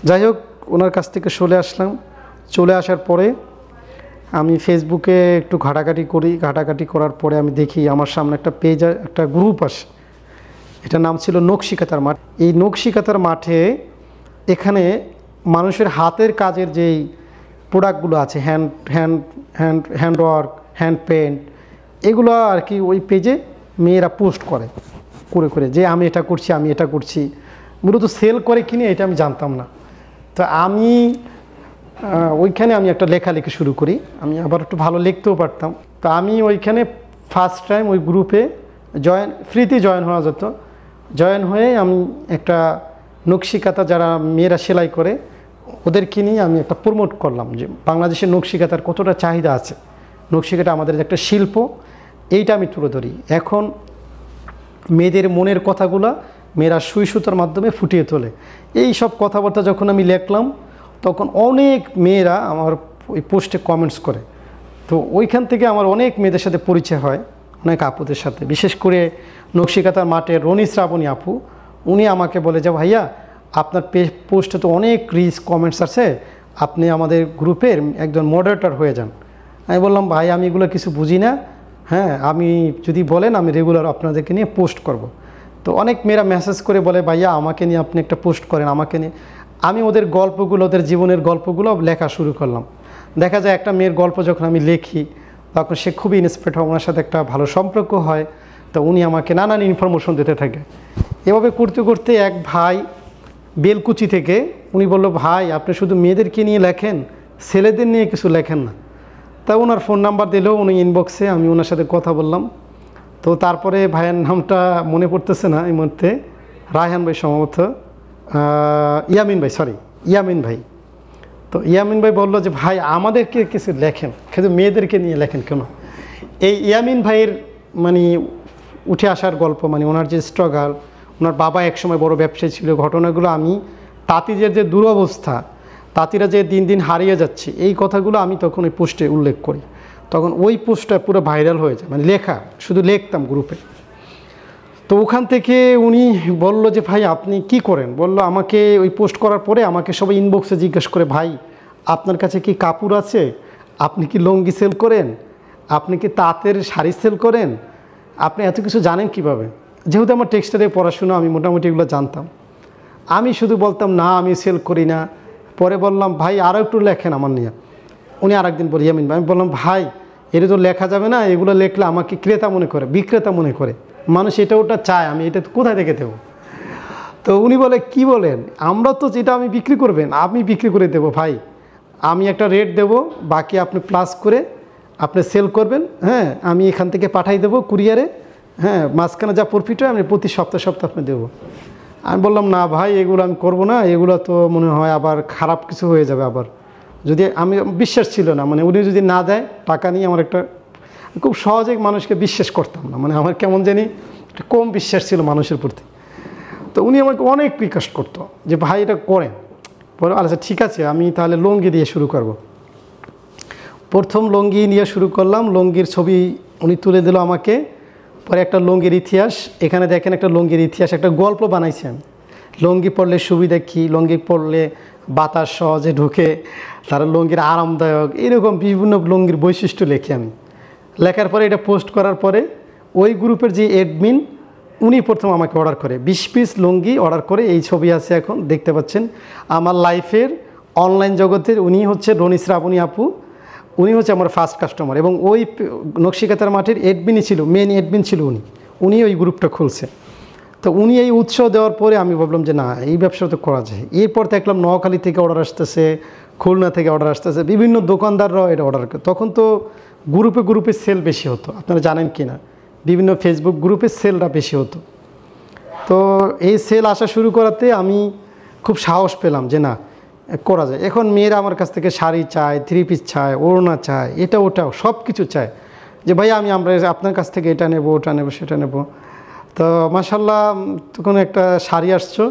যাই হোক, ওনার কাছ থেকে চলে আসলাম। চলে আসার পরে আমি ফেসবুকে একটু ঘাটাঘাটি করার পরে আমি দেখি আমার সামনে একটা পেজ, একটা গ্রুপ আসে, এটার নাম ছিল নকশিকাতার মাঠ। এই নকশিকাতার মাঠে এখানে মানুষের হাতের কাজের যেই প্রোডাক্টগুলো আছে, হ্যান্ডওয়ার্ক, হ্যান্ড পেন্ট, এগুলো আর কি ওই পেজে মেয়েরা পোস্ট করে যে আমি এটা করছি, মূলত সেল করে কিনে, এটা আমি জানতাম না। তো আমি ওইখানে আমি একটা লেখালেখি শুরু করি, আমি আবার একটু ভালো লিখতেও পারতাম। তো আমি ওইখানে ফার্স্ট টাইম ওই গ্রুপে ফ্রিতে জয়েন হওয়া যেত, জয়েন হয়ে আমি একটা নকশিকাতা যারা মেয়েরা সেলাই করে ওদেরকে নিয়ে আমি একটা প্রমোট করলাম যে বাংলাদেশের নকশিকাতার কতটা চাহিদা আছে, নকশিকাতা আমাদের একটা শিল্প, এইটা আমি তুলে ধরি। এখন মেয়েদের মনের কথাগুলো মেয়েরা সুই সুতার মাধ্যমে ফুটিয়ে তোলে, এই সব কথাবার্তা যখন আমি লিখলাম তখন অনেক মেয়েরা আমার ওই পোস্টে কমেন্টস করে। তো ওইখান থেকে আমার অনেক মেয়েদের সাথে পরিচয় হয়, অনেক আপুদের সাথে, বিশেষ করে নকশিকাতার মাঠে রনি শ্রাবণী আপু, উনি আমাকে বলে যে ভাইয়া আপনার পোস্টে তো অনেক রিচ কমেন্টস আছে, আপনি আমাদের গ্রুপের একজন মডারেটর হয়ে যান। আমি বললাম ভাই আমি এগুলো কিছু বুঝি না, হ্যাঁ আমি যদি বলেন আমি রেগুলার আপনাদেরকে নিয়ে পোস্ট করব। তো অনেক মেয়েরা মেসেজ করে বলে ভাইয়া আমাকে নিয়ে আপনি একটা পোস্ট করেন, আমাকে নিয়ে। আমি ওদের গল্পগুলো, ওদের জীবনের গল্পগুলো লেখা শুরু করলাম। দেখা যায় একটা মেয়ের গল্প যখন আমি লিখি তখন সে খুবই ইন্সপায়ার্ড হয়, ওনার সাথে একটা ভালো সম্পর্ক হয়। তো উনি আমাকে নানান ইনফরমেশন দিতে থাকে। এভাবে করতে করতে এক ভাই বেলকুচি থেকে উনি বলল, ভাই আপনি শুধু মেয়েদেরকে নিয়ে লেখেন, ছেলেদের নিয়ে কিছু লেখেন না। তা ওনার ফোন নাম্বার দিলেও উনি ইনবক্সে, আমি ওনার সাথে কথা বললাম। তো তারপরে ভাইয়ের নামটা মনে পড়তেছে না এই মুহূর্তে, রায়হান ভাই সম্ভবত, ইয়ামিন ভাই, সরি ইয়ামিন ভাই। তো ইয়ামিন ভাই বললো যে ভাই আমাদেরকে কিছু লেখেন, কিন্তু মেয়েদেরকে নিয়ে লেখেন কেন। এই ইয়ামিন ভাইয়ের মানে উঠে আসার গল্প, মানে ওনার যে স্ট্রাগল, ওনার বাবা একসময় বড় ব্যবসায়ী ছিল, ঘটনাগুলো আমি তাঁতিদের যে দুরবস্থা, তাঁতিরা যে দিন দিন হারিয়ে যাচ্ছে, এই কথাগুলো আমি তখন ওই পোস্টে উল্লেখ করি। তখন ওই পোস্টটা পুরো ভাইরাল হয়ে যায়, মানে লেখা, শুধু লিখতাম গ্রুপে। তো ওখান থেকে উনি বলল যে ভাই আপনি কি করেন, বলল আমাকে ওই পোস্ট করার পরে আমাকে সবাই ইনবক্সে জিজ্ঞেস করে, ভাই আপনার কাছে কি কাপড় আছে, আপনি কি লুঙ্গি সেল করেন, আপনি কি তাঁতের শাড়ি সেল করেন, আপনি এত কিছু জানেন কিভাবে। যেহেতু আমার টেক্সটাইলে পড়াশোনা, আমি মোটামুটি এগুলো জানতাম। আমি শুধু বলতাম না আমি সেল করি না। পরে বললাম ভাই আরও একটু লেখেন আমার নিয়ে। উনি আর একদিন বলি ইয়ামিন ভাই, আমি বললাম ভাই এটা তো লেখা যাবে না, এগুলো লেখলে আমাকে ক্রেতা মনে করে, বিক্রেতা মনে করে, মানুষ এটা ওটা চায়, আমি এটা কোথায় থেকে দেবো। তো উনি বলে কি বলেন, আমরা তো যেটা আমি বিক্রি করবেন আমি বিক্রি করে দেবো ভাই, আমি একটা রেট দেবো, বাকি আপনি প্লাস করে আপনি সেল করবেন, হ্যাঁ আমি এখান থেকে পাঠাই দেবো কুরিয়ারে, হ্যাঁ মাঝখানে যা প্রফিট হয় আমি প্রতি সপ্তাহে আপনি দেবো। আমি বললাম না ভাই এগুলো আমি করবো না, এগুলো তো মনে হয় আবার খারাপ কিছু হয়ে যাবে। আবার যদি আমি বিশ্বাস ছিল না, মানে উনি যদি না দেয় টাকা নিয়ে, আমার একটা খুব সহজে মানুষকে বিশ্বাস করতাম না, মানে আমার কেমন জানি একটা কম বিশ্বাস ছিল মানুষের প্রতি। তো উনি আমাকে অনেক রিকোয়েস্ট করতো যে ভাই এটা করেন। পরে আচ্ছা ঠিক আছে আমি তাহলে লুঙ্গি দিয়ে শুরু করব। প্রথম লুঙ্গি নিয়ে শুরু করলাম, লুঙ্গির ছবি উনি তুলে দিল আমাকে। পরে একটা লুঙ্গির ইতিহাস, এখানে দেখেন একটা লুঙ্গির ইতিহাস, একটা গল্প বানাইছি আমি। লুঙ্গি পরলে সুবিধা কী, লুঙ্গি পরলে বাতাস সহজে ঢুকে, তার লুঙ্গির আরামদায়ক, এরকম বিভিন্ন লুঙ্গির বৈশিষ্ট্য লেখি আমি। লেখার পরে এটা পোস্ট করার পরে ওই গ্রুপের যে অ্যাডমিন উনি প্রথম আমাকে অর্ডার করে 20 পিস লুঙ্গি অর্ডার করে। এই ছবি আছে এখন দেখতে পাচ্ছেন আমার লাইফের অনলাইন জগতের। উনি হচ্ছে রনি শ্রাবণী আপু, উনি হচ্ছে আমার ফার্স্ট কাস্টমার। এবং ওই নকশিকাতার মাঠের অ্যাডমিনই ছিল, মেন অ্যাডমিন ছিল উনি ওই গ্রুপটা খুলছে। তো উনি এই উৎসাহ দেওয়ার পরে আমি ভাবলাম যে না এই ব্যবসা তো করা যায়। এরপর দেখলাম নোয়াখালী থেকে অর্ডার আসতেছে, খুলনা থেকে অর্ডার আসতেছে, বিভিন্ন দোকানদাররাও এটা অর্ডার করে। তখন তো গ্রুপে গ্রুপে সেল বেশি হতো, আপনারা জানেন কি না, বিভিন্ন ফেসবুক গ্রুপে সেলটা বেশি হতো। তো এই সেল আসা শুরু করাতে আমি খুব সাহস পেলাম যে না করা যায়। এখন মেয়েরা আমার কাছ থেকে শাড়ি চায়, 3 পিস চায়, ওড়না চায়, এটা ওটাও সব কিছু চায় যে ভাই আমরা আপনার কাছ থেকে এটা নেব, ওটা নেব, সেটা নেব। তো মাশাল্লাহ তখন একটা শাড়ি আসছো,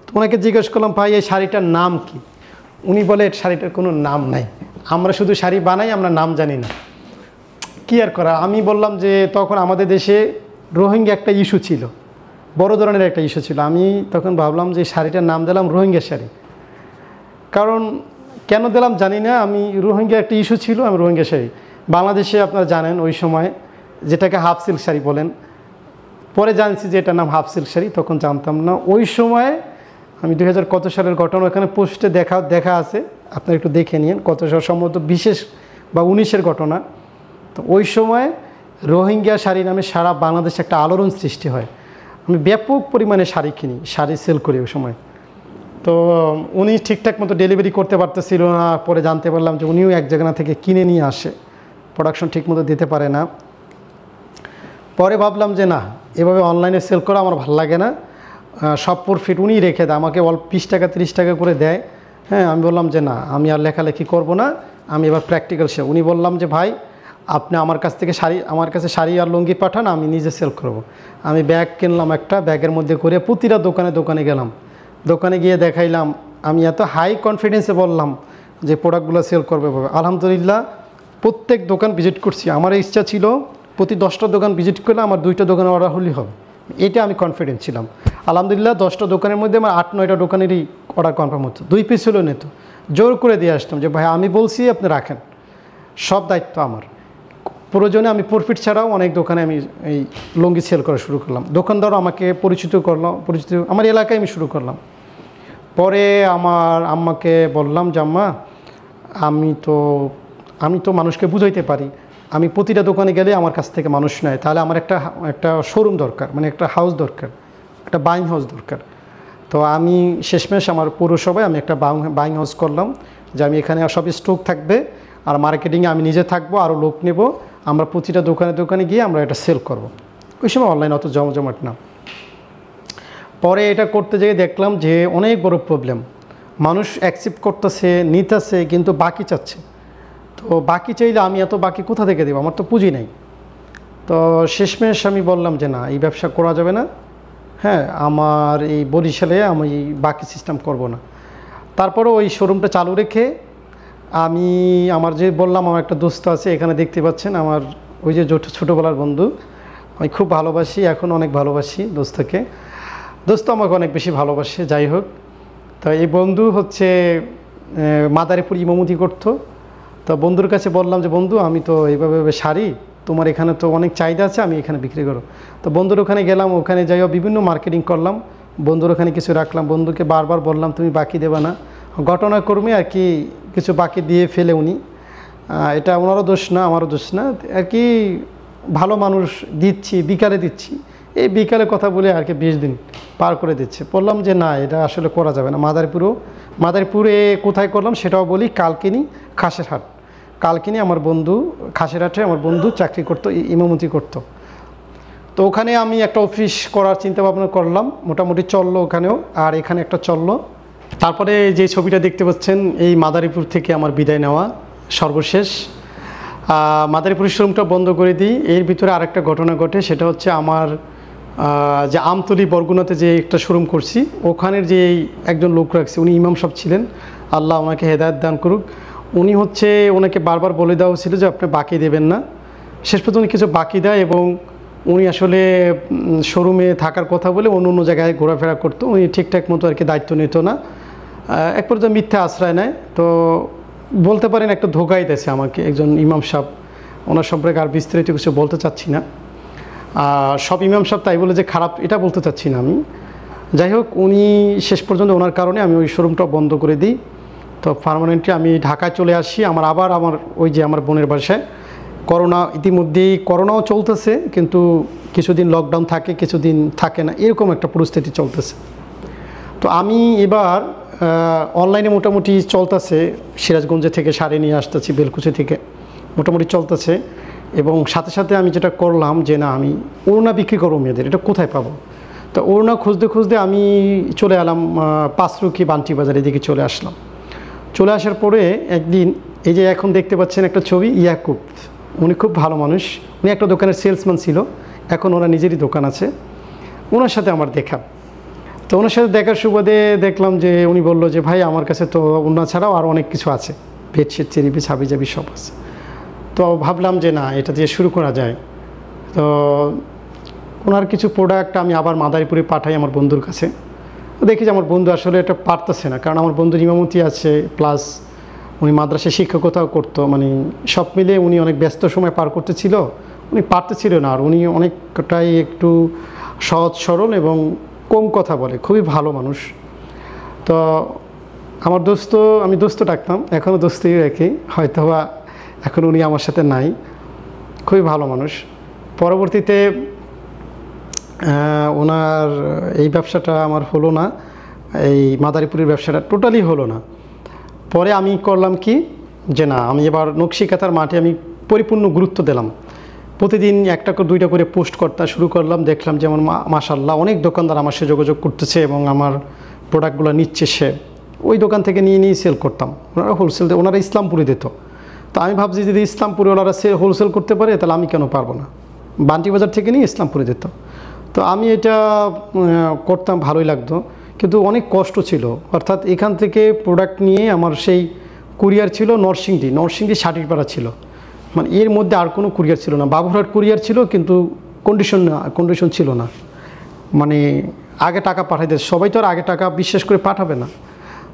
তো ওনাকে জিজ্ঞেস করলাম ভাই এই শাড়িটার নাম কি। উনি বলে শাড়িটার কোনো নাম নাই, আমরা শুধু শাড়ি বানাই, আমরা নাম জানি না। কী আর করা। আমি বললাম যে তখন আমাদের দেশে রোহিঙ্গা একটা ইস্যু ছিল, বড় ধরনের একটা ইস্যু ছিল। আমি তখন ভাবলাম যে শাড়িটার নাম দিলাম রোহিঙ্গা শাড়ি। কারণ কেন দিলাম জানি না, আমি রোহিঙ্গা একটা ইস্যু ছিল, আমি রোহিঙ্গা শাড়ি। বাংলাদেশে আপনারা জানেন ওই সময় যেটাকে হাফ সিল্ক শাড়ি বলেন, পরে জানছি যে এটার নাম হাফ সিল্ক শাড়ি, তখন জানতাম না। ওই সময় আমি 2000 কত সালের ঘটনা ওখানে পোস্টে দেখা আছে, আপনারা একটু দেখে নিন, কত সাল সম্ভবত 20 বা 19-এর ঘটনা। তো ওই সময় রোহিঙ্গা শাড়ি নামে সারা বাংলাদেশে একটা আলোড়ন সৃষ্টি হয়। আমি ব্যাপক পরিমাণে শাড়ি কিনি, শাড়ি সেল করি ওই সময়। তো উনি ঠিকঠাক মতো ডেলিভারি করতে পারতেছিল না, পরে জানতে পারলাম যে উনিও এক জায়গা থেকে কিনে নিয়ে আসে, প্রোডাকশন ঠিক মতো দিতে পারে না। পরে ভাবলাম যে না এভাবে অনলাইনে সেল করা আমার ভালো লাগে না, সব প্রফিট উনিই রেখে দেয়, আমাকে অল্প 20 টাকা 30 টাকা করে দেয়। হ্যাঁ আমি বললাম যে না আমি আর লেখালেখি করব না, আমি এবার প্র্যাকটিক্যাল সে। উনি বললাম যে ভাই আপনি আমার কাছে শাড়ি আর লুঙ্গি পাঠান, আমি নিজে সেল করব। আমি ব্যাগ কিনলাম একটা, ব্যাগের মধ্যে করে প্রতিটা দোকানে গেলাম, দোকানে গিয়ে দেখাইলাম। আমি এত হাই কনফিডেন্সে বললাম যে প্রোডাক্টগুলো সেল করবে। আলহামদুলিল্লাহ প্রত্যেক দোকান ভিজিট করছি। আমার ইচ্ছা ছিল প্রতি 10টা দোকান ভিজিট করলে আমার 2টা দোকানে অর্ডার হলেই হবে, এটা আমি কনফিডেন্ট ছিলাম। আলহামদুলিল্লাহ 10টা দোকানের মধ্যে আমার 8-9টা দোকানেরই অর্ডার কনফার্ম হতো। 2 পিস হলেও নিত, জোর করে দিয়ে আসতাম যে ভাই আমি বলছি আপনি রাখেন, সব দায়িত্ব আমার। প্রয়োজনে আমি প্রফিট ছাড়াও অনেক দোকানে আমি এই লুঙ্গি সেল করা শুরু করলাম। দোকানদারও আমাকে পরিচিত আমার এলাকায় আমি শুরু করলাম। পরে আমার আম্মাকে বললাম যে আম্মা আমি তো মানুষকে বুঝাইতে পারি, আমি প্রতিটা দোকানে গেলে আমার কাছ থেকে মানুষ নেয়, তাহলে আমার একটা শোরুম দরকার, মানে একটা হাউস দরকার, একটা বাইং হাউস দরকার। তো আমি শেষমেশ আমার পৌরসভায় আমি একটা বাইং হাউস করলাম, যে আমি এখানে সব স্টক থাকবে আর মার্কেটিংয়ে আমি নিজে থাকবো, আরও লোক নেব, আমরা প্রতিটা দোকানে গিয়ে আমরা এটা সেল করব। ওই সময় অনলাইন অত জমজমাট না। পরে এটা করতে যেয়ে দেখলাম যে অনেক বড় প্রবলেম, মানুষ অ্যাকসেপ্ট করতেছে, নিতেছে, কিন্তু বাকি চাচ্ছে। তো বাকি চাইলে আমি এত বাকি কোথা থেকে দেবো, আমার তো পুঁজি নেই। তো শেষমেশ আমি বললাম যে না, এই ব্যবসা করা যাবে না। হ্যাঁ, আমার এই বরিশালে আমি বাকি সিস্টেম করব না। তারপরে ওই শোরুমটা চালু রেখে আমি আমার যে বললাম আমার একটা দোস্ত আছে, এখানে দেখতে পাচ্ছেন আমার ওই যে ছোটোবেলার বন্ধু, আমি খুব ভালোবাসি, এখন অনেক ভালোবাসি দোস্তকে। দোস্ত আমাকে অনেক বেশি ভালোবাসে। যাই হোক, তো এই বন্ধু হচ্ছে মাদারীপুর ইমামতি করতো। তো বন্ধুর কাছে বললাম যে বন্ধু, আমি তো এইভাবে শাড়ি, তোমার এখানে তো অনেক চাহিদা আছে, আমি এখানে বিক্রি করো। তো বন্ধুর ওখানে গেলাম, ওখানে যাইও বিভিন্ন মার্কেটিং করলাম, বন্ধুর ওখানে কিছু রাখলাম, বন্ধুকে বারবার বললাম তুমি বাকি দেবে না। ঘটনাক্রমে আর কি কিছু বাকি দিয়ে ফেলে উনি, এটা ওনারও দোষ না, আমারও দোষ না আর কি। ভালো মানুষ, দিচ্ছি, বিকালে দিচ্ছি, এই বিকালে কথা বলে আর কি 20 দিন পার করে দিচ্ছে। বললাম যে না, এটা আসলে করা যাবে না। মাদারীপুরে কোথায় করলাম সেটাও বলি, কালকিনি খাসেরহাট। কালকিনি আমার বন্ধু, খাসেরহাটে আমার বন্ধু চাকরি করতো, ইমামতি করতো। তো ওখানে আমি একটা অফিস করার চিন্তা ভাবনা করলাম, মোটামুটি চললো ওখানেও, আর এখানে একটা চললো। তারপরে যে ছবিটা দেখতে পাচ্ছেন, এই মাদারীপুর থেকে আমার বিদায় নেওয়া সর্বশেষ। মাদারীপুর শোরুমটা বন্ধ করে দিই। এর ভিতরে আরেকটা ঘটনা ঘটে, সেটা হচ্ছে আমার যে আমতলী বরগুনাতে যে একটা শোরুম করছি, ওখানের যে একজন লোক রাখছে, উনি ইমাম সাহেব ছিলেন, আল্লাহ ওনাকে হেদায়েত দান করুক। উনি হচ্ছে ওনাকে বারবার বলে দেওয়া ছিল যে আপনি বাকি দেবেন না। শেষ পর্যন্ত উনি কিছু বাকি দেয়, এবং উনি আসলে শোরুমে থাকার কথা বলে অন্য জায়গায় ঘোরাফেরা করতো। উনি ঠিকঠাক মতো আর কি দায়িত্ব নিত না, এক পর্যায়ে মিথ্যা আশ্রয় নেয়। তো বলতে পারেন একটা ধোকাই দিয়েছে আমাকে একজন ইমাম সাহেব। ওনার সম্পর্কে আর বিস্তারিত কিছু বলতে চাচ্ছি না, সব ইমাম সাহেব তাই বলে যে খারাপ, এটা বলতে চাচ্ছি না আমি। যাই হোক, উনি শেষ পর্যন্ত ওনার কারণে আমি ওই শোরুমটা বন্ধ করে দিই। তো পার্মানেন্টলি আমি ঢাকায় চলে আসি। আমার ওই যে আমার বোনের বাসায়। ইতিমধ্যেই করোনাও চলতেছে, কিন্তু কিছুদিন লকডাউন থাকে, কিছুদিন থাকে না, এরকম একটা পরিস্থিতি চলতেছে। তো আমি এবার অনলাইনে মোটামুটি চলতেছে, সিরাজগঞ্জে থেকে শাড়ি নিয়ে আসতেছি, বেলকুচি থেকে মোটামুটি চলতেছে। এবং সাথে সাথে আমি যেটা করলাম যে না, আমি ওড়না বিক্রি করবো মেয়েদের, এটা কোথায় পাবো। তো ওড়না খুঁজতে খুঁজতে আমি চলে এলাম পাঁচরুখি বান্টি বাজারের দিকে চলে আসলাম। চলে আসার পরে একদিন এই যে এখন দেখতে পাচ্ছেন একটা ছবি, ইয়াকুব, উনি খুব ভালো মানুষ, উনি একটা দোকানের সেলসম্যান ছিল, এখন ওনার নিজেরই দোকান আছে। ওনার সাথে আমার দেখা, তো ওনার সাথে দেখার সুবাদে দেখলাম যে উনি বললো যে ভাই, আমার কাছে তো ওড়না ছাড়াও আরও অনেক কিছু আছে, বেডশিট, চেরিপিস, হাবিজাবি সব আছে। তো ভাবলাম যে না, এটা দিয়ে শুরু করা যায়। তো ওনার কিছু প্রোডাক্ট আমি আবার মাদারীপুরে পাঠাই আমার বন্ধুর কাছে। দেখি যে আমার বন্ধু আসলে এটা পারতেছে না, কারণ আমার বন্ধুর ইমামতি আছে, প্লাস উনি মাদ্রাসায় শিক্ষকতাও করতো, মানে সব মিলে উনি অনেক ব্যস্ত সময় পার করতেছিল, উনি পারতেছিল না। আর উনি অনেকটাই একটু সহজ সরল এবং কম কথা বলে, খুবই ভালো মানুষ। তো আমার দোস্ত, আমি দোস্ত ডাকতাম, এখনও দোস্তই রাখি, হয়তো বা এখন উনি আমার সাথে নাই, খুবই ভালো মানুষ। পরবর্তীতে ওনার এই ব্যবসাটা আমার হলো না, এই মাদারীপুরের ব্যবসাটা টোটালি হলো না। পরে আমি করলাম কি যে না, আমি এবার নকশিকাঁথার মাঠে আমি পরিপূর্ণ গুরুত্ব দিলাম। প্রতিদিন 1টা করে 2টা করে পোস্ট করতে শুরু করলাম। দেখলাম যে আমার মাশাআল্লাহ অনেক দোকানদার আমার সাথে যোগাযোগ করতেছে এবং আমার প্রোডাক্টগুলো নিচ্ছে। সে ওই দোকান থেকে নিয়ে সেল করতাম, ওনারা হোলসেল, ওনারা ইসলামপুরে দিত। তো আমি ভাবছি যদি ইসলামপুরে ওনারা হোলসেল করতে পারে, তাহলে আমি কেন পারবো না। বান্টি বাজার থেকে নিয়ে ইসলামপুরে দিত। তো আমি এটা করতাম, ভালোই লাগতো, কিন্তু অনেক কষ্ট ছিল। অর্থাৎ এখান থেকে প্রোডাক্ট নিয়ে আমার সেই কুরিয়ার ছিল নরসিংদী সাটিরপাড়া ছিল, মানে এর মধ্যে আর কোনো কুরিয়ার ছিল না। বাবুরহাট কুরিয়ার ছিল, কিন্তু কন্ডিশন ছিল না। মানে আগে টাকা পাঠাইতে, সবাই তো আর আগে টাকা বিশ্বাস করে পাঠাবে না।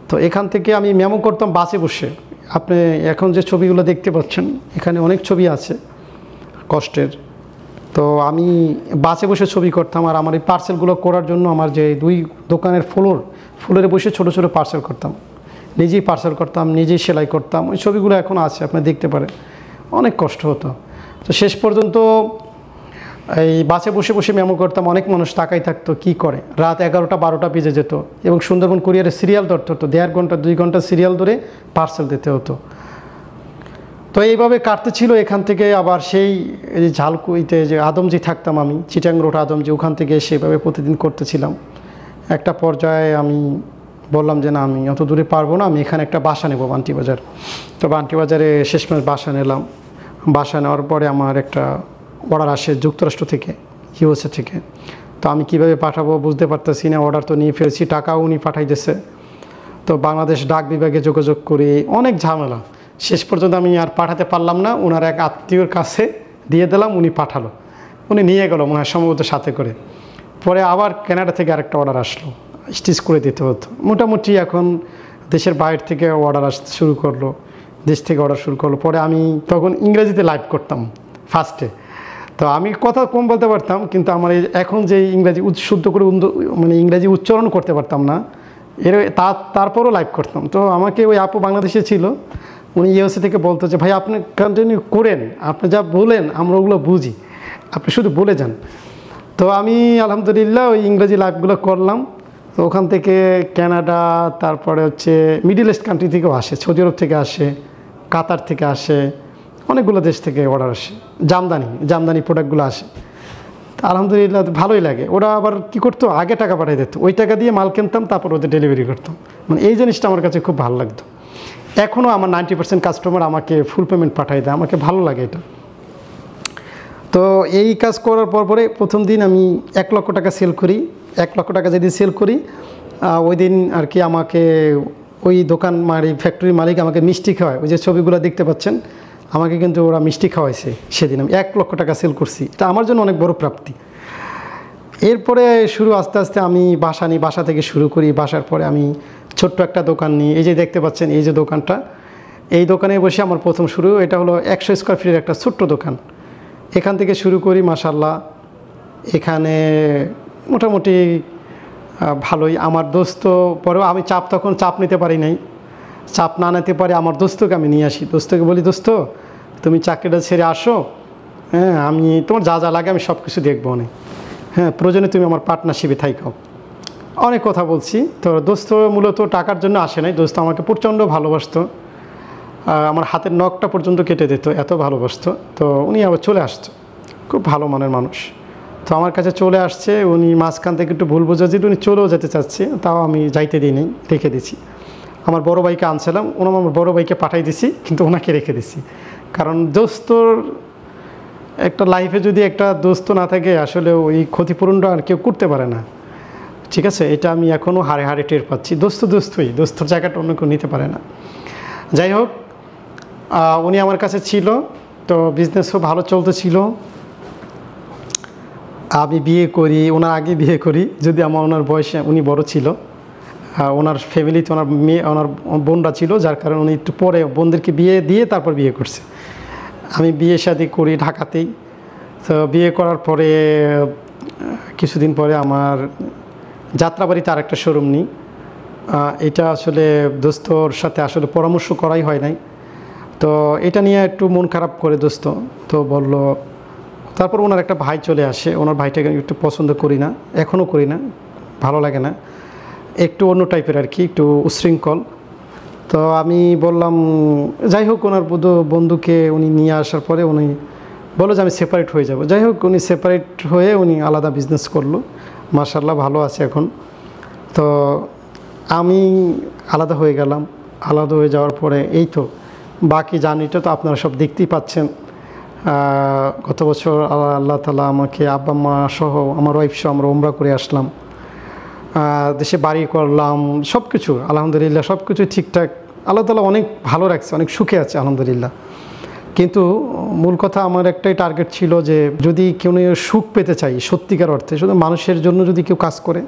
তো এখান থেকে আমি মেমো করতাম বাসে বসে। আপনি এখন যে ছবিগুলো দেখতে পাচ্ছেন, এখানে অনেক ছবি আছে কষ্টের। তো আমি বাসে বসে ছবি করতাম, আর আমার এই পার্সেলগুলো করার জন্য আমার যে 2 দোকানের ফ্লোরে বসে ছোট ছোট পার্সেল করতাম, নিজেই পার্সেল করতাম, নিজেই সেলাই করতাম। ওই ছবিগুলো এখন আছে, আপনি দেখতে পারেন। অনেক কষ্ট হতো। তো শেষ পর্যন্ত এই বাসে বসে বসে মেমো করতাম, অনেক মানুষ তাকাই থাকতো কি করে। রাত 11টা 12টা বেজে যেত, এবং সুন্দরবন কুরিয়ারে সিরিয়াল ধরতে হতো, 1.5 ঘন্টা 2 ঘন্টা সিরিয়াল ধরে পার্সেল দিতে হতো। তো এইভাবে কাটতেছিল। এখান থেকে আবার সেই এই যে ঝালকুইতে যে আদমজি থাকতাম আমি, চিটাং রোড আদমজি, ওখান থেকে সেভাবে প্রতিদিন করতেছিলাম। একটা পর্যায়ে আমি বললাম যে না, আমি অত দূরে পারবো না, আমি এখানে একটা বাসা নেব বান্টি বাজার। তো বান্টি বাজারে শেষমেশ বাসা নিলাম। বাসা নেওয়ার পরে আমার একটা অর্ডার আসে যুক্তরাষ্ট্র থেকে, ইউএসএ থেকে। তো আমি কিভাবে পাঠাবো বুঝতে পারতেছি না। অর্ডার তো নিয়ে ফেলেছি, টাকাও উনি পাঠাই দিয়েছে। তো বাংলাদেশ ডাক বিভাগে যোগাযোগ করে অনেক ঝামেলা, শেষ পর্যন্ত আমি আর পাঠাতে পারলাম না। ওনার এক আত্মীয়র কাছে দিয়ে দিলাম, উনি পাঠালো, উনি নিয়ে গেল মনে হয় সম্ভবত সাথে করে। পরে আবার কানাডা থেকে আরেকটা অর্ডার আসলো, স্টিচ করে দিতে হতো। মোটামুটি এখন দেশের বাইরে থেকে অর্ডার আসতে শুরু করলো, দেশ থেকে অর্ডার শুরু করলো। পরে আমি তখন ইংরেজিতে লাইভ করতাম ফার্স্টে। তো আমি কথা কম বলতে পারতাম, কিন্তু আমার এখন যে ইংরাজি শুদ্ধ করে মানে ইংরাজি উচ্চারণ করতে পারতাম না, তারপরও লাইভ করতাম। তো আমাকে ওই আপু বাংলাদেশে ছিল, উনি ইউএসএ থেকে বলতো যে ভাই আপনি কন্টিনিউ করেন, আপনি যা বলেন আমরা ওগুলো বুঝি, আপনি শুধু বলে যান। তো আমি আলহামদুলিল্লাহ ওই ইংরেজি লাইভগুলো করলাম। তো ওখান থেকে কানাডা, তারপরে হচ্ছে মিডল ইস্ট কান্ট্রি থেকেও আসে, সৌদি আরব থেকে আসে, কাতার থেকে আসে, অনেকগুলো দেশ থেকে অর্ডার আসে। জামদানি প্রোডাক্টগুলো আসে। আলহামদুলিল্লাহ ভালোই লাগে। ওরা আবার কী করতো, আগে টাকা পাঠিয়ে দিত, ওই টাকা দিয়ে মাল কিনতাম, তারপর ওদের ডেলিভারি করতাম। মানে এই জিনিসটা আমার কাছে খুব ভালো লাগতো। এখনও আমার 90% কাস্টমার আমাকে ফুল পেমেন্ট পাঠিয়ে দেয়, আমাকে ভালো লাগে এটা। তো এই কাজ করার পরে প্রথম দিন আমি 1 লক্ষ টাকা সেল করি। 1 লক্ষ টাকা যেদিন সেল করি ওই দিন আর কি আমাকে ওই দোকান ফ্যাক্টরির মালিক আমাকে মিষ্টি খাওয়ায়। ওই যে ছবিগুলো দেখতে পাচ্ছেন, আমাকে কিন্তু ওরা মিষ্টি খাওয়াইছে। সেদিন আমি 1 লক্ষ টাকা সেল করছি, এটা আমার জন্য অনেক বড় প্রাপ্তি। এরপরে আস্তে আস্তে আমি বাসা নিই, বাসা থেকে শুরু করি। বাসার পরে আমি ছোট্ট একটা দোকান নিই, এই যে দেখতে পাচ্ছেন এই যে দোকানটা, এই দোকানে বসে আমার প্রথম শুরু। এটা হলো 100 স্কোয়ার ফিটের একটা ছোট্ট দোকান। এখান থেকে শুরু করি, মাশাআল্লাহ এখানে মোটামুটি ভালোই। আমার দোস্ত পরেও আমি তখন চাপ নিতে পারি নাই, চাপ না নিতে পারে আমার দোস্তকে আমি নিয়ে আসি। দোস্তকে বলি, দোস্ত তুমি চাকরিটা ছেড়ে আসো, হ্যাঁ আমি তোমার যা যা লাগে আমি সব কিছু দেখবো অনেক, হ্যাঁ প্রয়োজনে তুমি আমার পার্টনারশিপে থাইকাও। অনেক কথা বলছি। তো দোস্ত মূলত টাকার জন্য আসে নাই, দোস্ত আমাকে প্রচণ্ড ভালোবাসতো, আমার হাতের নখটা পর্যন্ত কেটে দিত, এত ভালোবাসতো। তো উনি আবার চলে আসতো, খুব ভালো মনের মানুষ। তো আমার কাছে চলে আসছে, উনি মাঝখান থেকে একটু ভুল বোঝা যেহেতু উনি চলেও যেতে চাচ্ছে, তাও আমি যাইতে দিই নেই, রেখে দিছি। আমার বড় ভাইকে আনছিলাম, আমার বড় ভাইকে পাঠাই দিছি, কিন্তু ওনাকে রেখে দিছি। কারণ দোস্তর একটা লাইফে যদি একটা দোস্ত না থাকে, আসলে ওই ক্ষতিপূরণটা আর কেউ করতে পারে না। ঠিক আছে, এটা আমি এখনও হাড়ে হাড়ে টের পাচ্ছি। দোস্তর জায়গাটা অন্য কেউ নিতে পারে না। যাই হোক, উনি আমার কাছে ছিল, তো বিজনেসও ভালো চলতেছিল। আমি বিয়ে করি, ওনার আগে বিয়ে করি, যদি ওনার বয়সে উনি বড় ছিল। ওনার ফ্যামিলিতে ওনার বোনরা ছিল, যার কারণে উনি একটু পরে বোনদেরকে বিয়ে দিয়ে তারপর বিয়ে করছে। আমি বিয়ে শাদী করি ঢাকাতেই। তো বিয়ে করার পরে কিছুদিন পরে আমার যাত্রাবাড়িতে আরেকটা শোরুম নিই। এটা আসলে দোস্তর সাথে আসলে পরামর্শ করাই হয় নাই। তো এটা নিয়ে একটু মন খারাপ করে দোস্ত, তো বলল। তারপর ওনার একটা ভাই চলে আসে, ওনার ভাইটাকে একটু পছন্দ করি না, এখনও করি না, ভালো লাগে না, একটু অন্য টাইপের আর কি, একটু উশৃঙ্খল। তো আমি বললাম, যাই হোক, ওনার বন্ধুকে উনি নিয়ে আসার পরে উনি বললো যে আমি সেপারেট হয়ে যাব। যাই হোক, উনি সেপারেট হয়ে উনি আলাদা বিজনেস করলো, মাশাআল্লাহ ভালো আছে এখন। তো আমি আলাদা হয়ে গেলাম। আলাদা হয়ে যাওয়ার পরে এই তো বাকি জার্নিটা তো আপনারা সব দেখতেই পাচ্ছেন। গত বছর আল্লাহ তাআলা আমাকে আব্বা মা সহ আমার ওয়াইফ সহ আমরা উমরা করে আসলাম, দেশে বাড়ি করলাম, সব কিছু আলহামদুলিল্লাহ সব কিছু ঠিকঠাক। আল্লাহ তাআলা অনেক ভালো রাখছে, অনেক সুখে আছে আলহামদুলিল্লাহ। কিন্তু মূল কথা আমার একটাই টার্গেট ছিল যে যদি কেউ সুখ পেতে চাই সত্যিকার অর্থে, শুধু মানুষের জন্য যদি কেউ কাজ করে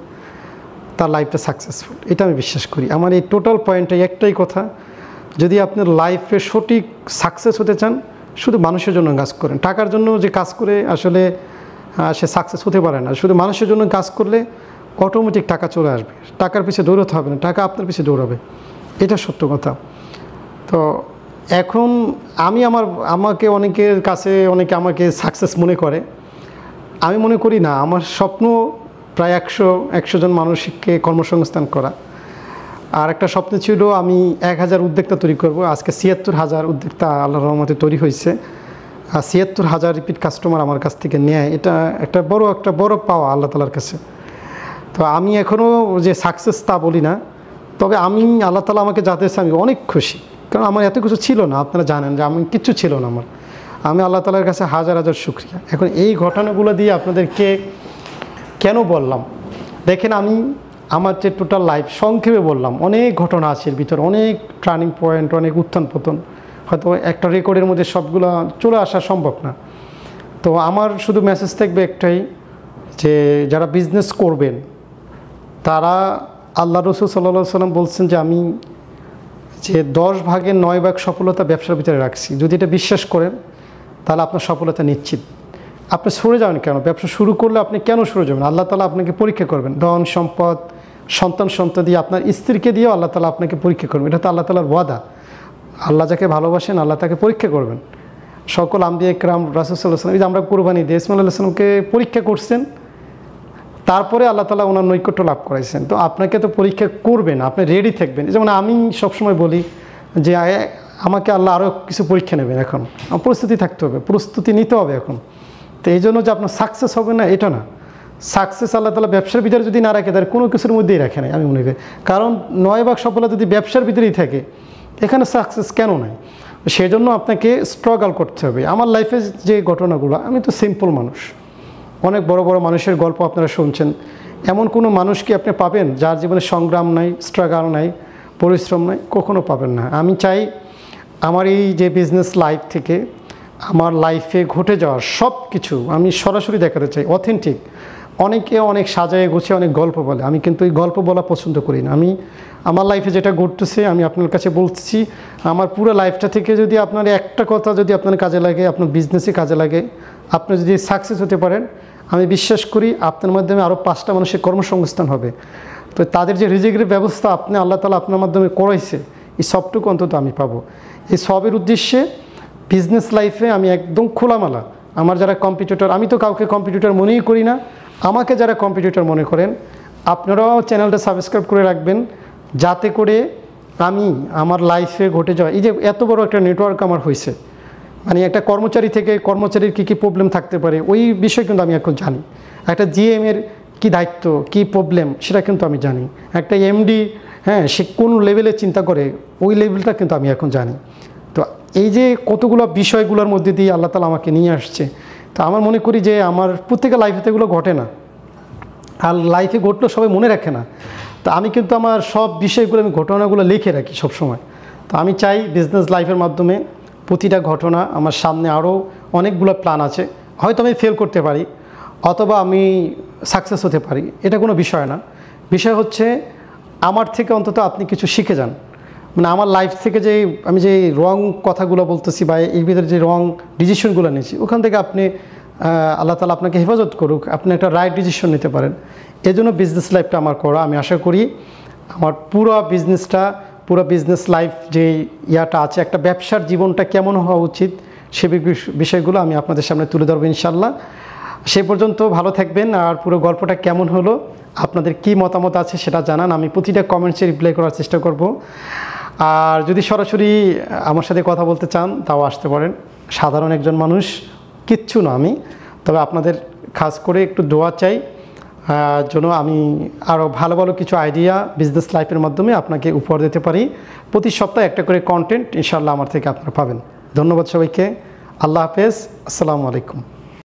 তার লাইফটা সাকসেসফুল, এটা আমি বিশ্বাস করি। আমার এই টোটাল পয়েন্টে একটাই কথা, যদি আপনার লাইফে সঠিক সাকসেস হতে চান, শুধু মানুষের জন্য কাজ করেন। টাকার জন্য যে কাজ করে আসলে সে সাকসেস হতে পারে না। শুধু মানুষের জন্য কাজ করলে অটোমেটিক টাকা চলে আসবে, টাকার পিছে দৌড়াতে হবে না, টাকা আপনার পিছে দৌড়াবে, এটা সত্য কথা। তো এখন আমাকে অনেকের কাছে অনেকে আমাকে সাকসেস মনে করে, আমি মনে করি না। আমার স্বপ্ন প্রায় 100 জন মানুষকে কর্মসংস্থান করা। আর একটা স্বপ্ন ছিল আমি 1000 উদ্যোক্তা তৈরি করব। আজকে ৭৬,০০০ উদ্যোক্তা আল্লাহর রহমতে তৈরি হয়েছে। ৭৬,০০০ রিপিট কাস্টমার আমার কাছ থেকে নেয়, এটা একটা বড় পাওয়া আল্লাহ তালার কাছে। তো আমি এখনও যে সাকসেস তা বলি না, তবে আমি আল্লাহ তালা আমাকে যা দিয়েছে আমি অনেক খুশি। কারণ আমার এত কিছু ছিল না, আপনারা জানেন যে আমি কিচ্ছু ছিল না আমার। আমি আল্লাহ তালার কাছে হাজার হাজার শুকরিয়া। এখন এই ঘটনাগুলো দিয়ে আপনাদেরকে কেন বললাম, দেখেন আমি আমার যে টোটাল লাইফ সংক্ষেপে বললাম, অনেক ঘটনা আছে এর ভিতরে, অনেক টার্নিং পয়েন্ট, অনেক উত্থান পতন, হয়তো একটা রেকর্ডের মধ্যে সবগুলো চলে আসা সম্ভব না। তো আমার শুধু মেসেজ থাকবে একটাই, যে যারা বিজনেস করবেন তারা, আল্লাহ রসুল সাল্লাল্লাহু আলাইহি সাল্লাম বলছেন যে আমি যে 10 ভাগের 9 ভাগ সফলতা ব্যবসার ভিতরে রাখছি। যদি এটা বিশ্বাস করেন তাহলে আপনার সফলতা নিশ্চিত। আপনি সরে যাবেন কেন? ব্যবসা শুরু করলে আপনি কেন সরে যাবেন? আল্লাহ তালা আপনাকে পরীক্ষা করবেন, ধন সম্পদ, সন্তান দিয়ে, আপনার স্ত্রীকে দিয়েও আল্লাহ তালা আপনাকে পরীক্ষা করবেন। এটা তো আল্লাহ তালার ওয়াদা। আল্লাহ যাকে ভালোবাসেন আল্লাহ তাকে পরীক্ষা করবেন। সকল আম্বিয়া ইকরাম, রাসূল সাল্লাল্লাহু আলাইহি ওয়াসাল্লাম, এই যে আমরা কুরবানি দিয়ে ইসমাঈল আলাইহিস সালামকে পরীক্ষা করছেন, তারপরে আল্লাহ তালা ওনার নৈকট্য লাভ করাইছেন। তো আপনাকে তো পরীক্ষা করবেন, আপনি রেডি থাকবেন। যেমন আমি সবসময় বলি যে আমাকে আল্লাহ আরও কিছু পরীক্ষা নেবেন, এখন আমার প্রস্তুতি থাকতে হবে, প্রস্তুতি নিতে হবে এখন। তো এই জন্য যে আপনার সাকসেস হবে না এটা না, সাকসেস আল্লাহ তালা ব্যবসার ভিতরে যদি না রাখে তাহলে কোনো কিছুর মধ্যেই রাখে নাই আমি মনে করি। কারণ 9 ভাগ সফলতা যদি ব্যবসার ভিতরেই থাকে, এখানে সাকসেস কেন নাই? সেই জন্য আপনাকে স্ট্রাগল করতে হবে। আমার লাইফে যে ঘটনাগুলো, আমি তো সিম্পল মানুষ, অনেক বড় বড় মানুষের গল্প আপনারা শুনছেন, এমন কোনো মানুষ কি আপনি পাবেন যার জীবনে সংগ্রাম নাই, স্ট্রাগল নাই, পরিশ্রম নাই? কখনো পাবেন না। আমি চাই আমার এই যে বিজনেস লাইফ থেকে আমার লাইফে ঘটে যাওয়ার সব কিছু আমি সরাসরি দেখাতে চাই, অথেন্টিক। অনেকে অনেক সাজায় গুছিয়ে অনেক গল্প বলে, আমি কিন্তু এই গল্প বলা পছন্দ করি না। আমি আমার লাইফে যেটা ঘটতেছে আমি আপনার কাছে বলছি। আমার পুরো লাইফটা থেকে যদি আপনার একটা কথা যদি আপনার কাজে লাগে, আপনার বিজনেসে কাজে লাগে, আপনি যদি সাকসেস হতে পারেন, আমি বিশ্বাস করি আপনার মাধ্যমে আরও 5টা মানুষের কর্মসংস্থান হবে। তো তাদের যে রিজিকের ব্যবস্থা আপনি আল্লাহ তালা আপনার মাধ্যমে করাইছে, এই সবটুকু অন্তত আমি পাবো। এই সবের উদ্দেশ্যে বিজনেস লাইফে আমি একদম খোলামেলা। আমার যারা কম্পিটিটর, আমি তো কাউকে কম্পিটিটর মনেই করি না, আমাকে যারা কম্পিটিটর মনে করেন আপনারাও চ্যানেলটা সাবস্ক্রাইব করে রাখবেন, যাতে করে আমি আমার লাইফে ঘটে যাওয়া, এই যে এত বড় একটা নেটওয়ার্ক আমার হয়েছে, মানে একটা কর্মচারী থেকে কর্মচারীর কী কী প্রবলেম থাকতে পারে ওই বিষয় কিন্তু আমি এখন জানি। একটা জিএমের কী দায়িত্ব, কী প্রবলেম সেটা কিন্তু আমি জানি। একটা এমডি, হ্যাঁ, সে কোন লেভেলে চিন্তা করে ওই লেভেলটা কিন্তু আমি এখন জানি। তো এই যে কতগুলো বিষয়গুলোর মধ্যে দিয়ে আল্লাহ তালা আমাকে নিয়ে আসছে, তো আমার মনে করি যে আমার প্রত্যেকের লাইফে তো এগুলো ঘটে না, আর লাইফে ঘটলেও সবাই মনে রাখে না। তো আমি কিন্তু আমার সব বিষয়গুলো, আমি ঘটনাগুলো লিখে রাখি সবসময়। তো আমি চাই বিজনেস লাইফের মাধ্যমে প্রতিটা ঘটনা, আমার সামনে আরও অনেকগুলো প্ল্যান আছে, হয়তো আমি ফেল করতে পারি অথবা আমি সাকসেস হতে পারি, এটা কোনো বিষয় না। বিষয় হচ্ছে আমার থেকে অন্তত আপনি কিছু শিখে যান। মানে আমার লাইফ থেকে যে আমি যে রং কথাগুলো বলতেছি বা এর ভিতরে যে রং ডিসিশনগুলো নিয়েছি, ওখান থেকে আপনি আল্লাহ তালা আপনাকে হেফাজত করুক, আপনি একটা রাইট ডিসিশন নিতে পারেন। এই জন্য বিজনেস লাইফটা আমার করা। আমি আশা করি আমার পুরো বিজনেস লাইফ যে ইয়াটা আছে, একটা ব্যবসার জীবনটা কেমন হওয়া উচিত সে বিষয়গুলো আমি আপনাদের সামনে তুলে ধরবো ইনশাল্লাহ। সে পর্যন্ত ভালো থাকবেন। আর পুরো গল্পটা কেমন হলো, আপনাদের কি মতামত আছে সেটা জানান, আমি প্রতিটা কমেন্টসে রিপ্লাই করার চেষ্টা করব। আর যদি সরাসরি আমার সাথে কথা বলতে চান তাও আসতে পারেন। সাধারণ একজন মানুষ, কিচ্ছু না আমি, তবে আপনাদের খাস করে একটু দোয়া চাই জন্য আমি আরও ভালো ভালো কিছু আইডিয়া বিজনেস লাইফের মাধ্যমে আপনাকে উপহার দিতে পারি। প্রতি সপ্তাহে একটা করে কন্টেন্ট ইনশাআল্লাহ আমার থেকে আপনারা পাবেন। ধন্যবাদ সবাইকে। আল্লাহ হাফেজ। আসসালামু আলাইকুম।